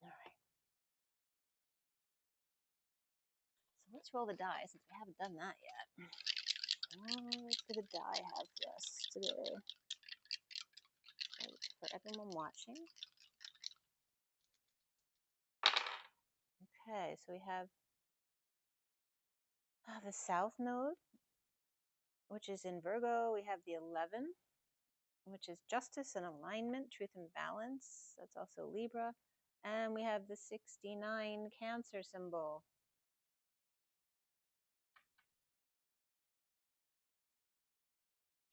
All right. So let's roll the die since we haven't done that yet. What do the die have for us today? For everyone watching. Okay, so we have the South Node, which is in Virgo. We have the 11, which is justice and alignment, truth and balance. That's also Libra. And we have the 69 Cancer symbol.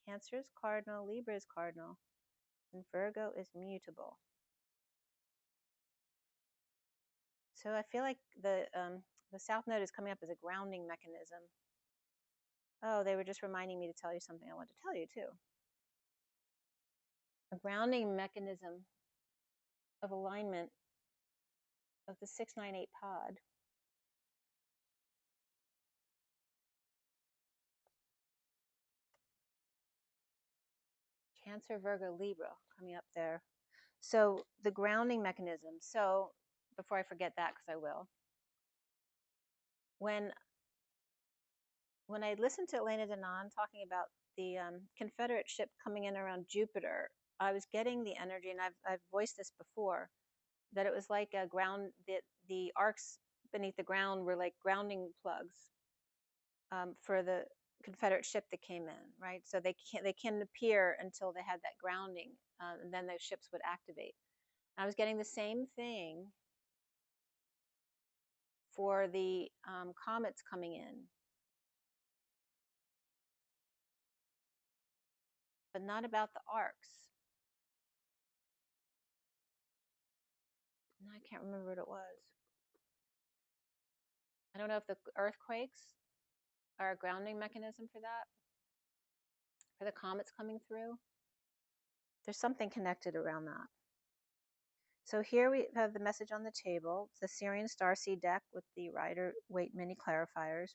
Cancer is cardinal, Libra is cardinal, and Virgo is mutable. So I feel like the South Node is coming up as a grounding mechanism. Oh, they were just reminding me to tell you something I want to tell you too. A grounding mechanism of alignment of the 698 pod. Cancer, Virgo, Libra coming up there. So the grounding mechanism. So before I forget that, because I will. When I listened to Elena Danaan talking about the Confederate ship coming in around Jupiter, I was getting the energy, and I've voiced this before, that it was like a ground, that the arcs beneath the ground were like grounding plugs for the Confederate ship that came in, right? So they can't appear until they had that grounding, and then those ships would activate. I was getting the same thing for the comets coming in, but not about the arcs. No, I can't remember what it was. I don't know if the earthquakes are a grounding mechanism for that, for the comets coming through. There's something connected around that. So here we have the message on the table. It's the SIRIAN Starseed deck with the Rider-Waite mini clarifiers.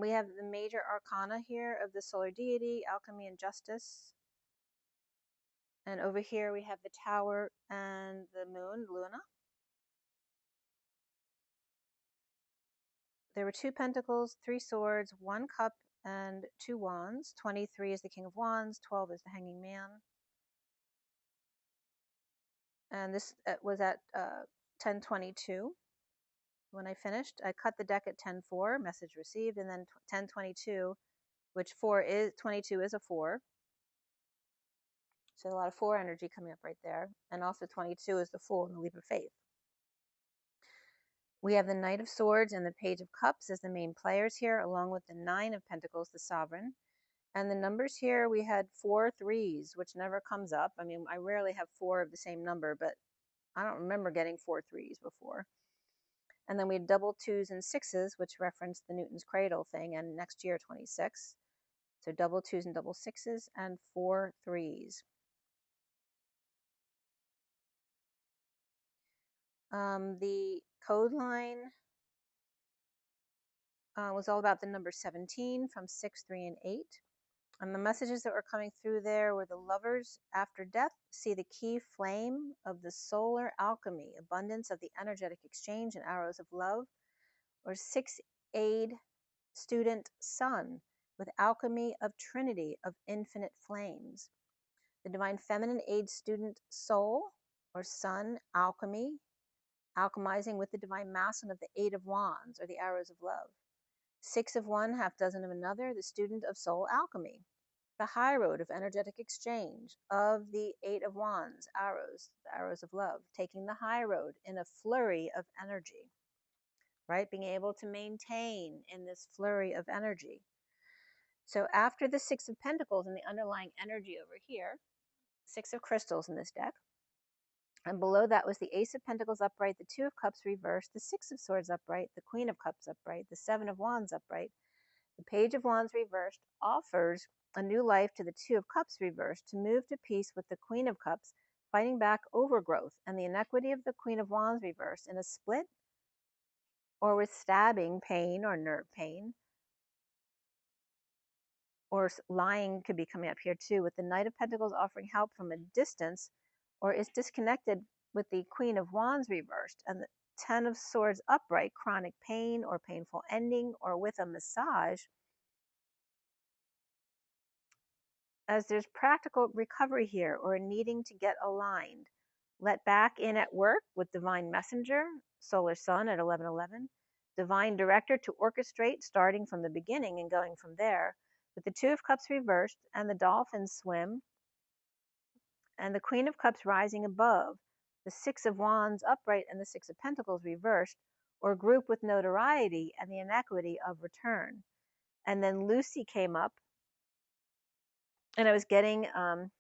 We have the major arcana here of the solar deity, alchemy and justice. And over here we have the tower and the moon, Luna. There were 2 pentacles, 3 swords, 1 cup, and 2 wands. 23 is the king of wands, 12 is the hanging man. And this was at 10:22 when I finished. I cut the deck at 10:04, message received, and then 10:22, which 22 is a 4. So a lot of 4 energy coming up right there. And also 22 is the Fool in the leap of faith. We have the Knight of Swords and the Page of Cups as the main players here, along with the 9 of Pentacles, the Sovereign. And the numbers here, we had 4 3s, which never comes up. I mean, I rarely have 4 of the same number, but I don't remember getting 4 3s before. And then we had double 2s and 6s, which reference the Newton's cradle thing, and next year 26. So double 2s and double 6s and 4 3s. The code line was all about the number 17 from 6, 3, and 8. And the messages that were coming through there were the lovers after death see the key flame of the solar alchemy, abundance of the energetic exchange and arrows of love, or 6 aid student sun with alchemy of trinity of infinite flames. The divine feminine aid student soul or sun alchemy, alchemizing with the divine masculine of the 8 of wands or the arrows of love. 6 of one, half dozen of another, the student of soul alchemy. The high road of energetic exchange of the 8 of wands, arrows, the arrows of love, taking the high road in a flurry of energy, right? Being able to maintain in this flurry of energy. So after the 6 of pentacles and the underlying energy over here, 6 of crystals in this deck, and below that was the Ace of Pentacles upright, the 2 of Cups reversed, the 6 of Swords upright, the Queen of Cups upright, the 7 of Wands upright, the Page of Wands reversed offers a new life to the 2 of Cups reversed to move to peace with the Queen of Cups, fighting back overgrowth and the inequity of the Queen of Wands reversed in a split or with stabbing pain or nerve pain, or lying could be coming up here too, with the Knight of Pentacles offering help from a distance or is disconnected with the Queen of Wands reversed and the 10 of Swords upright, chronic pain or painful ending or with a massage, as there's practical recovery here or needing to get aligned. Let back in at work with divine messenger, solar sun at 11:11, divine director to orchestrate starting from the beginning and going from there, with the 2 of Cups reversed and the dolphins swim and the Queen of Cups rising above, the 6 of Wands upright and the 6 of Pentacles reversed, or group with notoriety and the inequity of return. And then Lucy came up, and I was getting, in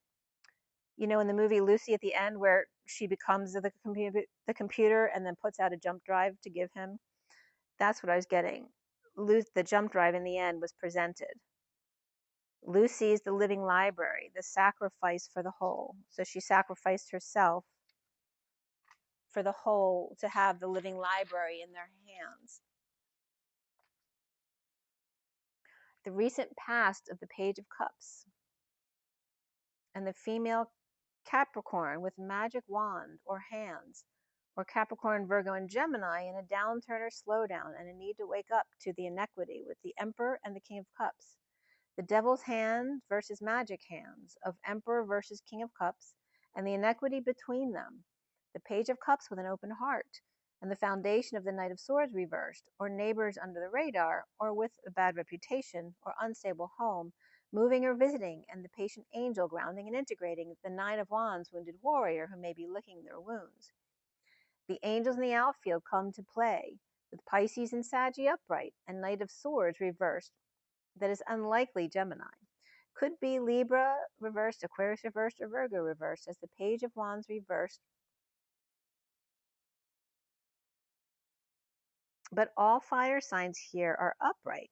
the movie Lucy at the end where she becomes the computer and then puts out a jump drive to give him. That's what I was getting. The jump drive in the end was presented. Lucy is the living library, the sacrifice for the whole. So she sacrificed herself for the whole to have the living library in their hands. The recent past of the Page of Cups and the female Capricorn with magic wand or hands, or Capricorn, Virgo, and Gemini in a downturn or slowdown and a need to wake up to the inequity with the Emperor and the King of Cups. The Devil's hand versus magic hands of Emperor versus King of Cups and the inequity between them. The Page of Cups with an open heart and the foundation of the Knight of Swords reversed, or neighbors under the radar, or with a bad reputation, or unstable home, moving or visiting, and the patient angel grounding and integrating the 9 of Wands wounded warrior who may be licking their wounds. The angels in the outfield come to play, with Pisces and Saggy upright, and Knight of Swords reversed, that is unlikely Gemini. Could be Libra reversed, Aquarius reversed, or Virgo reversed, as the Page of Wands reversed. But all fire signs here are upright.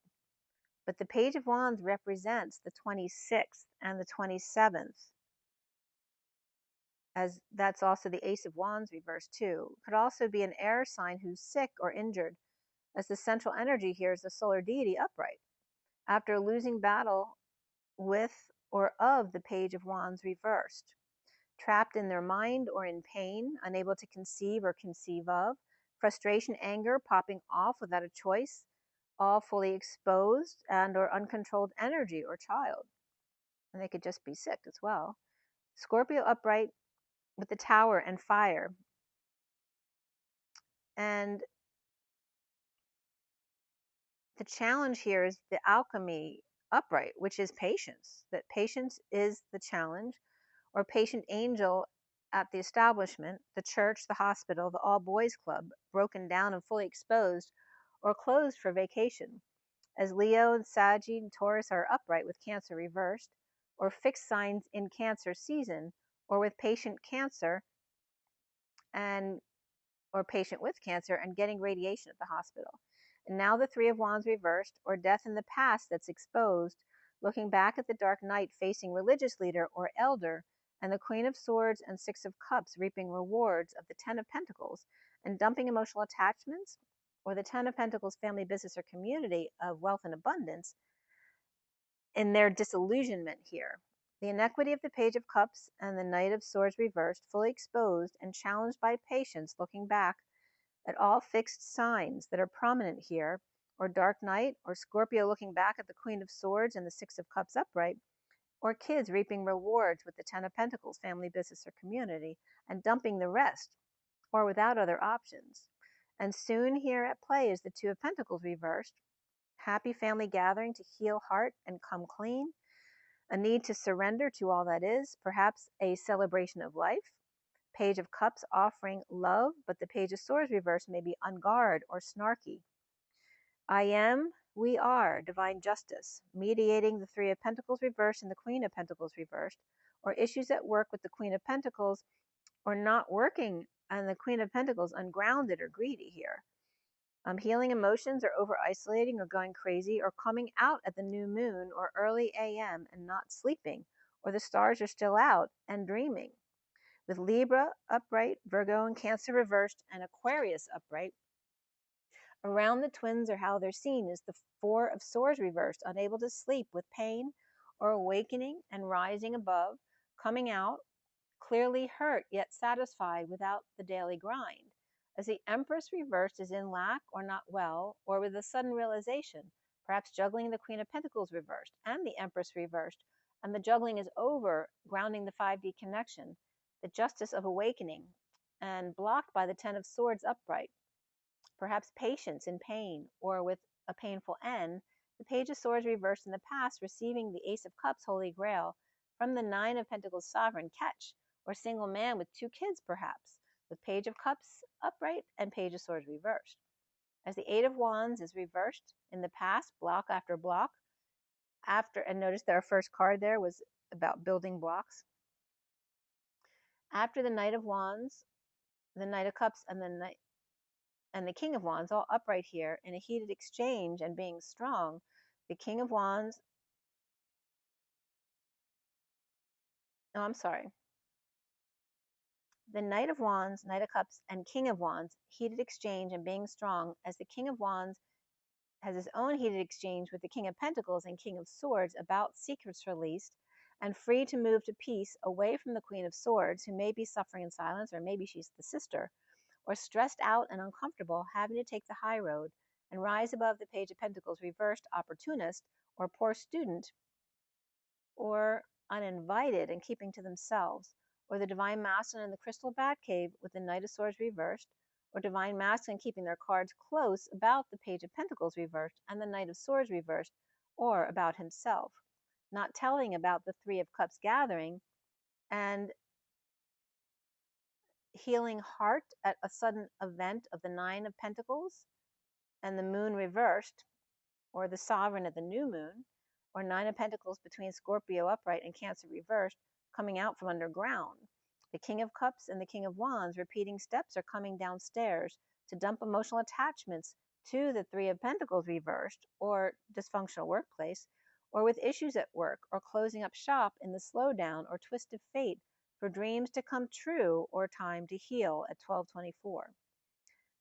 But the Page of Wands represents the 26th and the 27th, as that's also the Ace of Wands reversed too. Could also be an air sign who's sick or injured, as the central energy here is the solar deity upright, after losing battle with or of the Page of Wands reversed. Trapped in their mind or in pain, unable to conceive or conceive of, frustration, anger popping off without a choice, all fully exposed and or uncontrolled energy or child. And they could just be sick as well. Scorpio upright with the Tower and fire. And the challenge here is the alchemy upright, which is patience. That patience is the challenge, or patient angel at the establishment, the church, the hospital, the all boys club, broken down and fully exposed or closed for vacation. as Leo and Sagittarius and Taurus are upright with Cancer reversed, or fixed signs in Cancer season, or with patient cancer and or patient with cancer and getting radiation at the hospital. And now the Three of Wands reversed, or death in the past that's exposed, looking back at the dark night facing religious leader or elder, and the Queen of Swords and Six of Cups reaping rewards of the Ten of Pentacles and dumping emotional attachments, or the Ten of Pentacles family, business, or community of wealth and abundance in their disillusionment here. The inequity of the Page of Cups and the Knight of Swords reversed, fully exposed and challenged by patience, looking back at all fixed signs that are prominent here, or Dark Knight, or Scorpio looking back at the Queen of Swords and the Six of Cups upright, or kids reaping rewards with the Ten of Pentacles, family, business, or community, and dumping the rest, or without other options. And soon here at play is the Two of Pentacles reversed, happy family gathering to heal heart and come clean, a need to surrender to all that is, perhaps a celebration of life. Page of Cups offering love, but the Page of Swords reversed may be on guard or snarky. I am, we are, divine justice, mediating the Three of Pentacles reversed and the Queen of Pentacles reversed, or issues at work with the Queen of Pentacles, or not working and the Queen of Pentacles ungrounded or greedy here. Healing emotions or over isolating or going crazy, or coming out at the new moon or early AM and not sleeping, or the stars are still out and dreaming. With Libra upright, Virgo and Cancer reversed, and Aquarius upright. Around the twins, or how they're seen, is the Four of Swords reversed, unable to sleep with pain, or awakening and rising above, coming out, clearly hurt yet satisfied without the daily grind. As the Empress reversed is in lack or not well, or with a sudden realization, perhaps juggling the Queen of Pentacles reversed and the Empress reversed, and the juggling is over, grounding the 5D connection, the justice of awakening, and blocked by the Ten of Swords upright. Perhaps patience in pain, or with a painful end, the Page of Swords reversed in the past, receiving the Ace of Cups Holy Grail from the Nine of Pentacles sovereign catch, or single man with 2 kids perhaps, with Page of Cups upright and Page of Swords reversed. As the Eight of Wands is reversed in the past, block after block, and notice that our first card there was about building blocks. After the Knight of Wands, the Knight of Cups, and the King of Wands, all upright here in a heated exchange and being strong, the King of Wands, no, I'm sorry, the Knight of Wands, Knight of Cups, and King of Wands, heated exchange and being strong, as the King of Wands has his own heated exchange with the King of Pentacles and King of Swords about secrets released and free to move to peace away from the Queen of Swords, who may be suffering in silence, or maybe she's the sister, or stressed out and uncomfortable, having to take the high road and rise above the Page of Pentacles reversed, opportunist, or poor student, or uninvited and keeping to themselves, or the Divine Masculine in the Crystal Batcave with the Knight of Swords reversed, or Divine Masculine keeping their cards close about the Page of Pentacles reversed and the Knight of Swords reversed, or about himself, not telling about the Three of Cups gathering and healing heart at a sudden event of the Nine of Pentacles and the Moon reversed, or the Sovereign at the new moon, or Nine of Pentacles between Scorpio upright and Cancer reversed, coming out from underground. The King of Cups and the King of Wands repeating steps are coming downstairs to dump emotional attachments to the Three of Pentacles reversed, or dysfunctional workplace, or with issues at work, or closing up shop in the slowdown or twist of fate for dreams to come true or time to heal at 1224.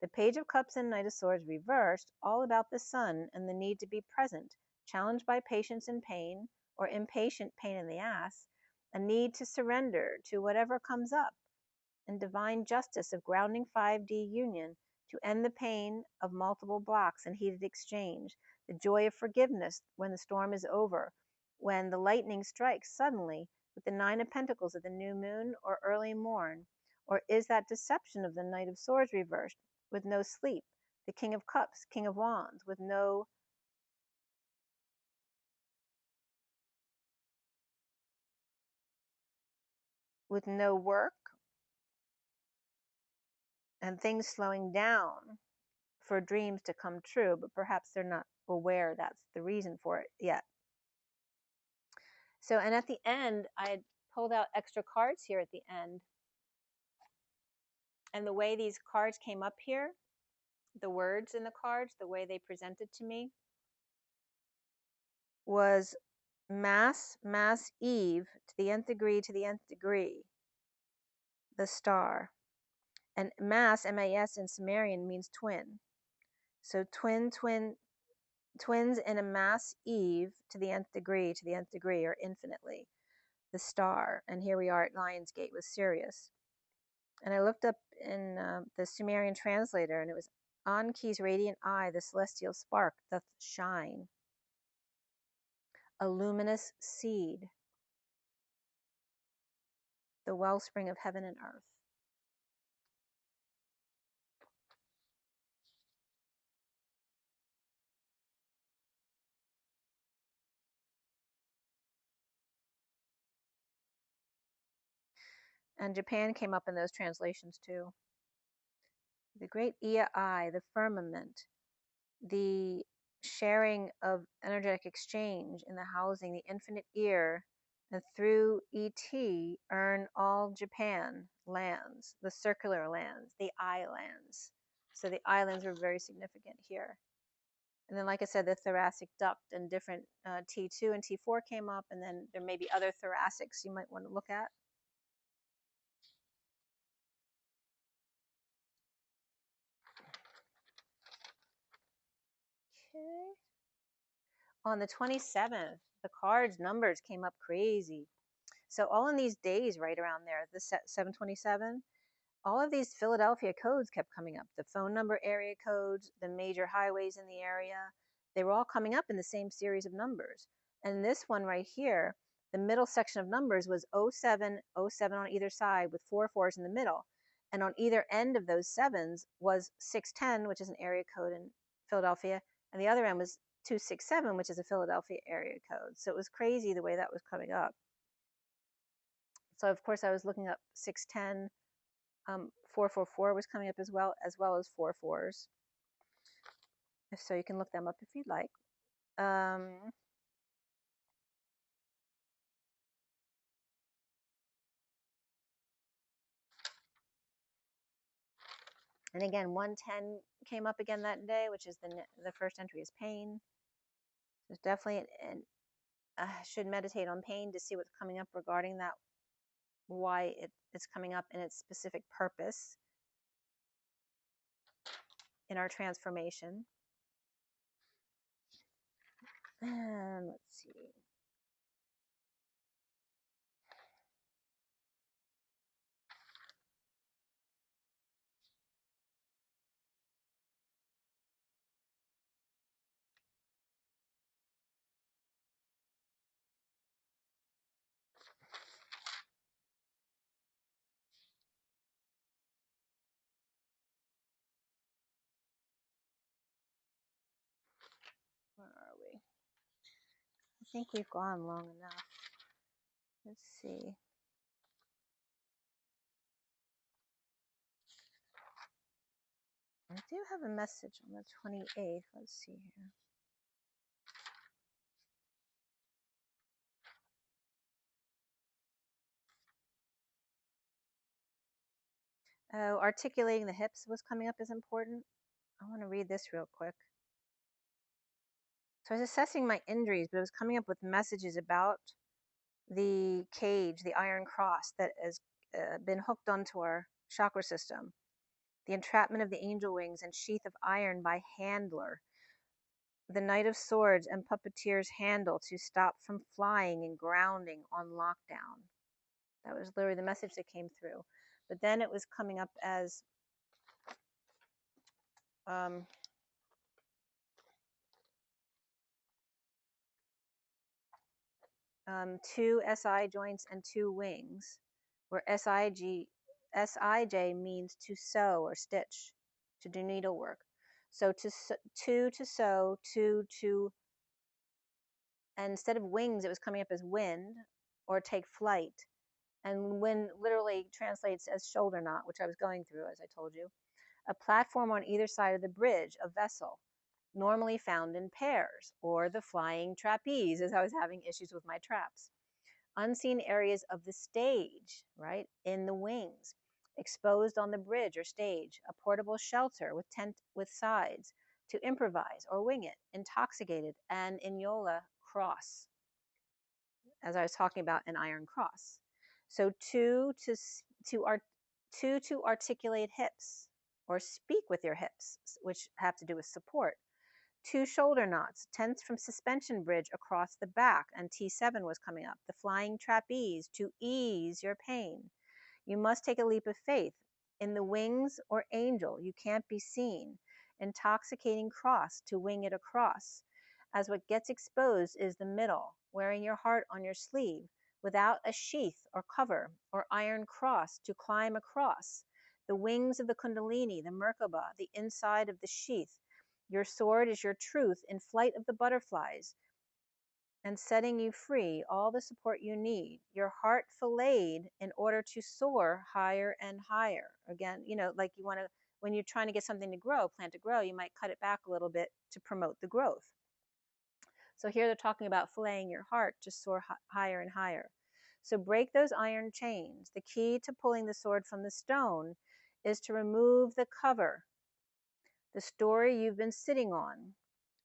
The Page of Cups and Knight of Swords reversed, all about the sun and the need to be present, challenged by patience and pain, or impatient pain in the ass, a need to surrender to whatever comes up, and divine justice of grounding 5D union to end the pain of multiple blocks and heated exchange, the joy of forgiveness when the storm is over, when the lightning strikes suddenly with the Nine of Pentacles at the new moon or early morn, or is that deception of the Knight of Swords reversed with no sleep, the King of Cups, King of Wands with no work and things slowing down for dreams to come true, but perhaps they're not aware that's the reason for it yet. So, and at the end, I had pulled out extra cards here at the end. And the way these cards came up here, the words in the cards, the way they presented to me, was mass, mass Eve, to the nth degree, to the nth degree, the star. And mass, M-A-S, in Sumerian means twin. So twins in a mass Eve, to the nth degree, or infinitely, the star. And here we are at Lionsgate with Sirius. And I looked up in the Sumerian translator, and it was Anki's radiant eye, the celestial spark doth shine, a luminous seed, the wellspring of heaven and earth. And Japan came up in those translations too. The great Ia eye, the firmament, the sharing of energetic exchange in the housing, the infinite ear, and through ET earn all Japan lands, the circular lands, the islands. So the islands were very significant here. And then, like I said, the thoracic duct and different T2 and T4 came up, and then there may be other thoracics you might want to look at. Okay. On the 27th, the cards numbers came up crazy. So all in these days right around there, the 727, all of these Philadelphia codes kept coming up. The phone number area codes, the major highways in the area, they were all coming up in the same series of numbers. And this one right here, the middle section of numbers was 07, 07 on either side with 4 4s in the middle. And on either end of those sevens was 610, which is an area code in Philadelphia, and the other end was 267, which is a Philadelphia area code. So it was crazy the way that was coming up. So of course I was looking up 610, 444 was coming up as well as 4 4s. So you can look them up if you'd like. And again, 110 came up again that day, which is the first entry is pain. There's definitely should meditate on pain to see what's coming up regarding that, why it's coming up in its specific purpose in our transformation. And let's see. Where are we? I think we've gone long enough. Let's see. I do have a message on the 28th. Let's see here. Oh, articulating the hips was coming up as important. I want to read this real quick. So I was assessing my injuries, but it was coming up with messages about the cage, the iron cross that has been hooked onto our chakra system. The entrapment of the angel wings and sheath of iron by handler. The Knight of Swords and puppeteer's handle to stop from flying and grounding on lockdown. That was literally the message that came through. But then it was coming up as 2 SI joints and 2 wings, where SIJ means to sew or stitch, to do needlework. So to sew, to, and instead of wings, it was coming up as wind or take flight. And wind literally translates as shoulder knot, which I was going through, as I told you. A platform on either side of the bridge, a vessel. normally found in pairs, or the flying trapeze, as I was having issues with my traps. Unseen areas of the stage, right, in the wings, exposed on the bridge or stage, a portable shelter with tent with sides to improvise or wing it, intoxicated, and Inyola cross, as I was talking about, an iron cross. So two to articulate hips or speak with your hips, which have to do with support. 2 shoulder knots, tense from suspension bridge across the back, and T7 was coming up. The flying trapeze to ease your pain. You must take a leap of faith. In the wings or angel, you can't be seen. Intoxicating cross to wing it across. As what gets exposed is the middle, wearing your heart on your sleeve, without a sheath or cover, or iron cross to climb across. The wings of the Kundalini, the Merkaba, the inside of the sheath. Your sword is your truth in flight of the butterflies and setting you free, all the support you need. Your heart filleted in order to soar higher and higher. Again, you know, like you want to, when you're trying to get something to grow, plant to grow, you might cut it back a little bit to promote the growth. So here they're talking about filleting your heart to soar higher and higher. So break those iron chains. The key to pulling the sword from the stone is to remove the cover, the story you've been sitting on,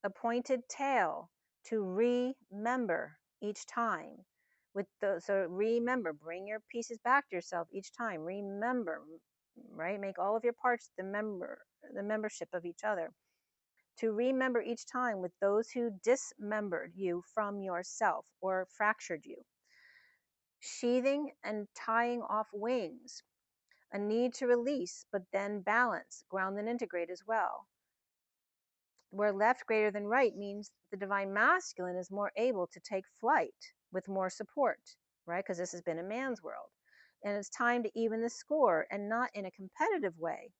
appointed tale to remember each time. So remember, bring your pieces back to yourself each time. Remember, right? Make all of your parts the membership of each other. To remember each time with those who dismembered you from yourself or fractured you. Sheathing and tying off wings. A need to release, but then balance, ground and integrate as well. Where left greater than right means the divine masculine is more able to take flight with more support, right? Because this has been a man's world. And it's time to even the score, and not in a competitive way,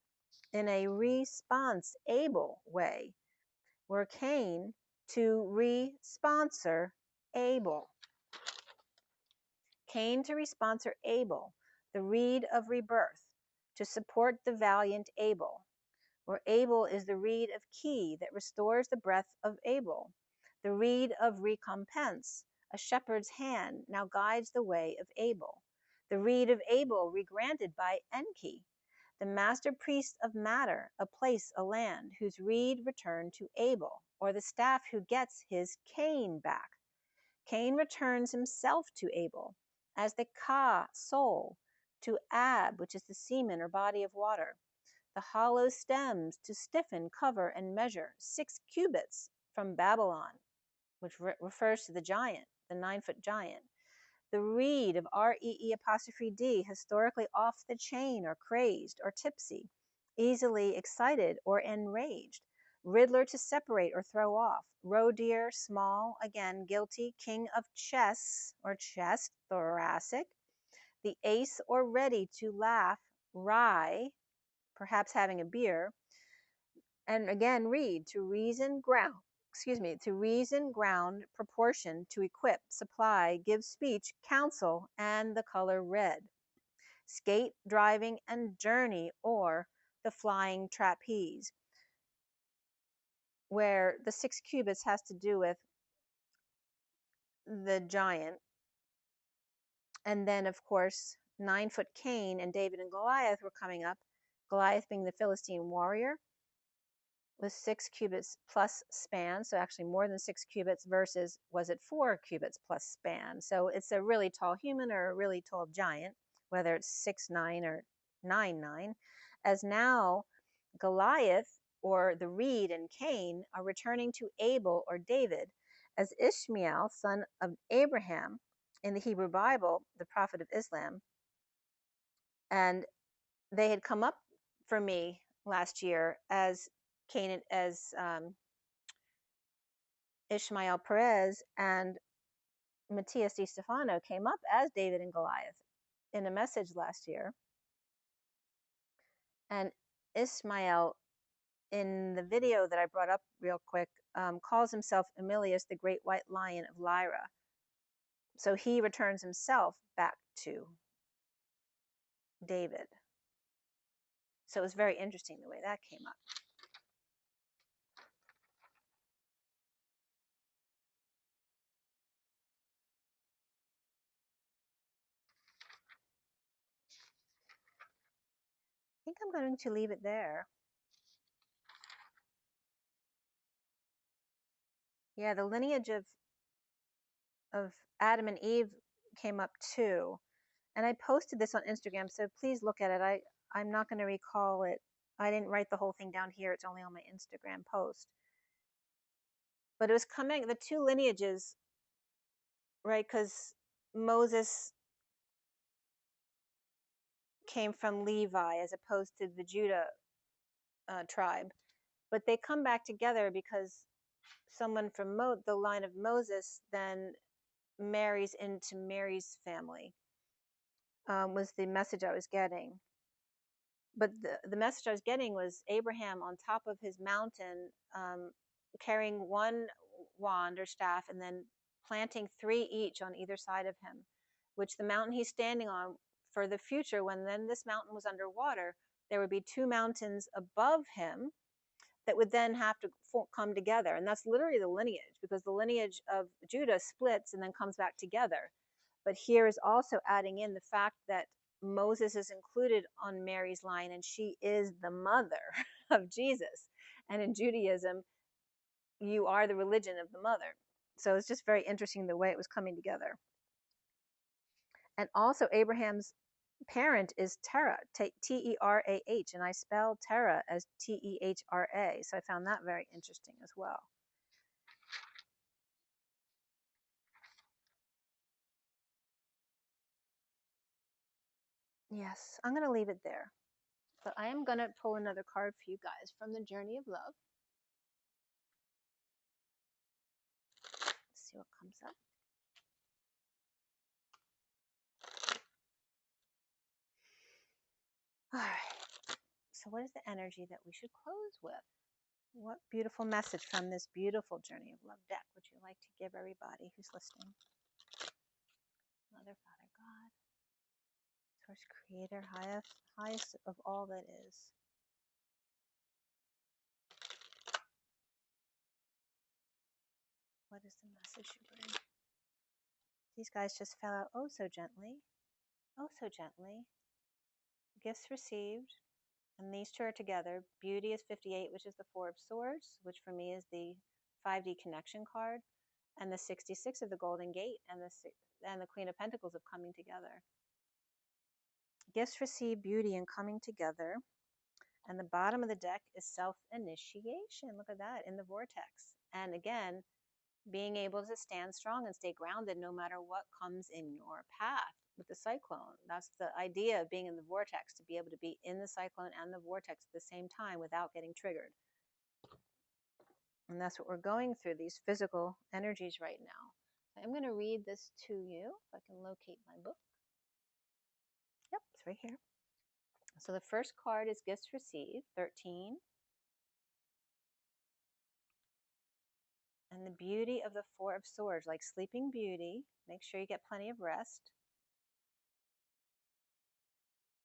in a response-able way. We're Cain to re-sponsor Abel. Cain to responsor Abel, the reed of rebirth, to support the valiant Abel. Where Abel is the reed of key that restores the breath of Abel. The reed of recompense, a shepherd's hand, now guides the way of Abel. The reed of Abel regranted by Enki, the master priest of matter, a place, a land, whose reed returned to Abel, or the staff who gets his Cain back. Cain returns himself to Abel, as the Ka, soul, to Ab, which is the semen or body of water. The hollow stems to stiffen, cover, and measure 6 cubits from Babylon, which refers to the giant, the 9-foot giant. The reed of REE', historically off the chain or crazed or tipsy, easily excited or enraged. Riddler to separate or throw off. Roe deer, small, again, guilty, king of chess or chest, thoracic. The ace or ready to laugh, rye, perhaps having a beer. And again, read, to reason, ground, proportion, to equip, supply, give speech, counsel, and the color red. Skate, driving, and journey, or the flying trapeze, where the 6 cubits has to do with the giant. And then, of course, 9-foot Cain and David and Goliath were coming up, Goliath being the Philistine warrior, with 6 cubits plus span, so actually more than 6 cubits versus, was it 4 cubits plus span? So it's a really tall human or a really tall giant, whether it's 6'9" or 9'9", as now Goliath or the reed and Cain are returning to Abel or David, as Ishmael, son of Abraham, in the Hebrew Bible, the prophet of Islam, and they had come up for me last year as Canaan, as Ishmael Perez and Matias Di Stefano came up as David and Goliath in a message last year. And Ishmael, in the video that I brought up real quick, calls himself Emilius, the great white lion of Lyra. So he returns himself back to David. So it was very interesting the way that came up. think I'm going to leave it there. Yeah, the lineage of Adam and Eve came up too. And I posted this on Instagram, so please look at it. I'm not going to recall it. I didn't write the whole thing down here. It's only on my Instagram post. But it was coming, the two lineages, right? Because Moses came from Levi as opposed to the Judah tribe. But they come back together because someone from the line of Moses then marries into Mary's family, was the message I was getting. But the message I was getting was Abraham on top of his mountain, carrying one wand or staff and then planting 3 each on either side of him, which the mountain he's standing on for the future, when then this mountain was underwater, there would be 2 mountains above him that would then have to come together. And that's literally the lineage, because the lineage of Judah splits and then comes back together. But here is also adding in the fact that Moses is included on Mary's line, and she is the mother of Jesus. And in Judaism, you are the religion of the mother. So it's just very interesting the way it was coming together. And also Abraham's parent is Terah, T-E-R-A-H, and I spell Terah as T-E-H-R-A. So I found that very interesting as well. Yes, I'm going to leave it there. But I am going to pull another card for you guys from the Journey of Love. Let's see what comes up. All right. So what is the energy that we should close with? What beautiful message from this beautiful Journey of Love deck would you like to give everybody who's listening? Mother, Father, God, Source, Creator, highest of all that is. What is the message you bring? These guys just fell out oh so gently. Oh so gently. Gifts received. And these two are together. Beauty is 58, which is the 4 of Swords, which for me is the 5D connection card. And the 66 of the Golden Gate and the Queen of Pentacles of coming together. Gifts received, beauty, and coming together. And the bottom of the deck is self-initiation. Look at that, in the vortex. And again, being able to stand strong and stay grounded no matter what comes in your path with the cyclone. That's the idea of being in the vortex, to be able to be in the cyclone and the vortex at the same time without getting triggered. And that's what we're going through, these physical energies right now. I'm going to read this to you, if I can locate my book. Yep, it's right here. So the first card is Gifts Received, 13. And the beauty of the 4 of Swords, like Sleeping Beauty, make sure you get plenty of rest.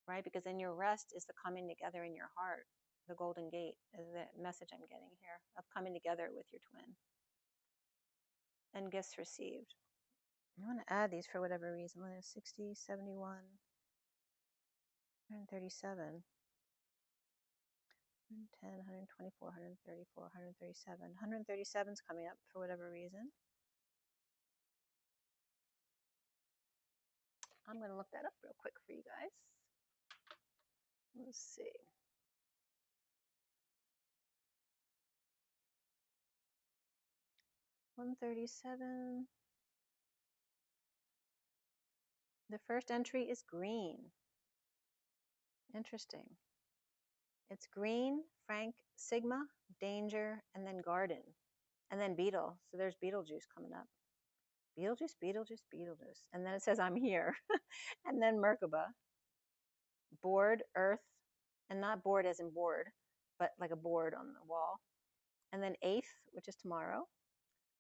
Right? Because in your rest is the coming together in your heart. The Golden Gate is the message I'm getting here of coming together with your twin. And gifts received. I want to add these for whatever reason. 60, 71, 137, 110, 124, 134, 137. 137 is coming up for whatever reason. I'm going to look that up real quick for you guys. Let's see. $137. The first entry is green. Interesting. It's green, Frank, Sigma, danger, and then garden. And then beetle. So there's Beetlejuice coming up. Beetlejuice, Beetlejuice, Beetlejuice. And then it says I'm here. And then Merkaba. Board, earth, and not board as in board, but like a board on the wall. And then 8th, which is tomorrow.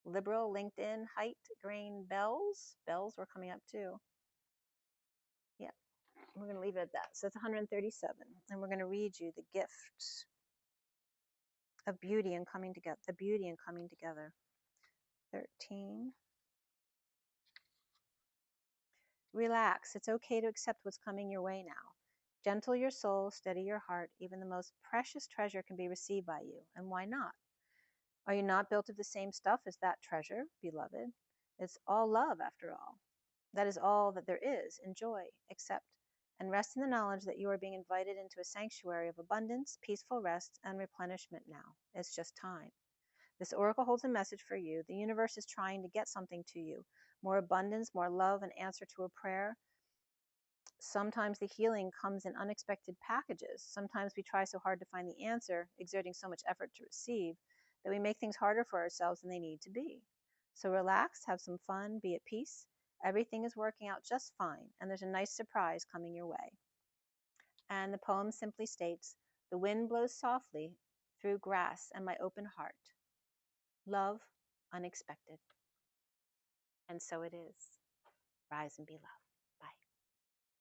Liberal, LinkedIn, height, grain, bells. Bells were coming up too. Yeah, we're going to leave it at that. So it's 137. And we're going to read you the gift of beauty and coming together. The beauty and coming together. 13. Relax. It's okay to accept what's coming your way now. Gentle your soul, steady your heart. Even the most precious treasure can be received by you. And why not? Are you not built of the same stuff as that treasure, beloved? It's all love, after all. That is all that there is. Enjoy, accept, and rest in the knowledge that you are being invited into a sanctuary of abundance, peaceful rest, and replenishment now. It's just time. This oracle holds a message for you. The universe is trying to get something to you. More abundance, more love, an answer to a prayer. Sometimes the healing comes in unexpected packages. Sometimes we try so hard to find the answer, exerting so much effort to receive, that we make things harder for ourselves than they need to be. So relax, have some fun, be at peace. Everything is working out just fine, and there's a nice surprise coming your way. And the poem simply states, the wind blows softly through grass and my open heart. Love unexpected. And so it is. Rise and be loved.